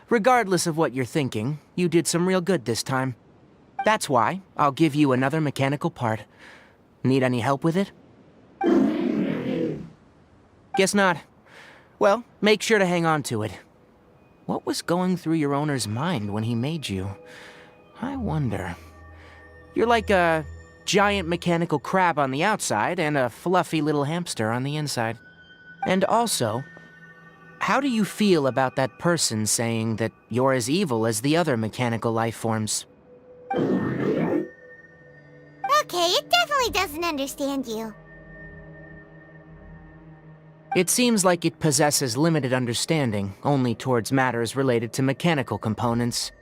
Regardless of what you're thinking, you did some real good this time. That's why I'll give you another mechanical part. Need any help with it? Guess not. Well, make sure to hang on to it. What was going through your owner's mind when he made you? I wonder. You're like a giant mechanical crab on the outside and a fluffy little hamster on the inside. And also, how do you feel about that person saying that you're as evil as the other mechanical life forms? Okay, it definitely doesn't understand you. It seems like it possesses limited understanding only towards matters related to mechanical components.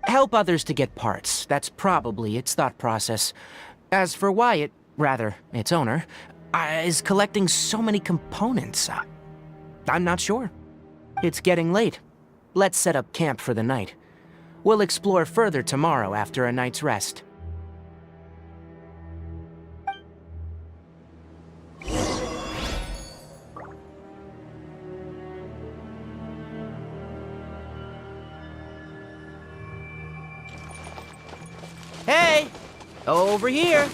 Help others to get parts, that's probably its thought process. As for why its owner, is collecting so many components, I'm not sure. It's getting late. Let's set up camp for the night. We'll explore further tomorrow after a night's rest. Hey! Over here!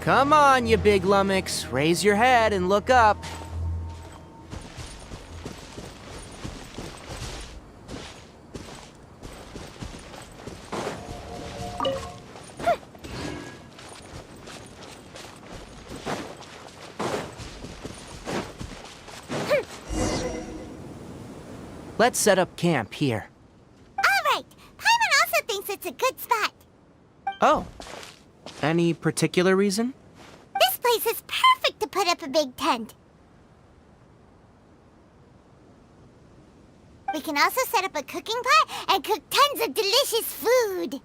Come on, you big lummox. Raise your head and look up. Let's set up camp here. All right, Paimon also thinks it's a good spot. Oh. Any particular reason? This place is perfect to put up a big tent. We can also set up a cooking pot and cook tons of delicious food.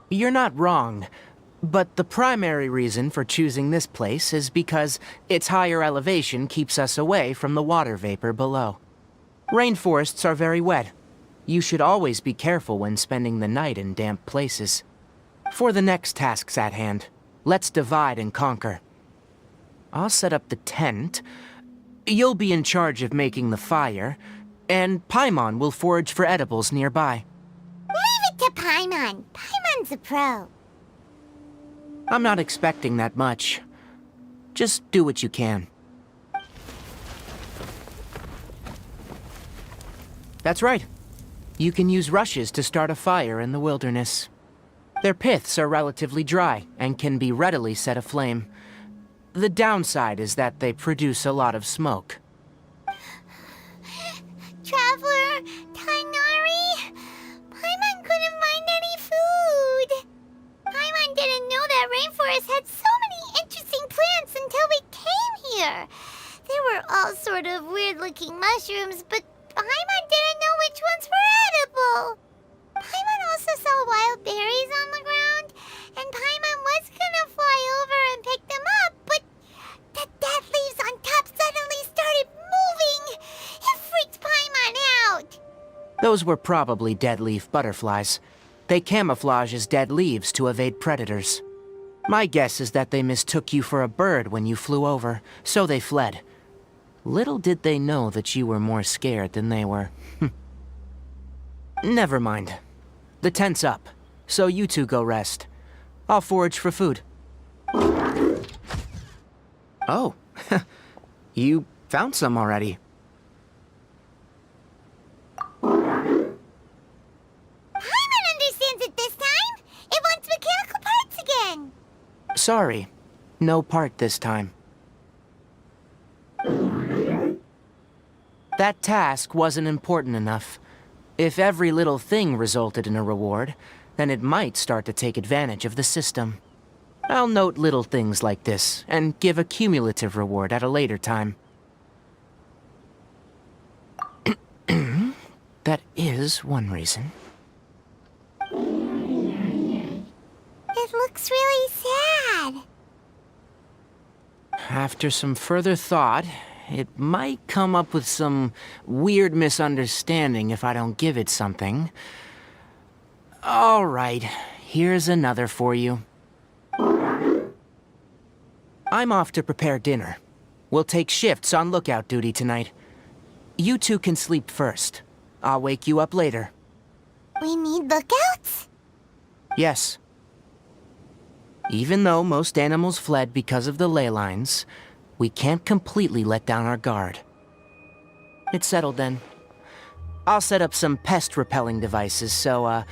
You're not wrong, but the primary reason for choosing this place is because its higher elevation keeps us away from the water vapor below. Rainforests are very wet. You should always be careful when spending the night in damp places. For the next tasks at hand, let's divide and conquer. I'll set up the tent. You'll be in charge of making the fire, and Paimon will forage for edibles nearby. Leave it to Paimon. Paimon's a pro. I'm not expecting that much. Just do what you can. That's right. You can use rushes to start a fire in the wilderness. Their piths are relatively dry and can be readily set aflame. The downside is that they produce a lot of smoke. Traveler, Tainari, Paimon couldn't find any food. Paimon didn't know that rainforest had so many interesting plants until we came here. There were all sort of weird-looking mushrooms, but Paimon didn't know which ones were edible. Paimon also saw wild berries on the ground, and Paimon was gonna fly over and pick them up, but the dead leaves on top suddenly started moving. It freaked Paimon out. Those were probably dead leaf butterflies. They camouflage as dead leaves to evade predators. My guess is that they mistook you for a bird when you flew over, so they fled. Little did they know that you were more scared than they were. Never mind. The tent's up, so you two go rest. I'll forage for food. Oh, you found some already. Paimon understands it this time. It wants mechanical parts again. Sorry, no part this time. That task wasn't important enough. If every little thing resulted in a reward, then it might start to take advantage of the system. I'll note little things like this, and give a cumulative reward at a later time. That is one reason. It looks really sad. After some further thought, it might come up with some weird misunderstanding if I don't give it something. All right, here's another for you. I'm off to prepare dinner. We'll take shifts on lookout duty tonight. You two can sleep first. I'll wake you up later. We need lookouts? Yes. Even though most animals fled because of the ley lines, we can't completely let down our guard. It's settled then. I'll set up some pest-repelling devices so,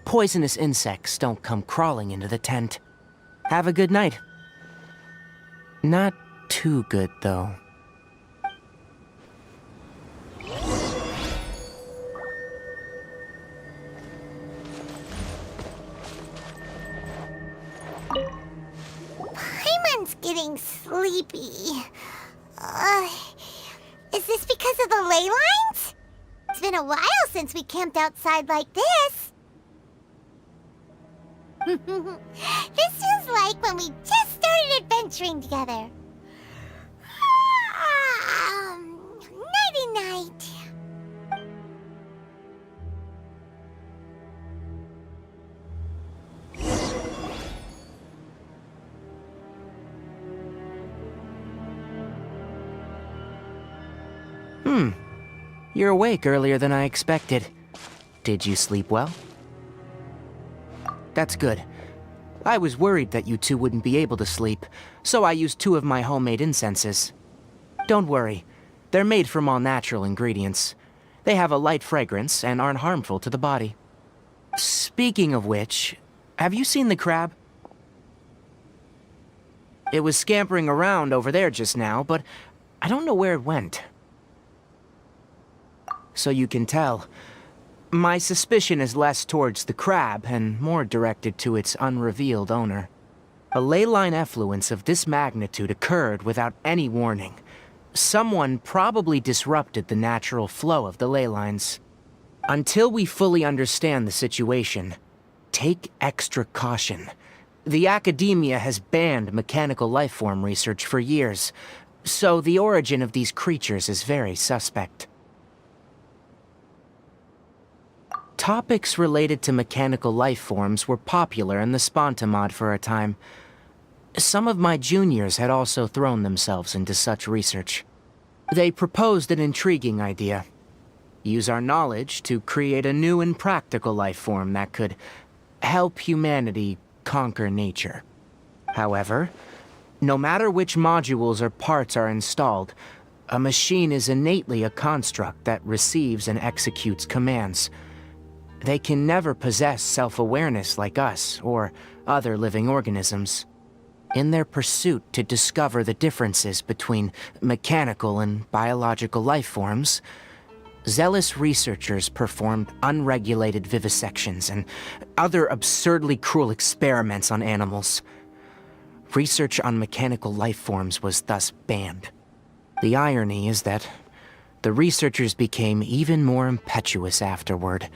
poisonous insects don't come crawling into the tent. Have a good night. Not too good, though. Paimon's getting sleepy. Is this because of the ley lines? It's been a while since we camped outside like this. This feels like when we just started adventuring together. Nighty-night. You're awake earlier than I expected. Did you sleep well? That's good. I was worried that you two wouldn't be able to sleep, so I used 2 of my homemade incenses. Don't worry, they're made from all natural ingredients. They have a light fragrance and aren't harmful to the body. Speaking of which, have you seen the crab? It was scampering around over there just now, but I don't know where it went. So you can tell, my suspicion is less towards the crab and more directed to its unrevealed owner. A ley line effluence of this magnitude occurred without any warning. Someone probably disrupted the natural flow of the ley lines. Until we fully understand the situation, take extra caution. The academia has banned mechanical lifeform research for years, so the origin of these creatures is very suspect. Topics related to mechanical lifeforms were popular in the Spontamod for a time. Some of my juniors had also thrown themselves into such research. They proposed an intriguing idea. Use our knowledge to create a new and practical lifeform that could help humanity conquer nature. However, no matter which modules or parts are installed, a machine is innately a construct that receives and executes commands. They can never possess self-awareness like us or other living organisms. In their pursuit to discover the differences between mechanical and biological lifeforms, zealous researchers performed unregulated vivisections and other absurdly cruel experiments on animals. Research on mechanical lifeforms was thus banned. The irony is that the researchers became even more impetuous afterward.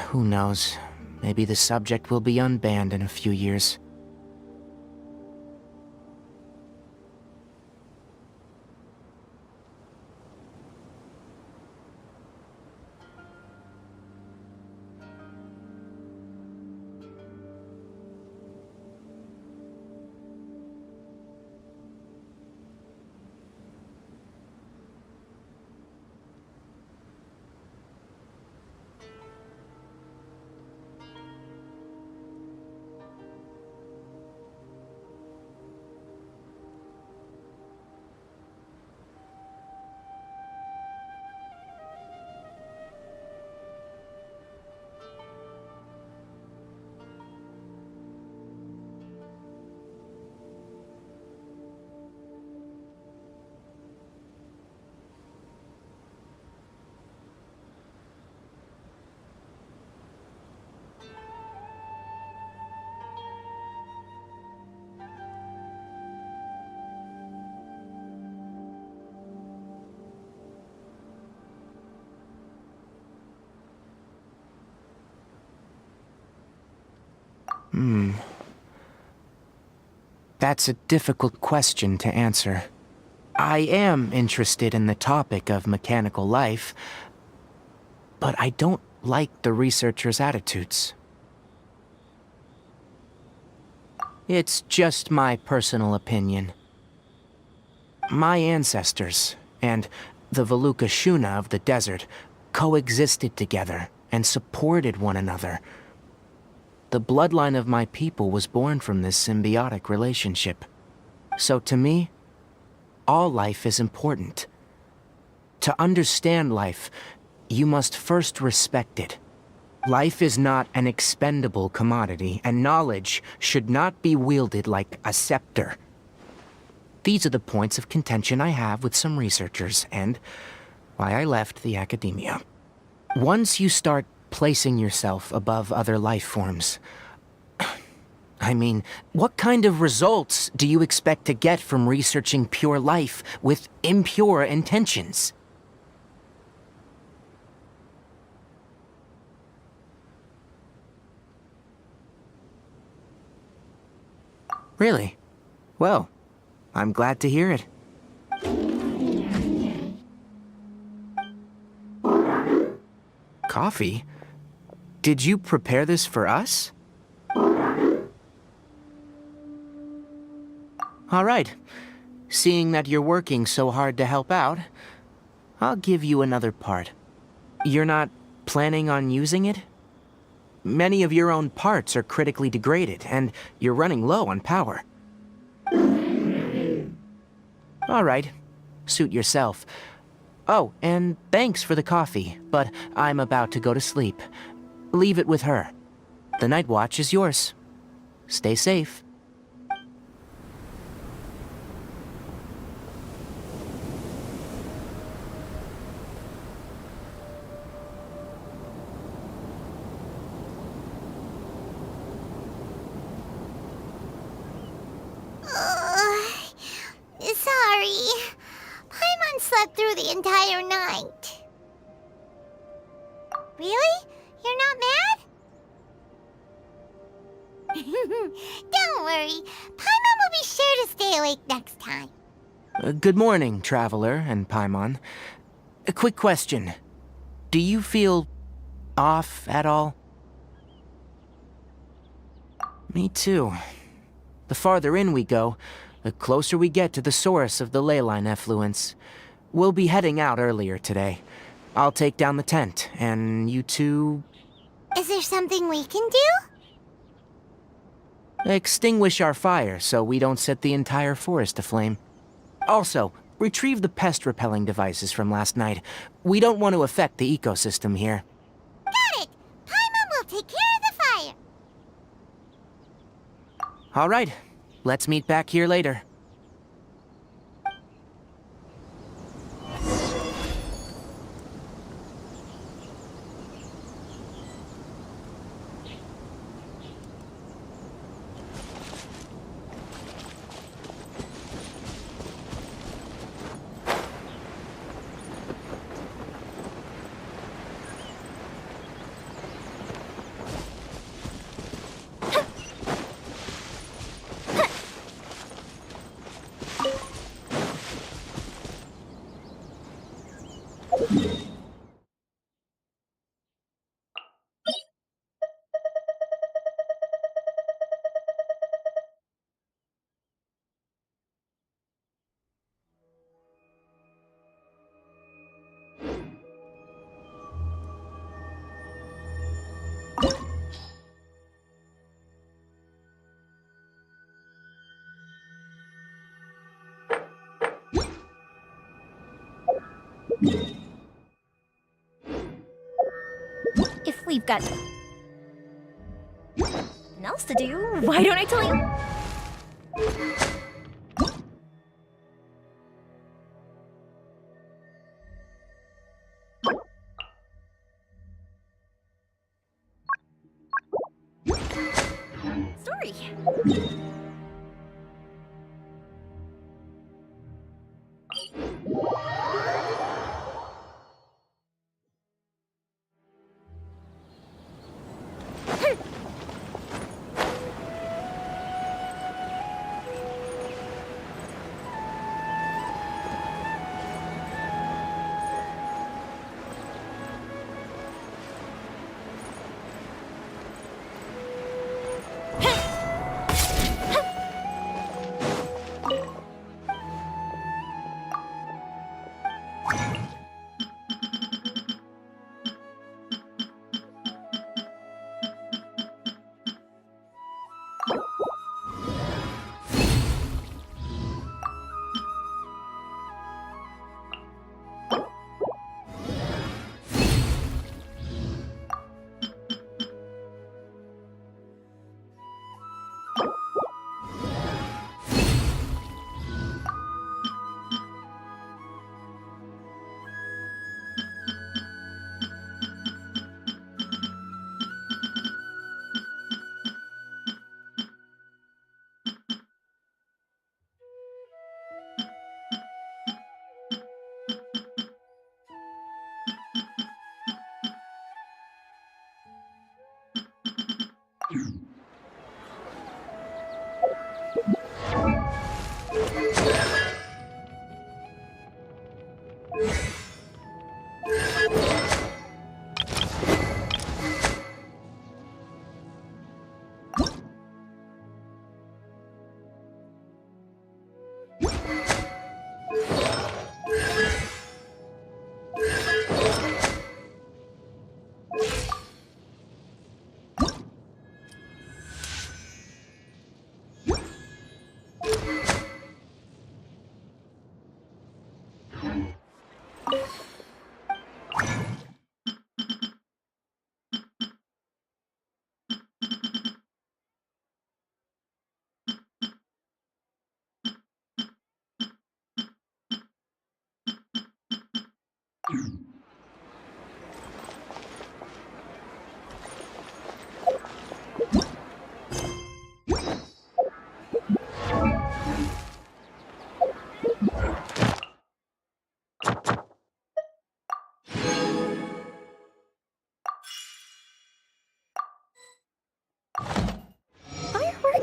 Who knows? Maybe the subject will be unbanned in a few years. That's a difficult question to answer. I am interested in the topic of mechanical life, but I don't like the researchers' attitudes. It's just my personal opinion. My ancestors and the Veluca Shuna of the desert coexisted together and supported one another. The bloodline of my people was born from this symbiotic relationship. So to me, all life is important. To understand life, you must first respect it. Life is not an expendable commodity, and knowledge should not be wielded like a scepter. These are the points of contention I have with some researchers, and why I left the academia. Once you start placing yourself above other life forms, I mean, what kind of results do you expect to get from researching pure life with impure intentions? Really? Well, I'm glad to hear it. Coffee? Did you prepare this for us? All right. Seeing that you're working so hard to help out, I'll give you another part. You're not planning on using it? Many of your own parts are critically degraded, and you're running low on power. All right. Suit yourself. Oh, and thanks for the coffee, but I'm about to go to sleep. Leave it with her. The night watch is yours. Stay safe. Sorry. Paimon slept through the entire night. Really? You're not mad? Don't worry. Paimon will be sure to stay awake next time. Good morning, Traveler and Paimon. A quick question. Do you feel off at all? Me too. The farther in we go, the closer we get to the source of the leyline effluence. We'll be heading out earlier today. I'll take down the tent, and you two... Is there something we can do? extinguish our fire so we don't set the entire forest aflame. Also, retrieve the pest-repelling devices from last night. We don't want to affect the ecosystem here. Got it! Paimon will take care of the fire. All right, let's meet back here later. If we've got nothing else to do, why don't I tell you? Story.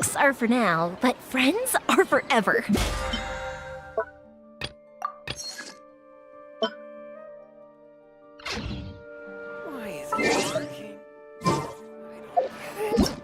Jokes are for now, but friends are forever. Why is it working? I don't get it.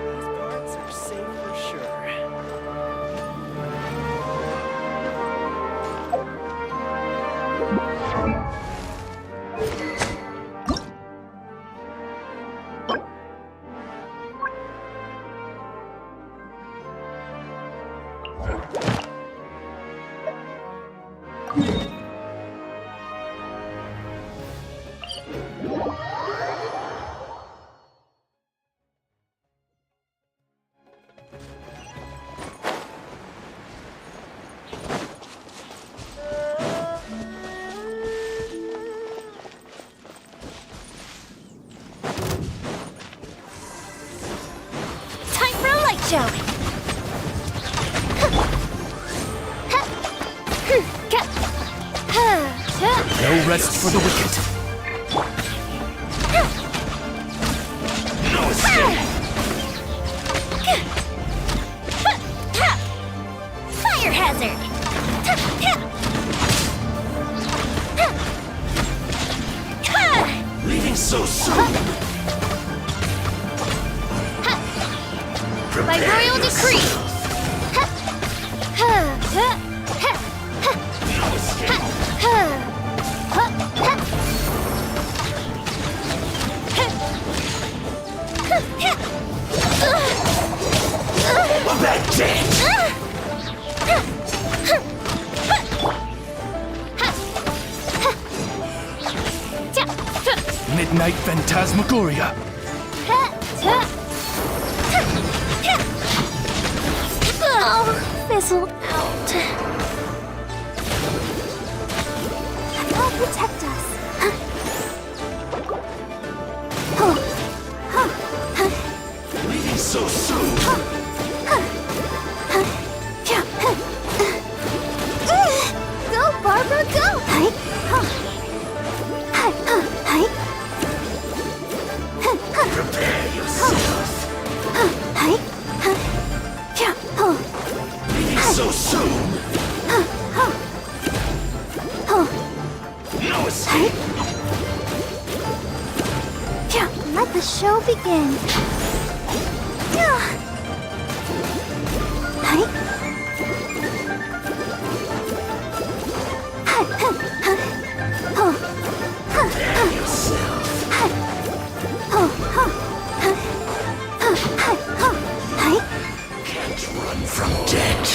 These parts are safe for sure. Time for a light show. No rest for the wicked. No escape. Fire hazard. Leaving so soon. By royal decree. No escape. That's it. Midnight Phantasmagoria. Oh, fizzled out. Help protect us. Leaving so soon. Go, Barbara, go! Prepare yourself. Leaving so soon. No escape. Let the show begin. Prepare yourself. Can't run from death.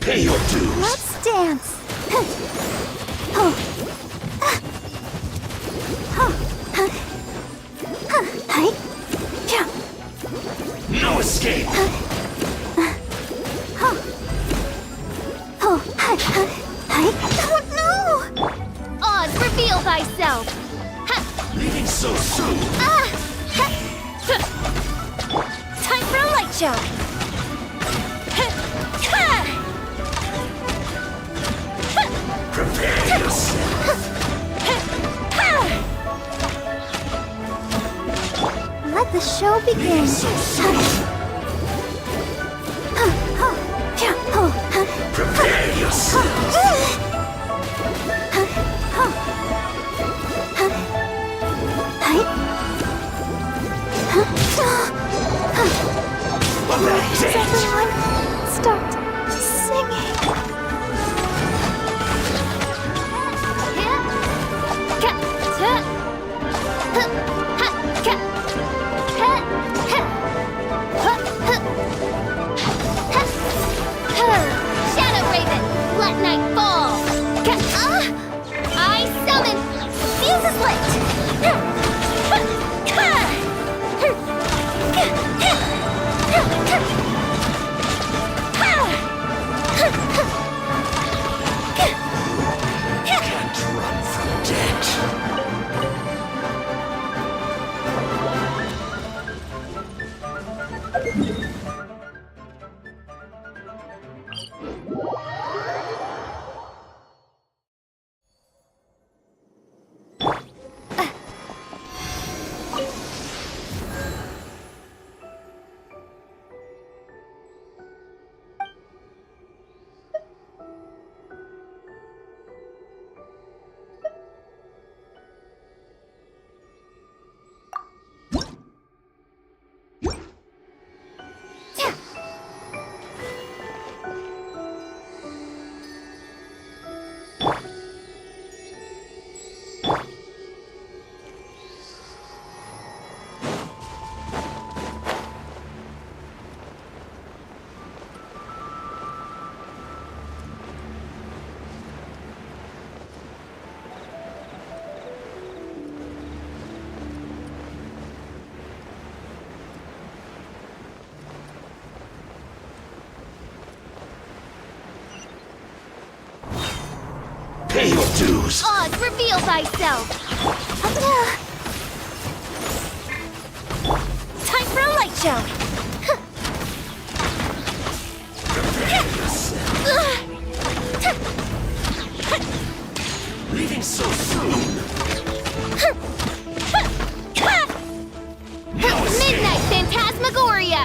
Pay your dues. Let's dance. No escape. Oh no! Oz, reveal thyself. Leaving so soon. Time for a light show. Prepare yourself. Let the show begin. Prepare yourself. Everyone, start singing. Shadow Raven, let night fall. I summon Fuses Lit. Can't run from death. Pay your dues. Oz, reveal thyself. Time for a light show. Leaving so soon. No escape. Midnight Phantasmagoria.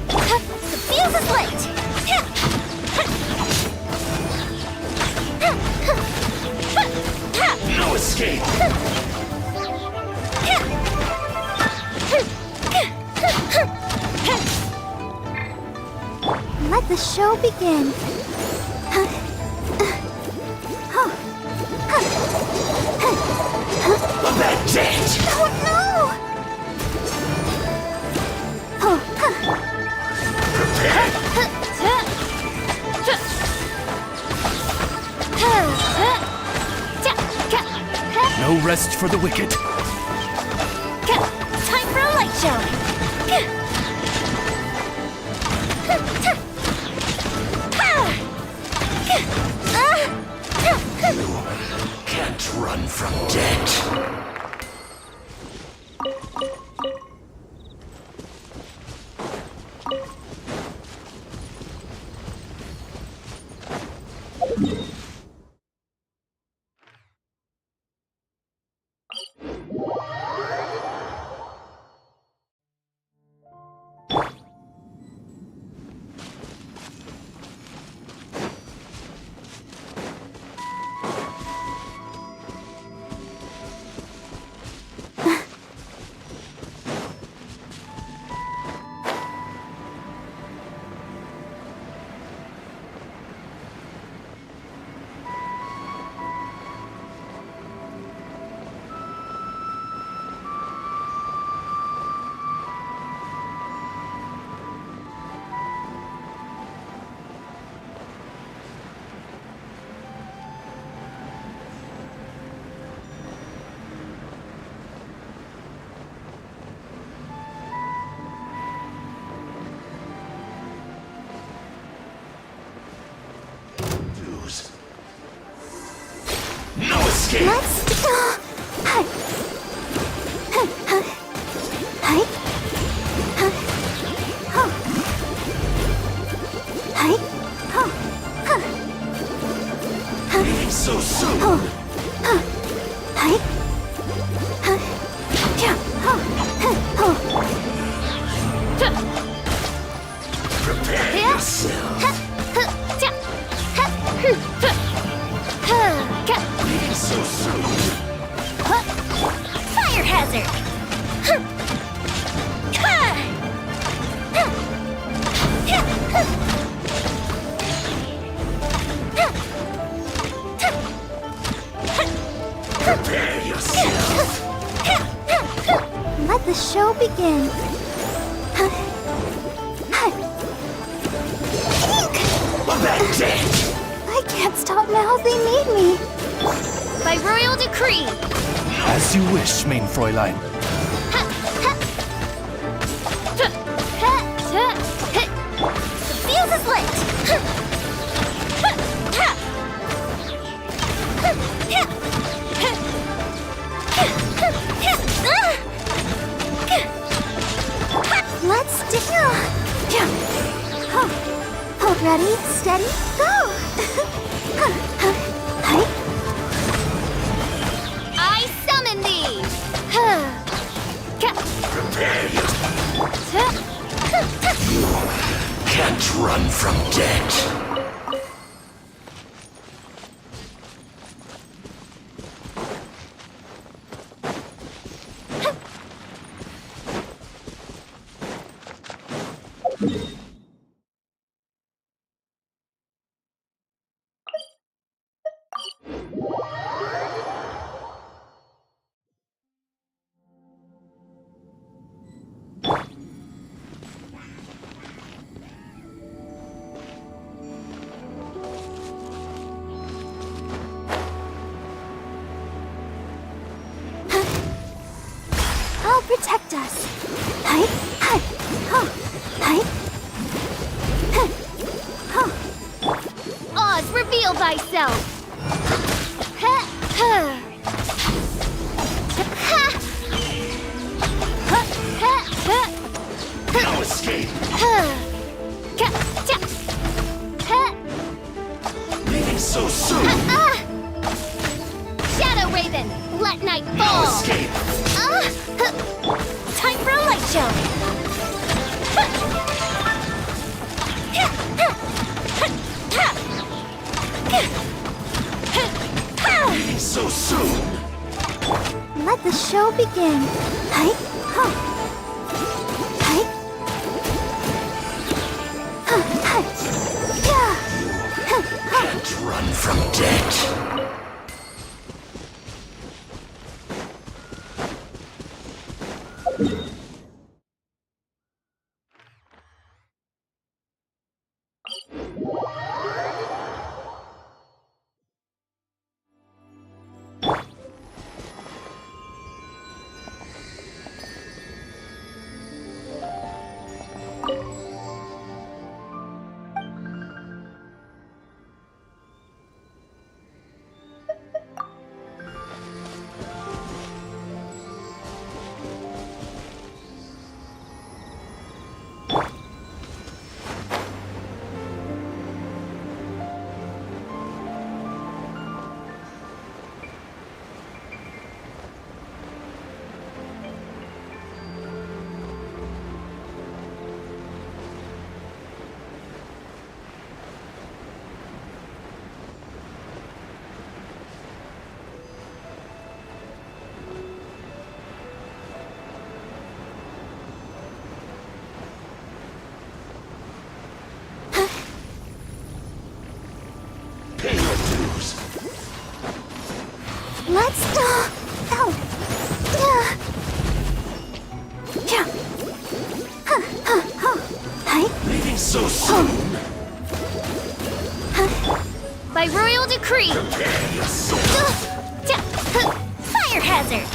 The fuse is lit. No escape. Let the show begin. That debt. Oh no! No rest for the wicked. Time for a light show. Can't run from debt. No escape. Let's go. Hi. Hi. Hi. Huh. Hi. Huh. Huh. Leaving so soon. Oh. Hi. Huh. Yeah. Huh. yourself. Leaving so soon. Fire hazard! Prepare yourself. Let the show begin. That debt. I can't stop now. They need me. By royal decree, As you wish, main Fräulein. The fuse is lit. Let's do. Hold ready, steady, go. I summon thee! Prepare yourself. You can't run from debt. I'll protect us. Oz, reveal thyself! No escape. Leaving so soon. Shadow Raven, let night No fall! escape. Time for a light show. Leaving so soon. Let the show begin. Can't run from debt. Let's go. Leaving so soon. By royal decree, Prepare yourself. Fire hazard.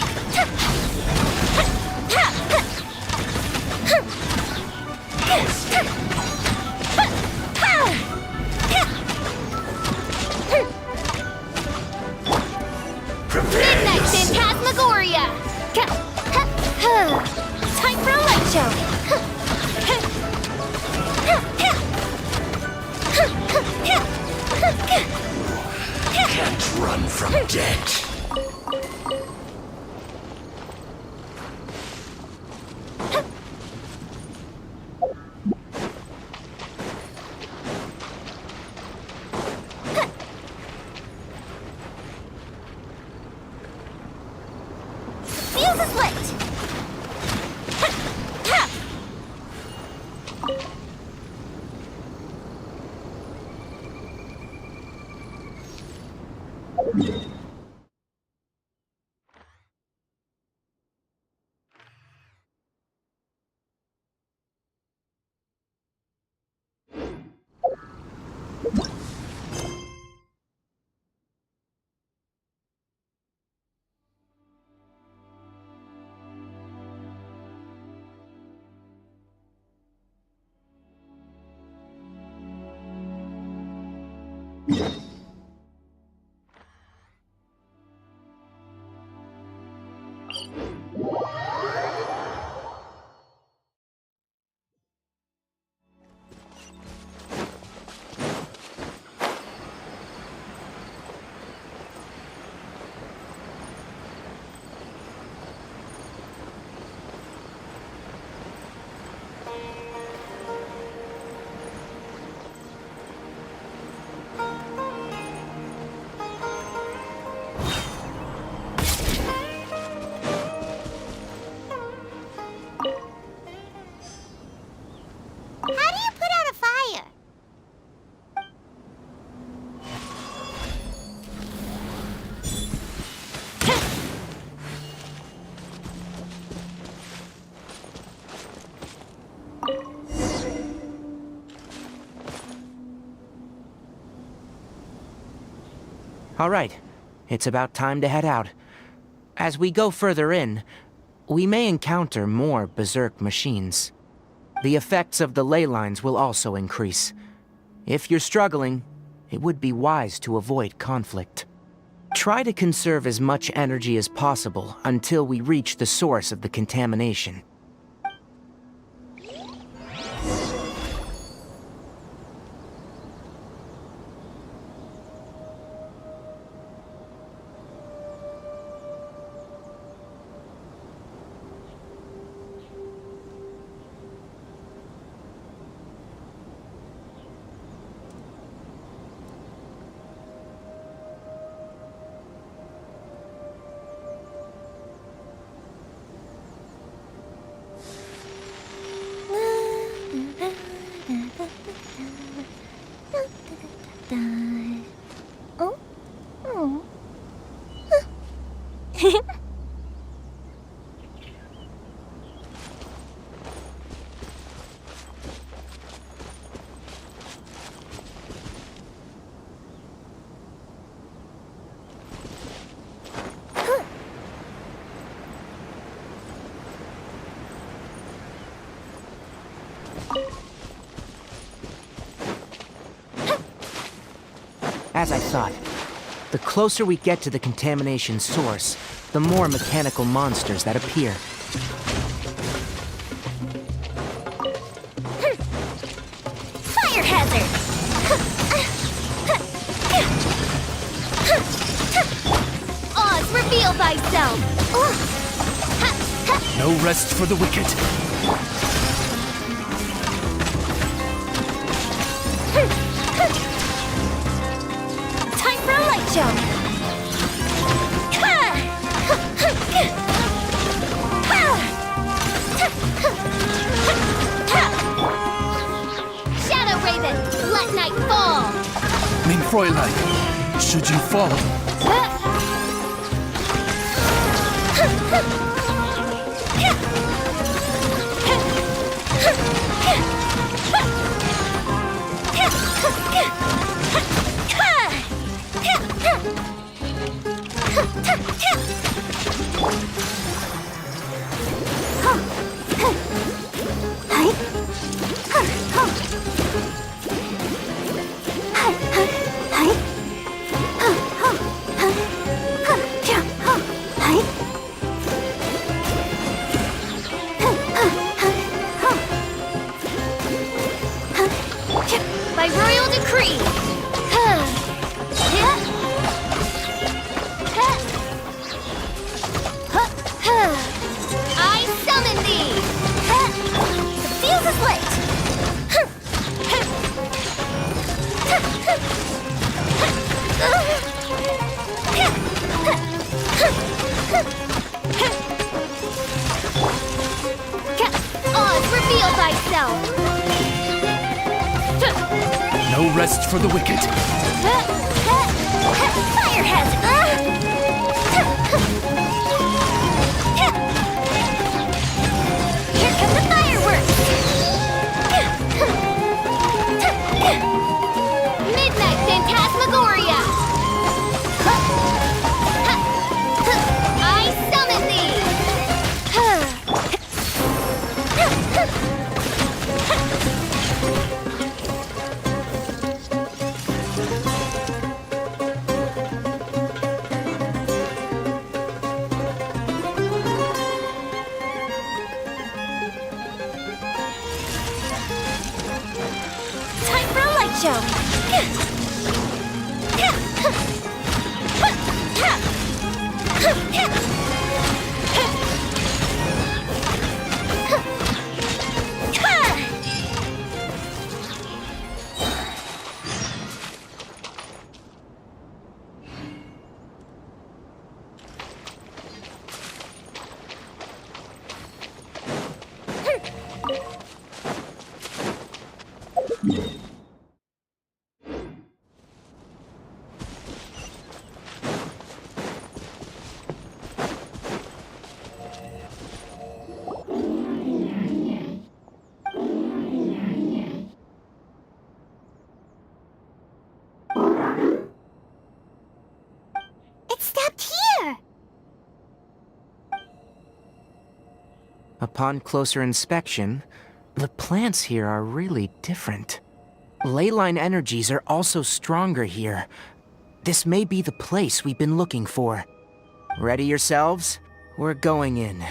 Midnight Phantasmagoria! Time for a light show. Can't run from debt. How do you put out a fire? All right, it's about time to head out. As we go further in, we may encounter more berserk machines. The effects of the ley lines will also increase. If you're struggling, it would be wise to avoid conflict. Try to conserve as much energy as possible until we reach the source of the contamination. Oh? Oh. As I thought, the closer we get to the contamination source, the more mechanical monsters that appear. Fire hazard! Oz, reveal thyself! No rest for the wicked. Time for a light show! Shadow Raven, let night fall! Mein Fräulein, should you fall, By royal decree! I summon thee! The fuse is lit! Oz, reveal thyself! no rest for the wicked. Fire hazard! Here come the fireworks! Midnight Phantasmagoria! I summon thee! Time for a light show! It stopped here! Upon closer inspection, the plants here are really different. Leyline energies are also stronger here. This may be the place we've been looking for. Ready yourselves? We're going in.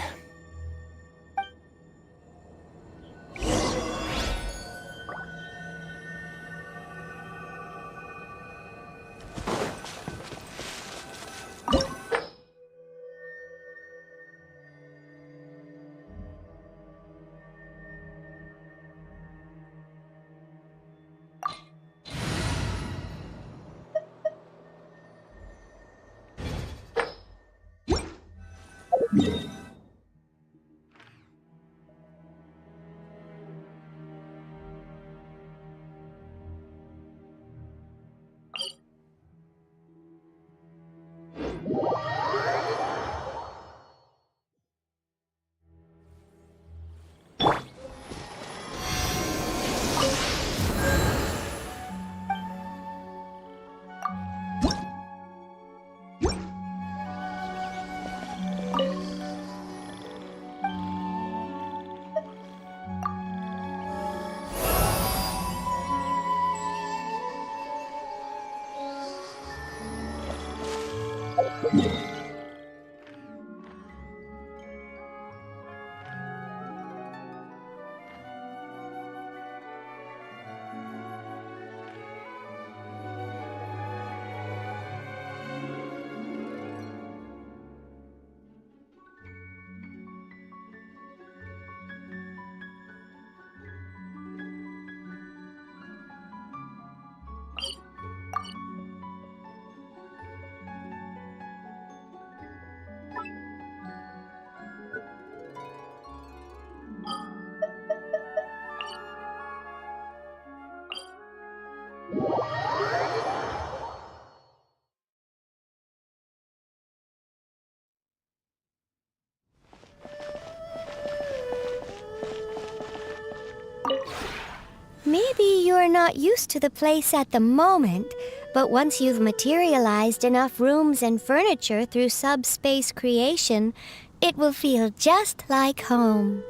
Maybe you're not used to the place at the moment, but once you've materialized enough rooms and furniture through subspace creation, it will feel just like home.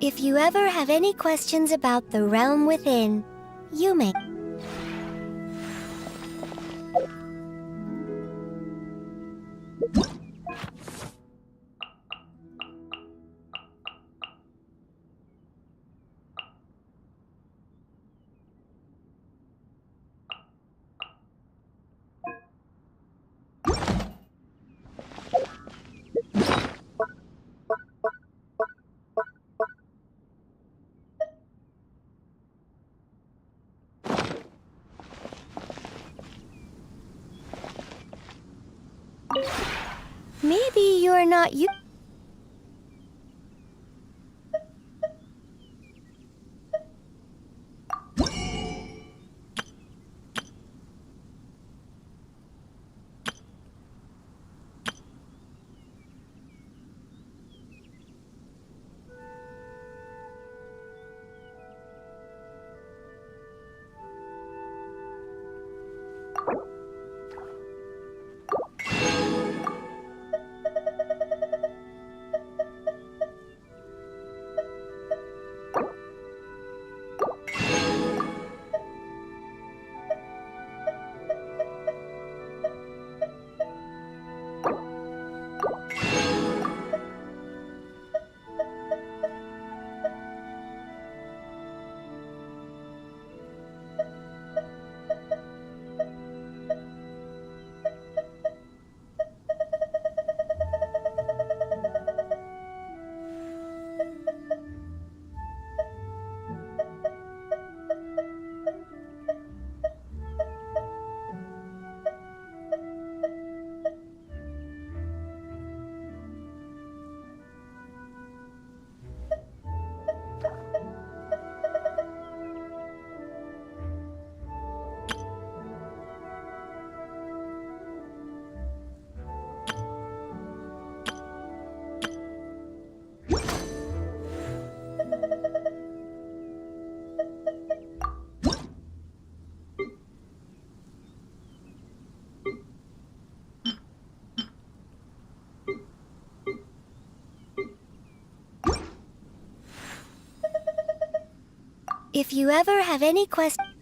If you ever have any questions about the realm within, you may... Maybe you're not you. If you ever have any questions...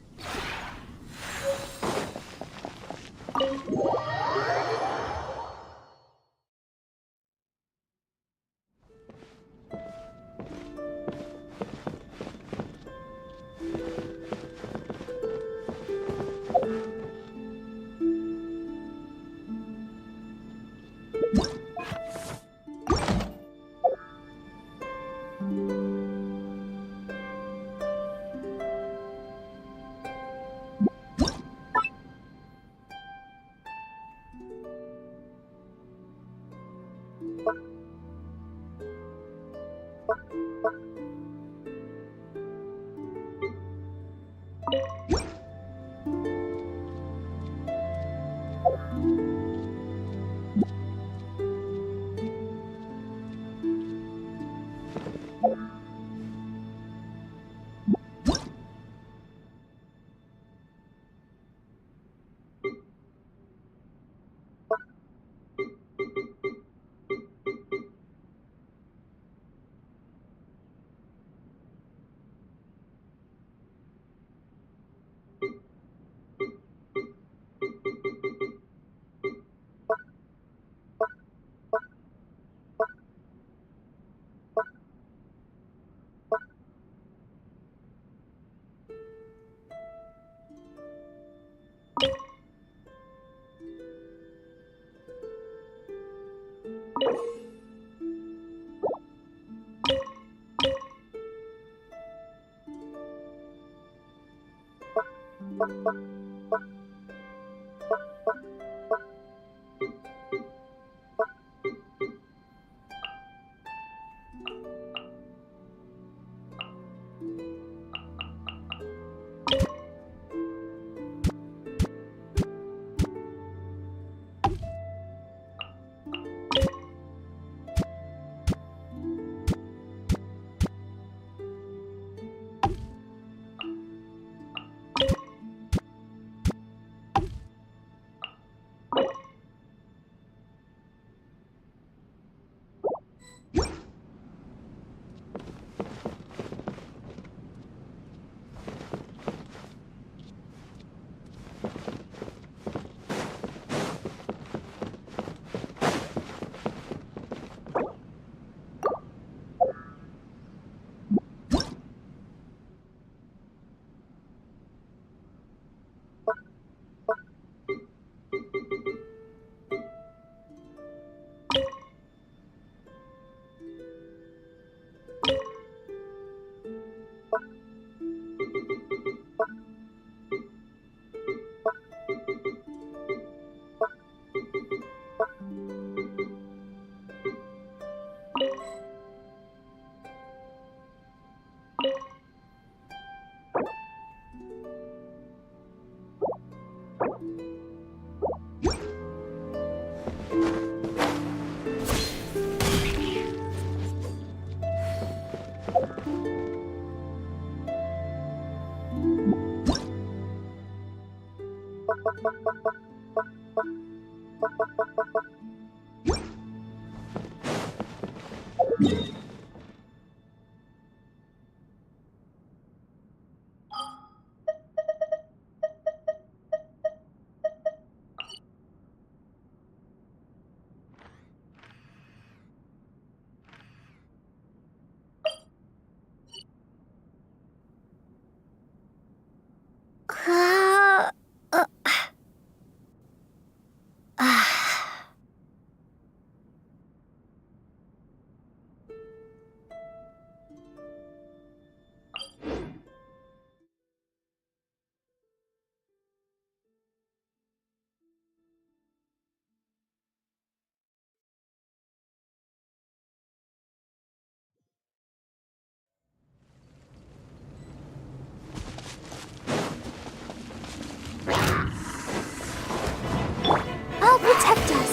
I'll protect us.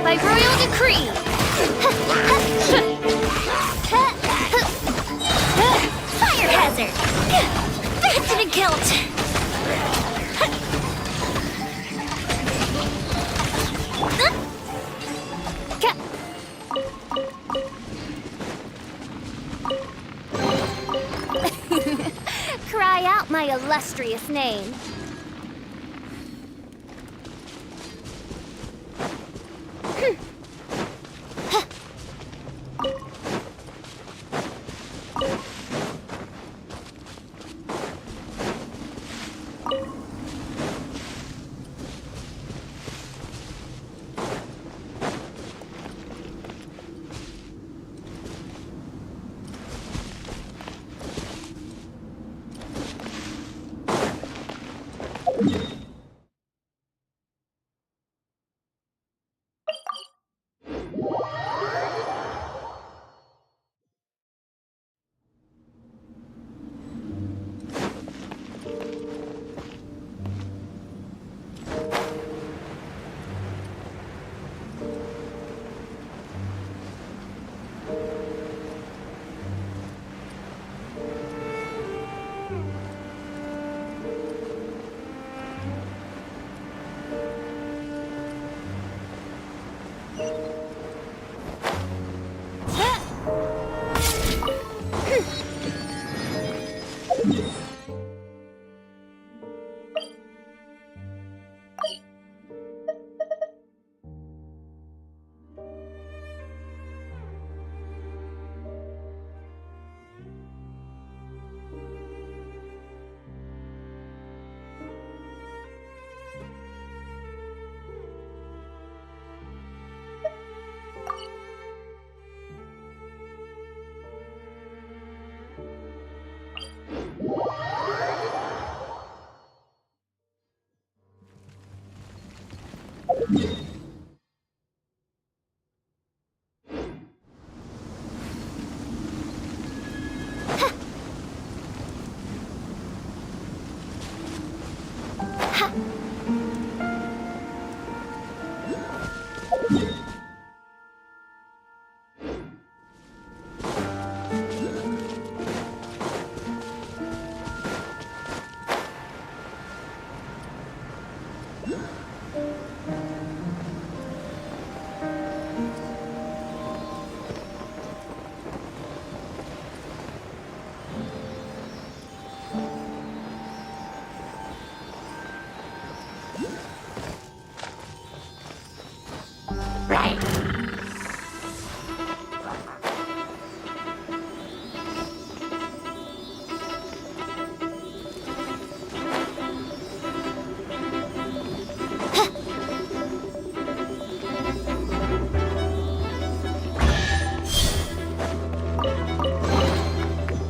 By royal decree! Fire hazard! That didn't count! Cry out my illustrious name.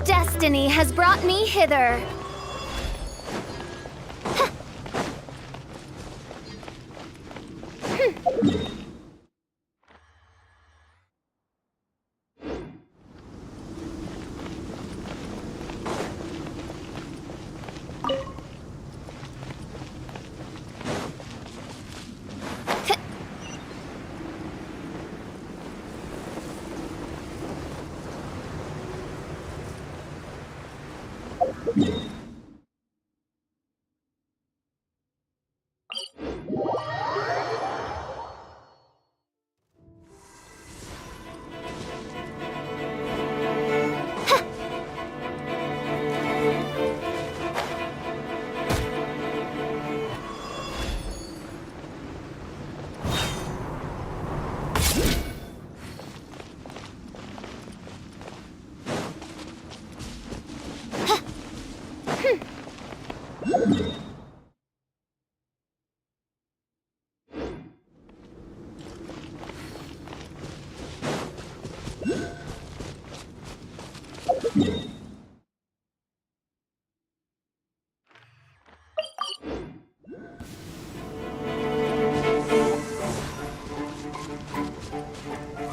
Destiny has brought me hither.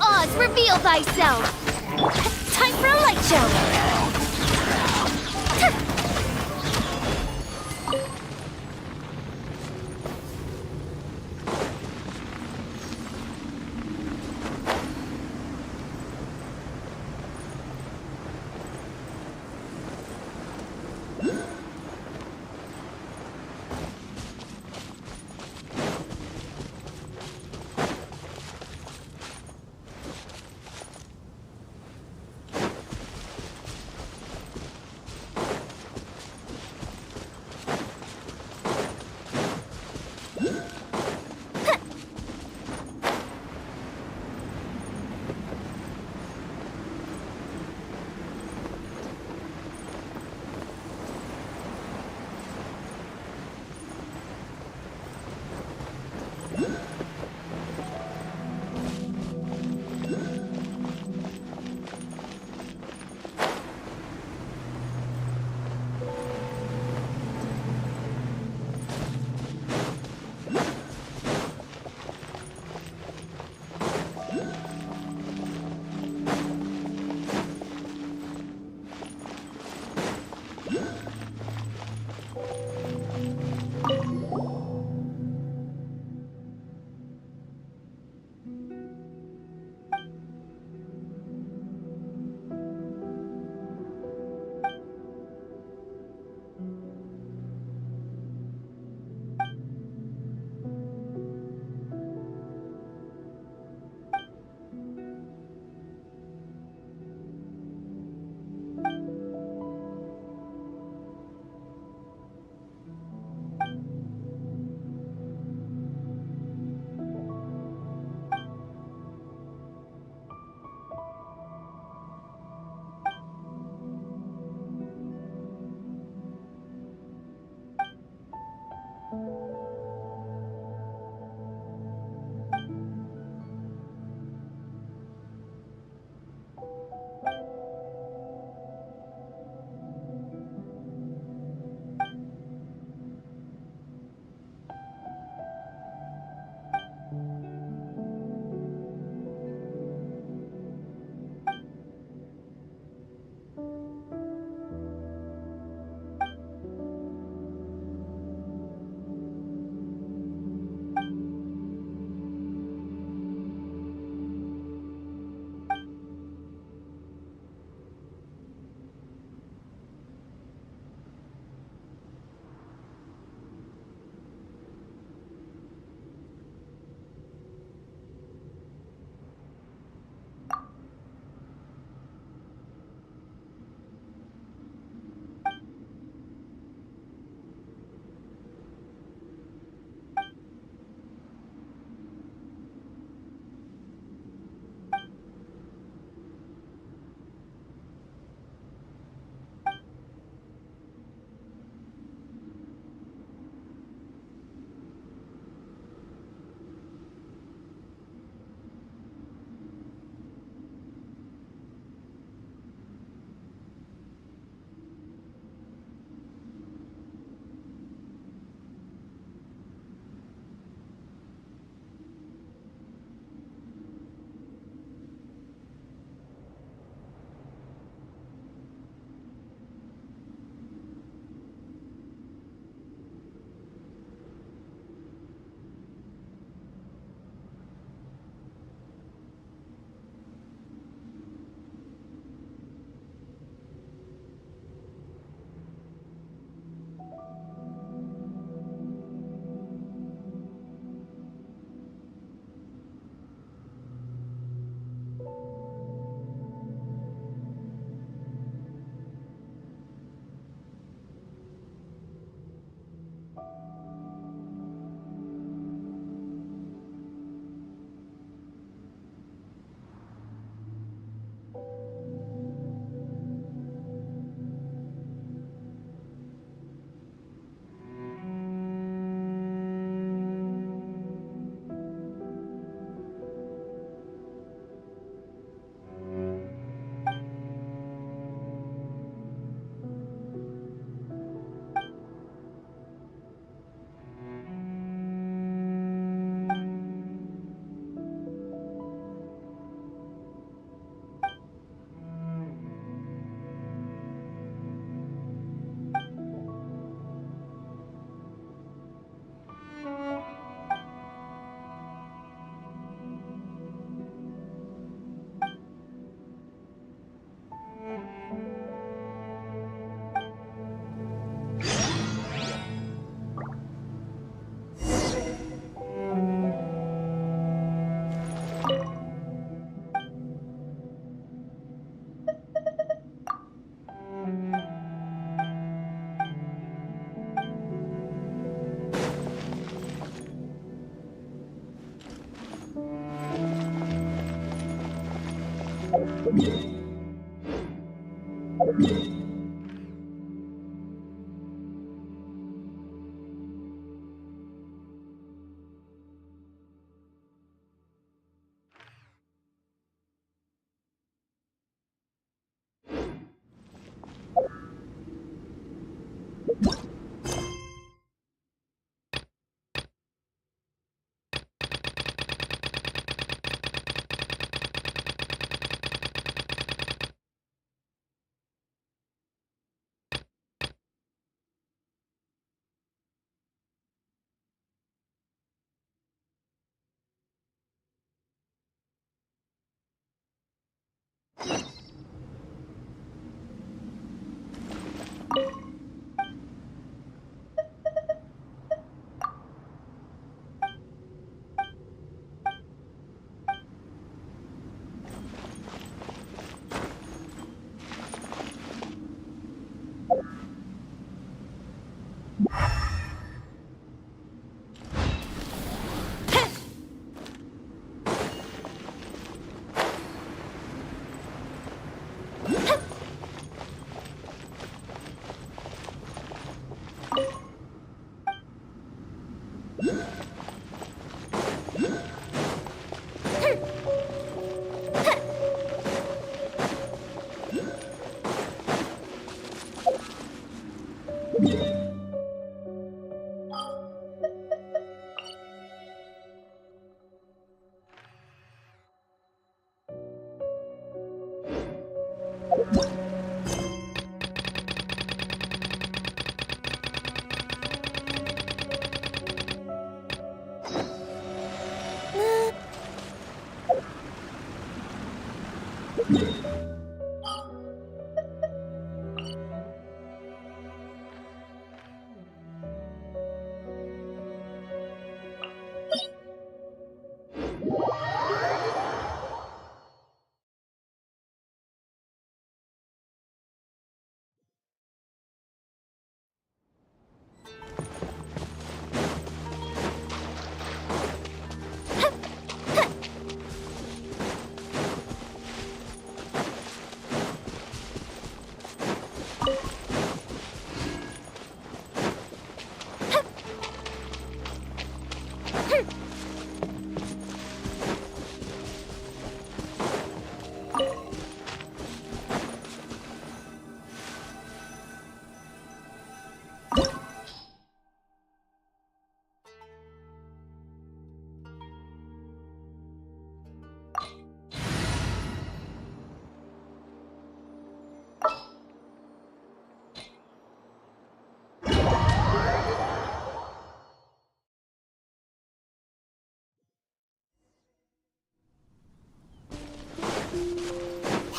Oz, reveal thyself! Time for a light show!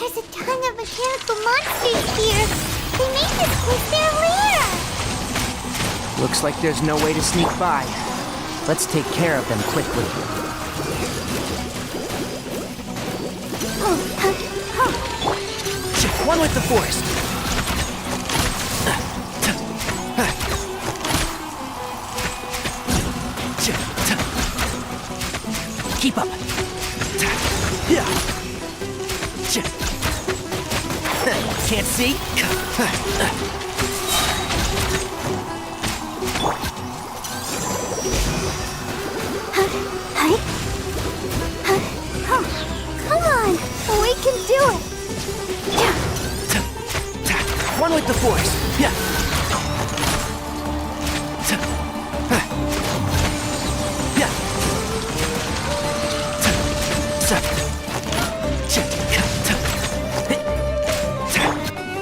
There's a ton of mechanical monsters here. They make this place their lair. Looks like there's no way to sneak by. Let's take care of them quickly. One with the forest. Keep up. Can't see? Come on, we can do it. One with the force.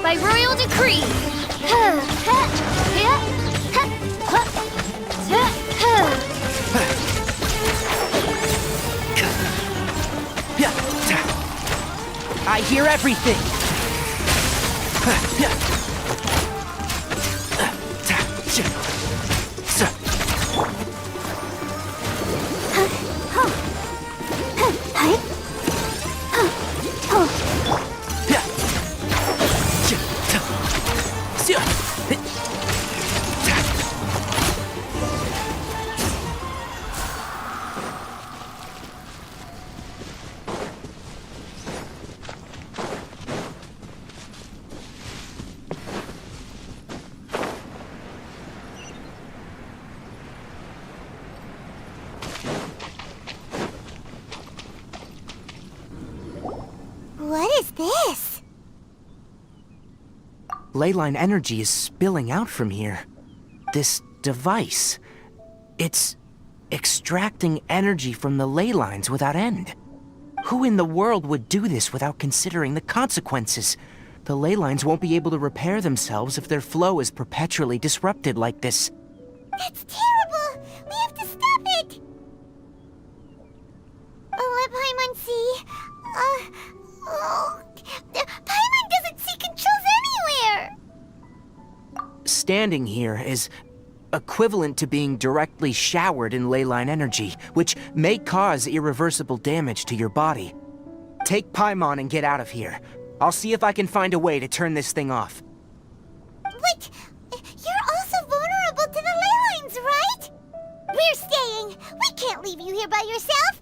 By royal decree. I hear everything. Leyline energy is spilling out from here. This device, it's extracting energy from the ley lines without end. Who in the world would do this without considering the consequences? The ley lines won't be able to repair themselves if their flow is perpetually disrupted like this. That's terrible! We have to stop it! Let Paimon see. Paimon doesn't see controls anywhere! Standing here is equivalent to being directly showered in leyline energy, which may cause irreversible damage to your body. Take Paimon and get out of here. I'll see if I can find a way to turn this thing off. But you're also vulnerable to the ley lines, right? We're staying. We can't leave you here by yourself.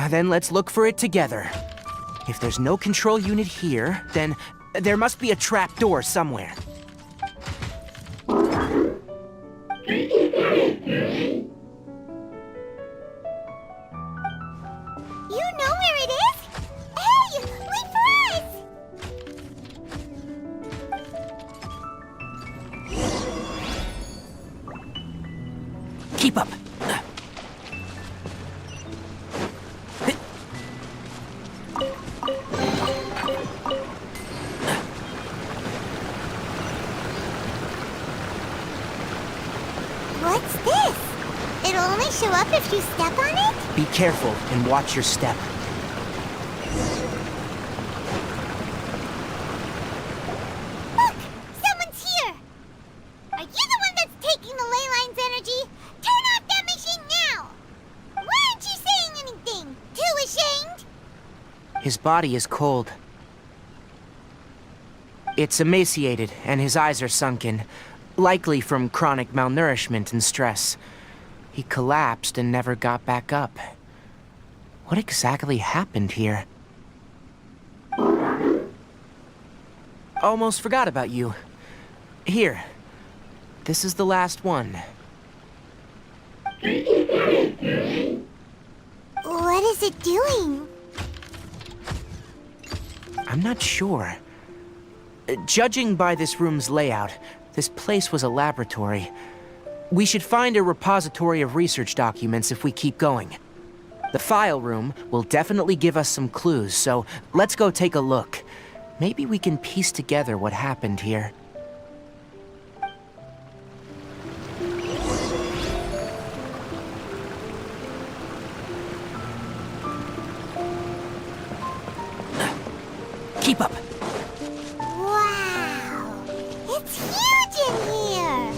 Then let's look for it together. If there's no control unit here, then there must be a trap door somewhere. You know where it is? Hey, wait for us! Keep up. What's this? It'll only show up if you step on it? Be careful and watch your step. Look! Someone's here! Are you the one that's taking the ley line's energy? Turn off that machine now! Why aren't you saying anything? Too ashamed? His body is cold. It's emaciated, and his eyes are sunken, likely from chronic malnourishment and stress. He collapsed and never got back up. What exactly happened here? Almost forgot about you. Here. This is the last one. What is it doing? I'm not sure. Judging by this room's layout, this place was a laboratory. We should find a repository of research documents if we keep going. The file room will definitely give us some clues, so let's go take a look. Maybe we can piece together what happened here. Keep up. Wow! It's huge in here!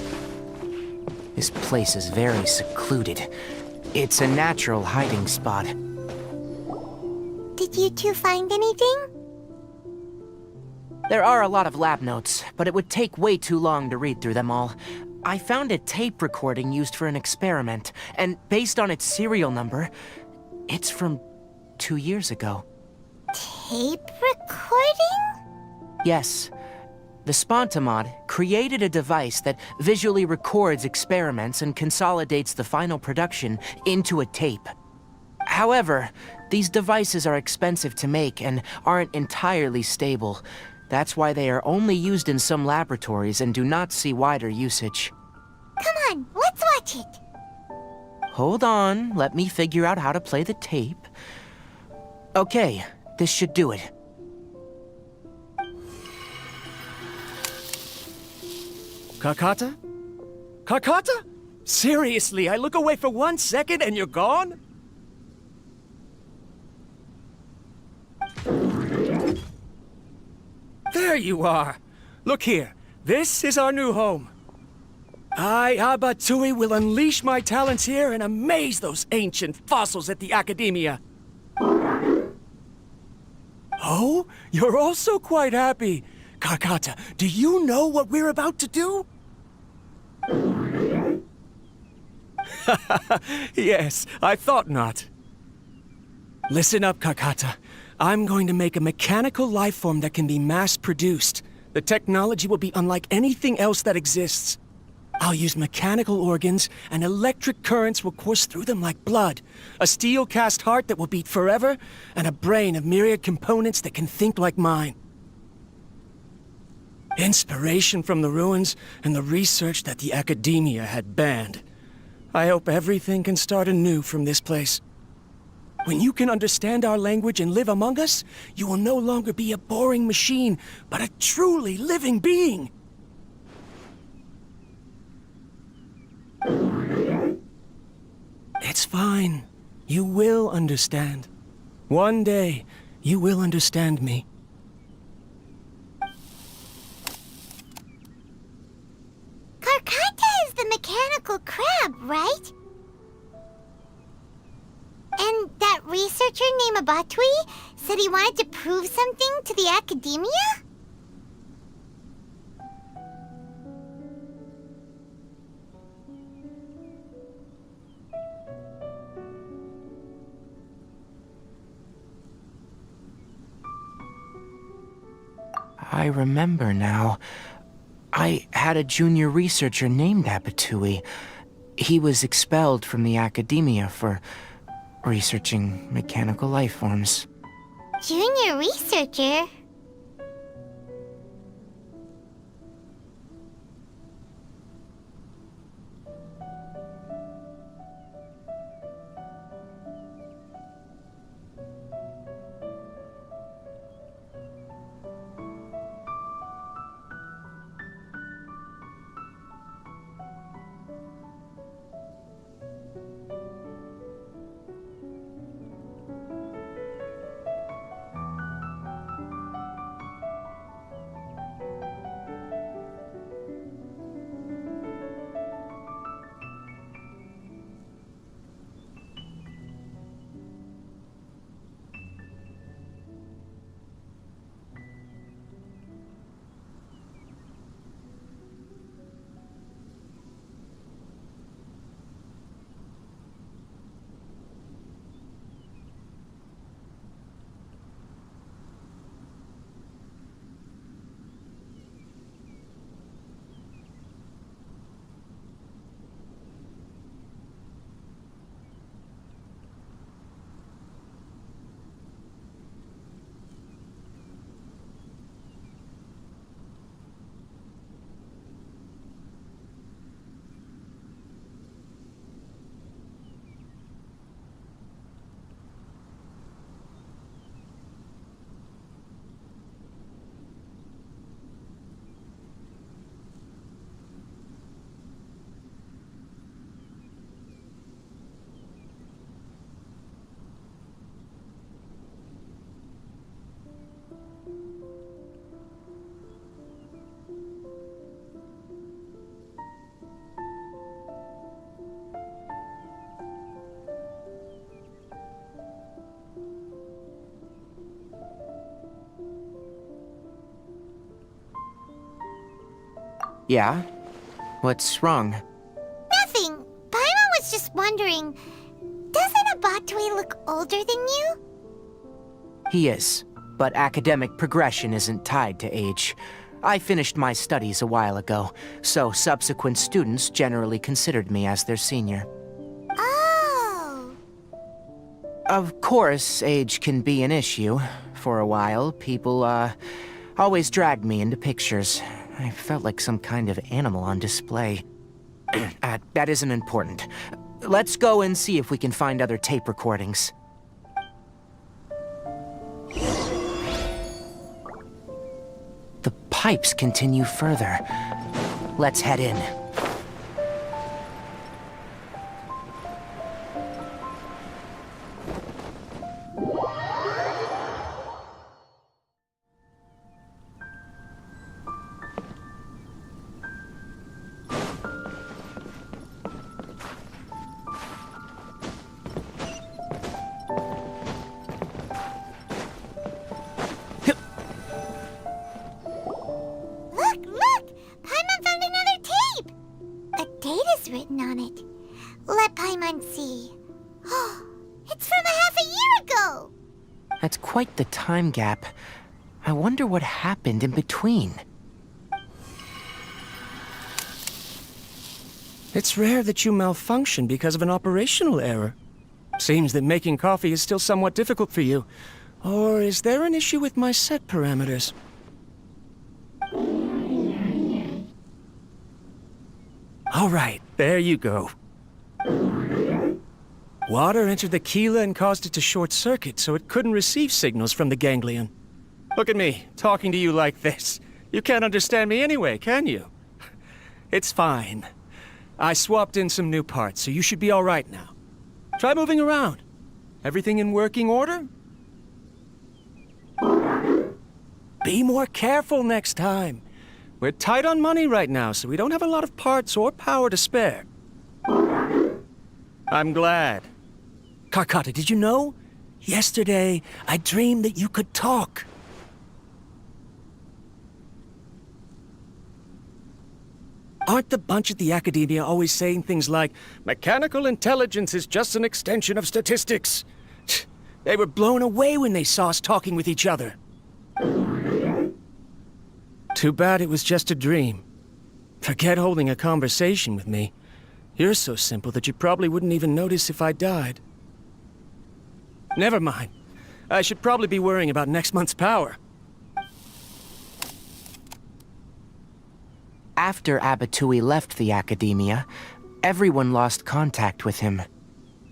This place is very secluded. It's a natural hiding spot. Did you two find anything? There are a lot of lab notes, but it would take way too long to read through them all. I found a tape recording used for an experiment, and based on its serial number, it's from 2 years ago. Tape recording? Yes. The Spontamod created a device that visually records experiments and consolidates the final production into a tape. However, these devices are expensive to make and aren't entirely stable. That's why they are only used in some laboratories and do not see wider usage. Come on, let's watch it. Hold on, let me figure out how to play the tape. Okay, this should do it. Karkata? Karkata? Seriously, I look away for 1 second and you're gone? There you are! Look here, this is our new home. I, Abatsui, will unleash my talents here and amaze those ancient fossils at the Academia. Oh, you're also quite happy. Karkata, do you know what we're about to do? Yes, I thought not. Listen up, Karkata. I'm going to make a mechanical life form that can be mass-produced. The technology will be unlike anything else that exists. I'll use mechanical organs, and electric currents will course through them like blood. A steel-cast heart that will beat forever, and a brain of myriad components that can think like mine. Inspiration from the ruins and the research that the Academia had banned. I hope everything can start anew from this place. When you can understand our language and live among us, you will no longer be a boring machine, but a truly living being. It's fine. You will understand. One day, you will understand me. Karkata is the mechanical crab, right? And that researcher named Abatui said he wanted to prove something to the Academia? I remember now. I had a junior researcher named Abatui. He was expelled from the Academia for researching mechanical life forms. Junior researcher? Yeah? What's wrong? Nothing. Paimon was just wondering, doesn't Abatui look older than you? He is, but academic progression isn't tied to age. I finished my studies a while ago, so subsequent students generally considered me as their senior. Oh. Of course, age can be an issue. For a while, people, always dragged me into pictures. I felt like some kind of animal on display. That isn't important. Let's go and see if we can find other tape recordings. The pipes continue further. Let's head in. Quite the time gap. I wonder what happened in between. It's rare that you malfunction because of an operational error. Seems that making coffee is still somewhat difficult for you. Or is there an issue with my set parameters? All right, there you go. Water entered the chela and caused it to short circuit, so it couldn't receive signals from the ganglion. Look at me, talking to you like this. You can't understand me anyway, can you? It's fine. I swapped in some new parts, so you should be all right now. Try moving around. Everything in working order? Be more careful next time. We're tight on money right now, so we don't have a lot of parts or power to spare. I'm glad. Karkata, did you know? Yesterday, I dreamed that you could talk. Aren't the bunch at the Academia always saying things like, mechanical intelligence is just an extension of statistics? They were blown away when they saw us talking with each other. Too bad it was just a dream. Forget holding a conversation with me. You're so simple that you probably wouldn't even notice if I died. Never mind. I should probably be worrying about next month's power. After Abatui left the Academia, everyone lost contact with him.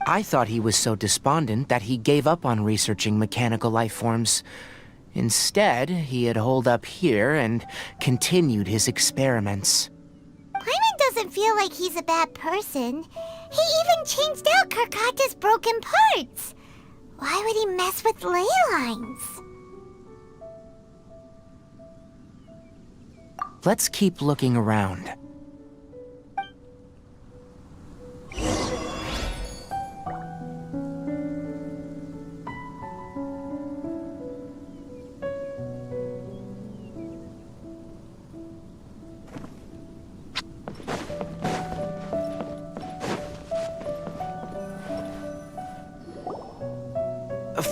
I thought he was so despondent that he gave up on researching mechanical life forms. Instead, he had holed up here and continued his experiments. Paimon doesn't feel like he's a bad person. He even changed out Karkata's broken parts. Why would he mess with ley lines? Let's keep looking around.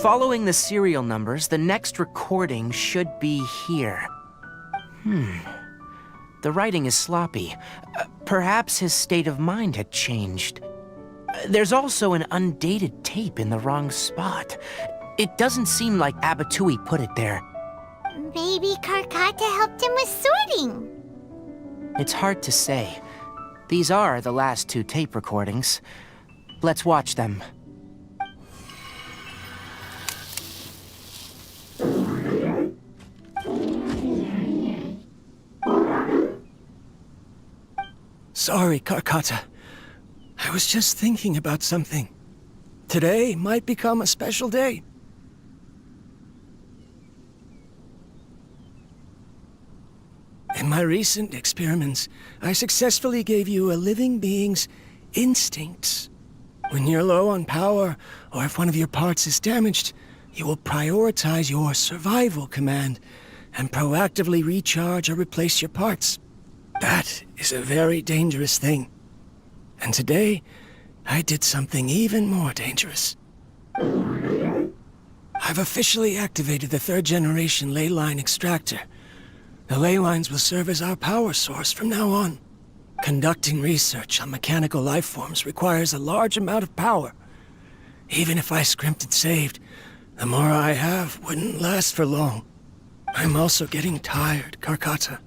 Following the serial numbers, the next recording should be here. The writing is sloppy. Perhaps his state of mind had changed. There's also an undated tape in the wrong spot. It doesn't seem like Abatui put it there. Maybe Karkata helped him with sorting. It's hard to say. These are the last two tape recordings. Let's watch them. Sorry, Karkata. I was just thinking about something. Today might become a special day. In my recent experiments, I successfully gave you a living being's instincts. When you're low on power, or if one of your parts is damaged, you will prioritize your survival command and proactively recharge or replace your parts. That is a very dangerous thing. And today, I did something even more dangerous. I've officially activated the 3rd generation ley line extractor. The ley lines will serve as our power source from now on. Conducting research on mechanical life forms requires a large amount of power. Even if I scrimped and saved, the more I have wouldn't last for long. I'm also getting tired, Karkata.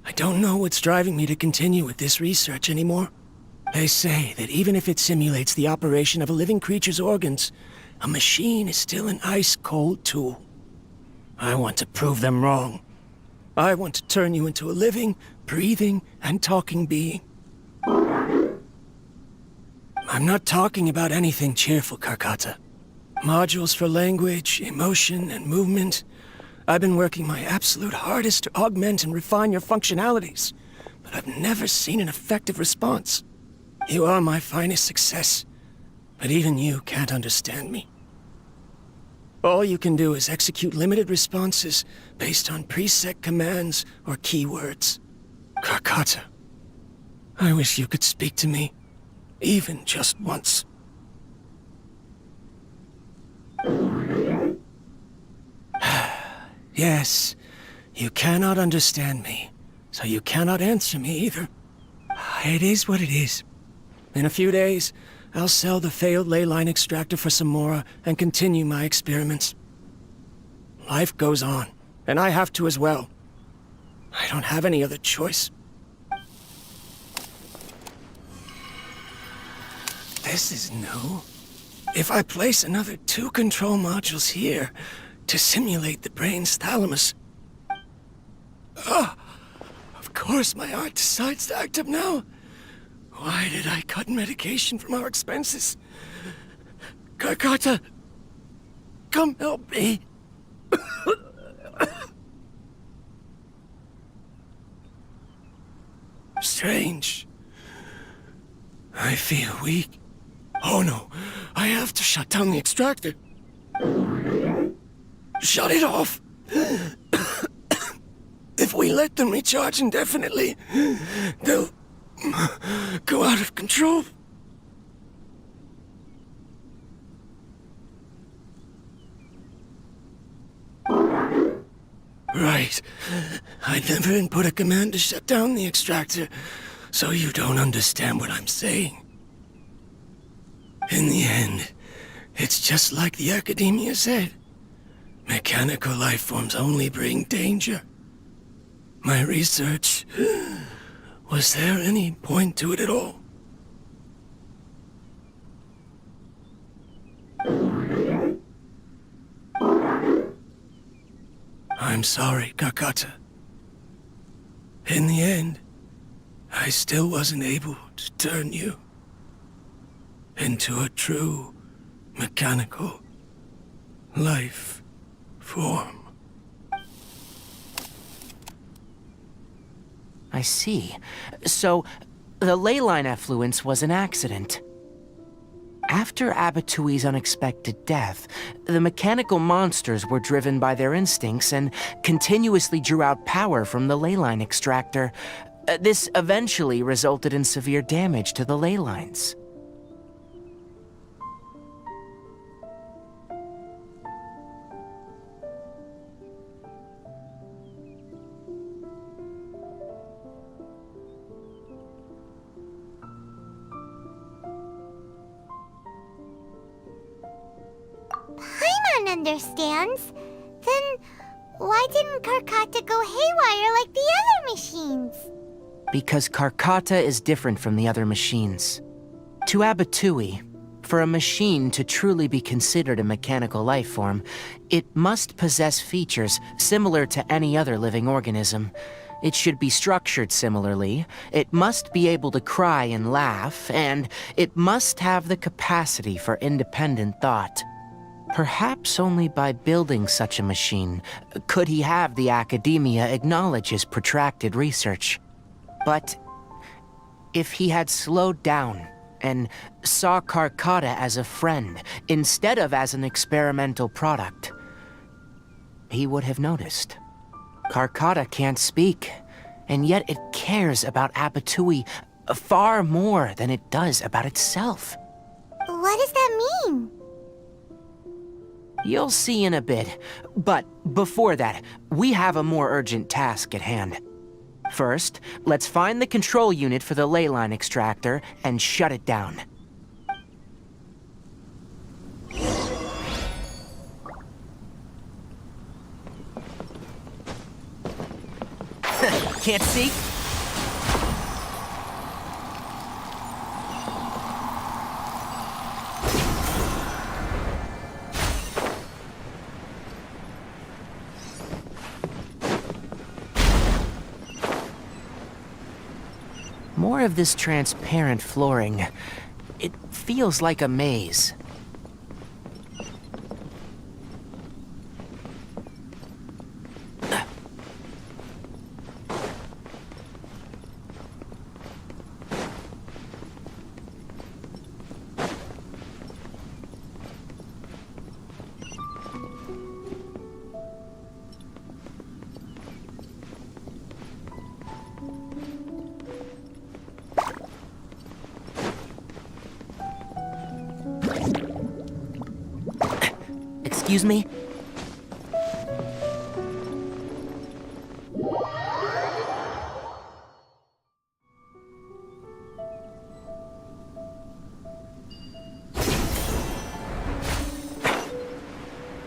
I don't know what's driving me to continue with this research anymore. They say that even if it simulates the operation of a living creature's organs, a machine is still an ice-cold tool. I want to prove them wrong. I want to turn you into a living, breathing, and talking being. I'm not talking about anything cheerful, Karkata. Modules for language, emotion, and movement. I've been working my absolute hardest to augment and refine your functionalities, but I've never seen an effective response. You are my finest success, but even you can't understand me. All you can do is execute limited responses based on preset commands or keywords. Karkata, I wish you could speak to me, even just once. Yes, you cannot understand me, so you cannot answer me either. It is what it is. In a few days, I'll sell the failed ley line extractor for some more and continue my experiments. Life goes on, and I have to as well. I don't have any other choice. This is new. If I place another 2 control modules here to simulate the brain's thalamus... Of course my heart decides to act up now. Why did I cut medication from our expenses? Karkata, come help me. Strange. I feel weak. Oh no, I have to shut down the extractor. Shut it off. If we let them recharge indefinitely, they'll go out of control. Right. I never input a command to shut down the extractor, so you don't understand what I'm saying. In the end, it's just like the Academia said. Mechanical life forms only bring danger. My research... Was there any point to it at all? I'm sorry, Karkata. In the end, I still wasn't able to turn you into a true mechanical life form. I see. So, the ley line effluence was an accident. After Abatui's unexpected death, the mechanical monsters were driven by their instincts and continuously drew out power from the ley line extractor. This eventually resulted in severe damage to the ley lines. Understands? Then why didn't Karkata go haywire like the other machines? Because Karkata is different from the other machines. To Abatui, for a machine to truly be considered a mechanical life form, it must possess features similar to any other living organism. It should be structured similarly, it must be able to cry and laugh, and it must have the capacity for independent thought. Perhaps only by building such a machine could he have the Academia acknowledge his protracted research. But if he had slowed down and saw Karkata as a friend instead of as an experimental product, he would have noticed. Karkata can't speak, and yet it cares about Abatui far more than it does about itself. What does that mean? You'll see in a bit, but before that, we have a more urgent task at hand. First, let's find the control unit for the ley line extractor and shut it down. Can't see? More of this transparent flooring. It feels like a maze. Excuse me?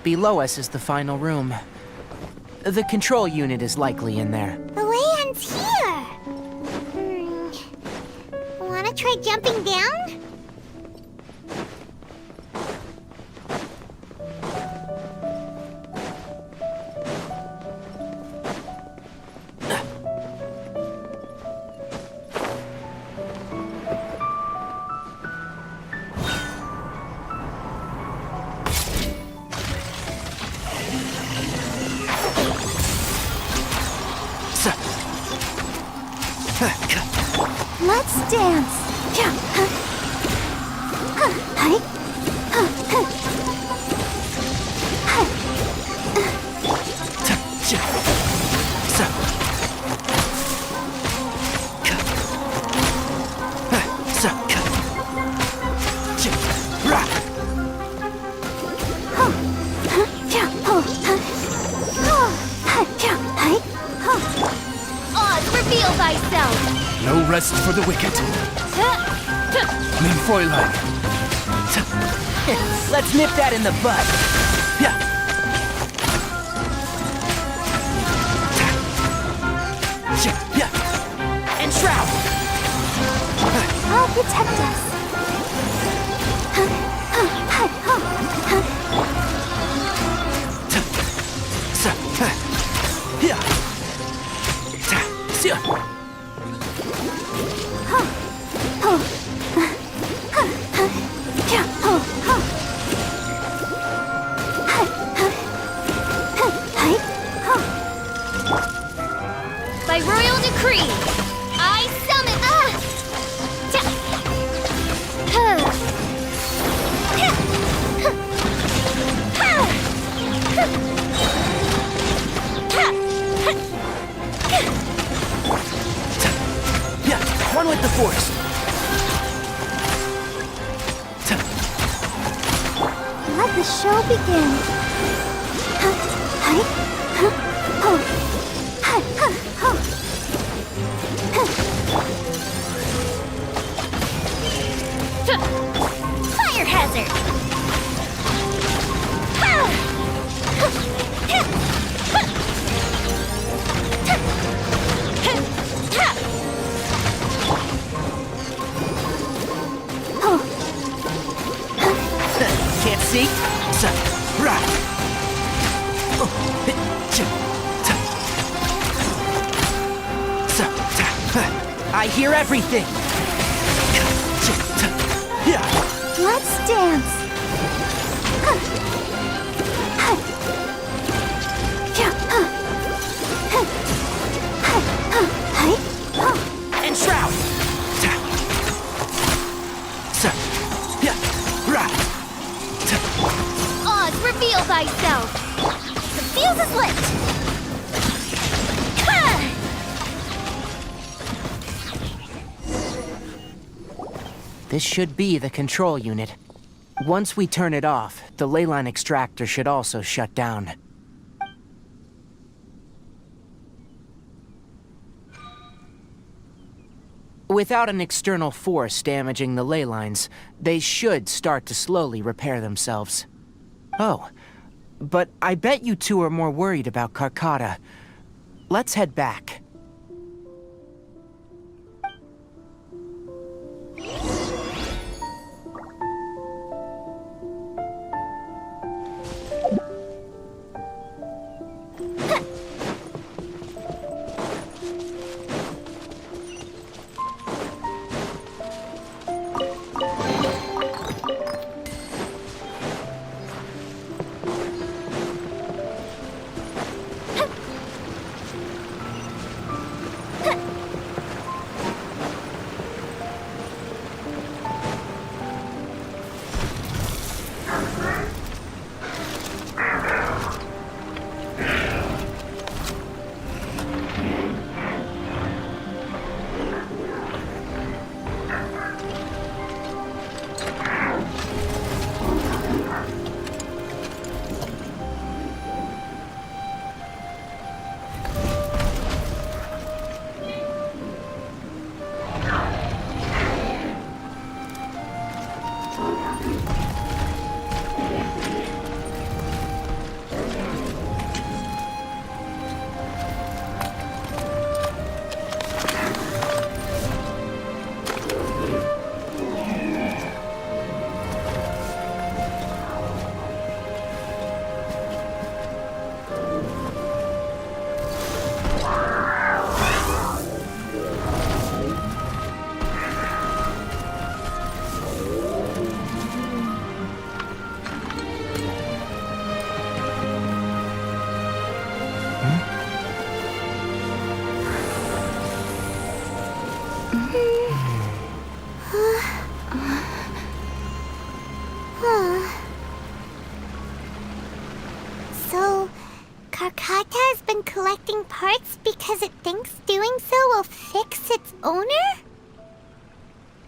Below us is the final room. The control unit is likely in there. The way ends here. Wanna try jumping down? Let's dance. Oz, reveal thyself! No rest for the wicked. Mein Fräulein. Let's nip that in the bud. Enshroud! I'll protect us. By royal decree, I summon. One with the force. Let the show begin. Fire hazard! Can't see? I hear everything. Let's dance. Enshroud! Oz, reveal thyself! The fuse is lit! This should be the control unit. Once we turn it off, the leyline extractor should also shut down. Without an external force damaging the ley lines, they should start to slowly repair themselves. Oh, but I bet you two are more worried about Carcotta. Let's head back. has been collecting parts because it thinks doing so will fix its owner?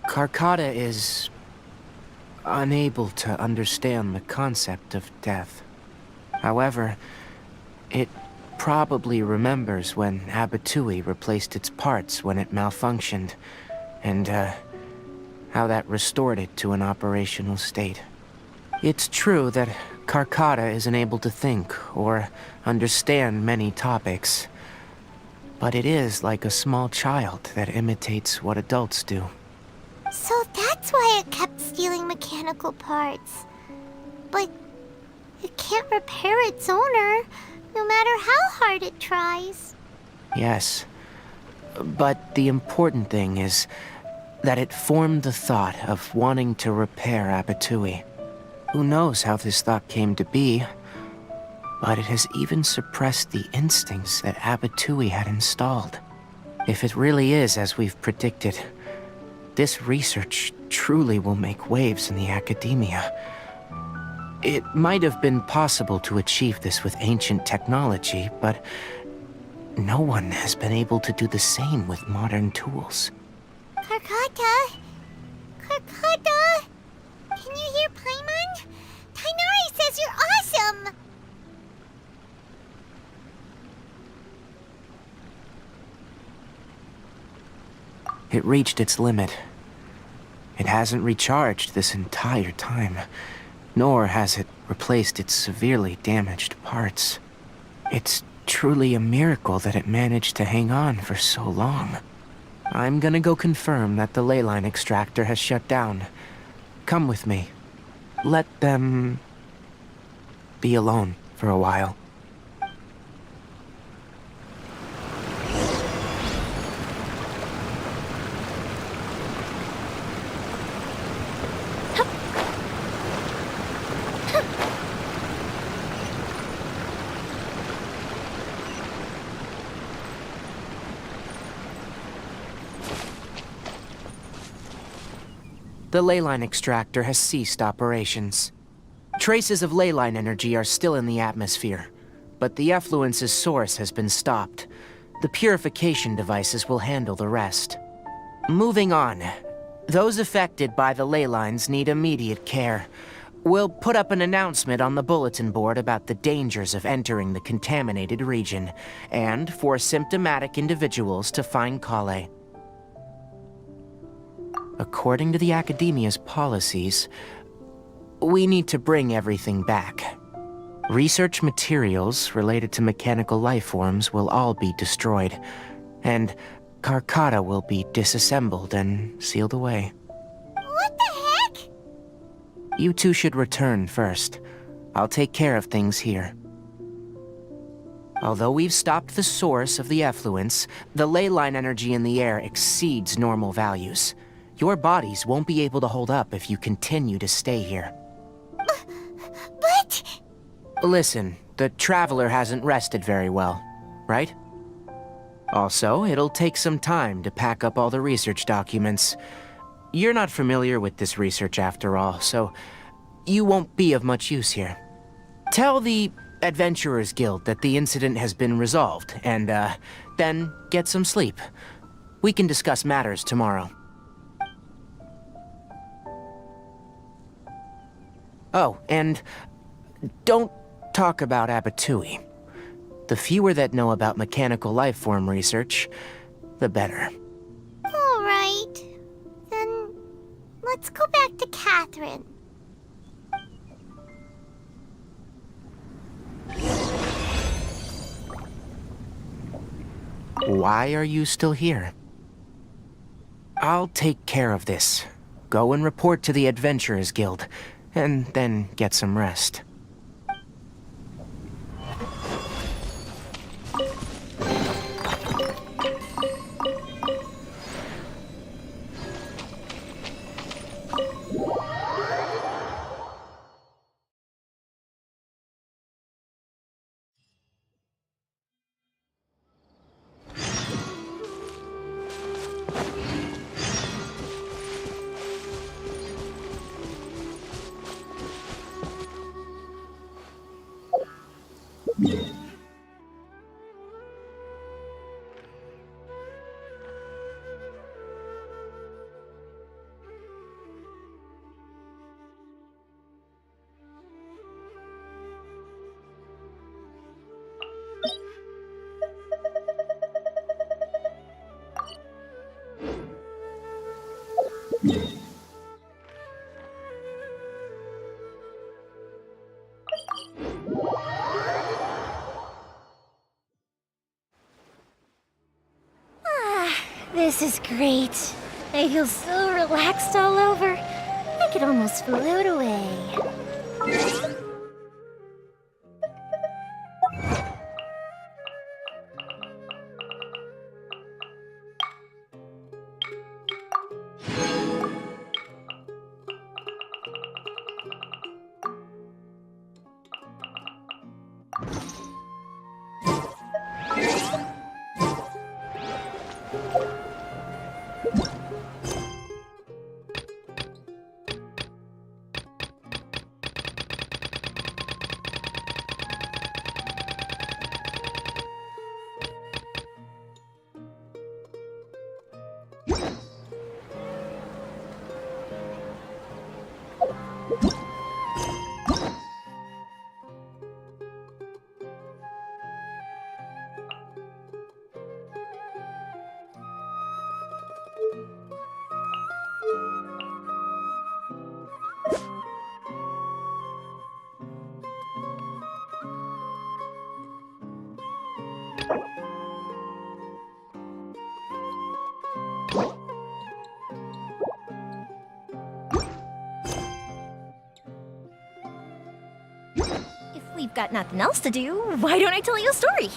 Karkata is unable to understand the concept of death. However, it probably remembers when Abatui replaced its parts when it malfunctioned, and how that restored it to an operational state. It's true that Karkata isn't able to think or understand many topics, but it is like a small child that imitates what adults do. So that's why it kept stealing mechanical parts. But it can't repair its owner, no matter how hard it tries. Yes, but the important thing is that it formed the thought of wanting to repair Abatui. Who knows how this thought came to be, but it has even suppressed the instincts that Abatui had installed. If it really is as we've predicted, this research truly will make waves in the academia. It might have been possible to achieve this with ancient technology, but no one has been able to do the same with modern tools. Karkata? Karkata? Can you hear Paimon? Tighnari says you're awesome! It reached its limit. It hasn't recharged this entire time, nor has it replaced its severely damaged parts. It's truly a miracle that it managed to hang on for so long. I'm gonna go confirm that the ley line extractor has shut down. Come with me. Let them be alone for a while. The ley line extractor has ceased operations. Traces of ley line energy are still in the atmosphere, but the effluence's source has been stopped. The purification devices will handle the rest. Moving on. Those affected by the ley lines need immediate care. We'll put up an announcement on the bulletin board about the dangers of entering the contaminated region, and for symptomatic individuals to find Kale. According to the Academia's policies, we need to bring everything back. Research materials related to mechanical life forms will all be destroyed, and Karkata will be disassembled and sealed away. What the heck? You two should return first. I'll take care of things here. Although we've stopped the source of the effluence, the ley line energy in the air exceeds normal values. Your bodies won't be able to hold up if you continue to stay here. But... Listen, the Traveler hasn't rested very well, right? Also, it'll take some time to pack up all the research documents. You're not familiar with this research after all, so you won't be of much use here. Tell the Adventurers Guild that the incident has been resolved, and then get some sleep. We can discuss matters tomorrow. Oh, and don't talk about Abatui. The fewer that know about mechanical life form research, the better. All right. Then let's go back to Catherine. Why are you still here? I'll take care of this. Go and report to the Adventurers Guild, and then get some rest. This is great. I feel so relaxed all over. I could almost float away. If we've got nothing else to do, why don't I tell you a story?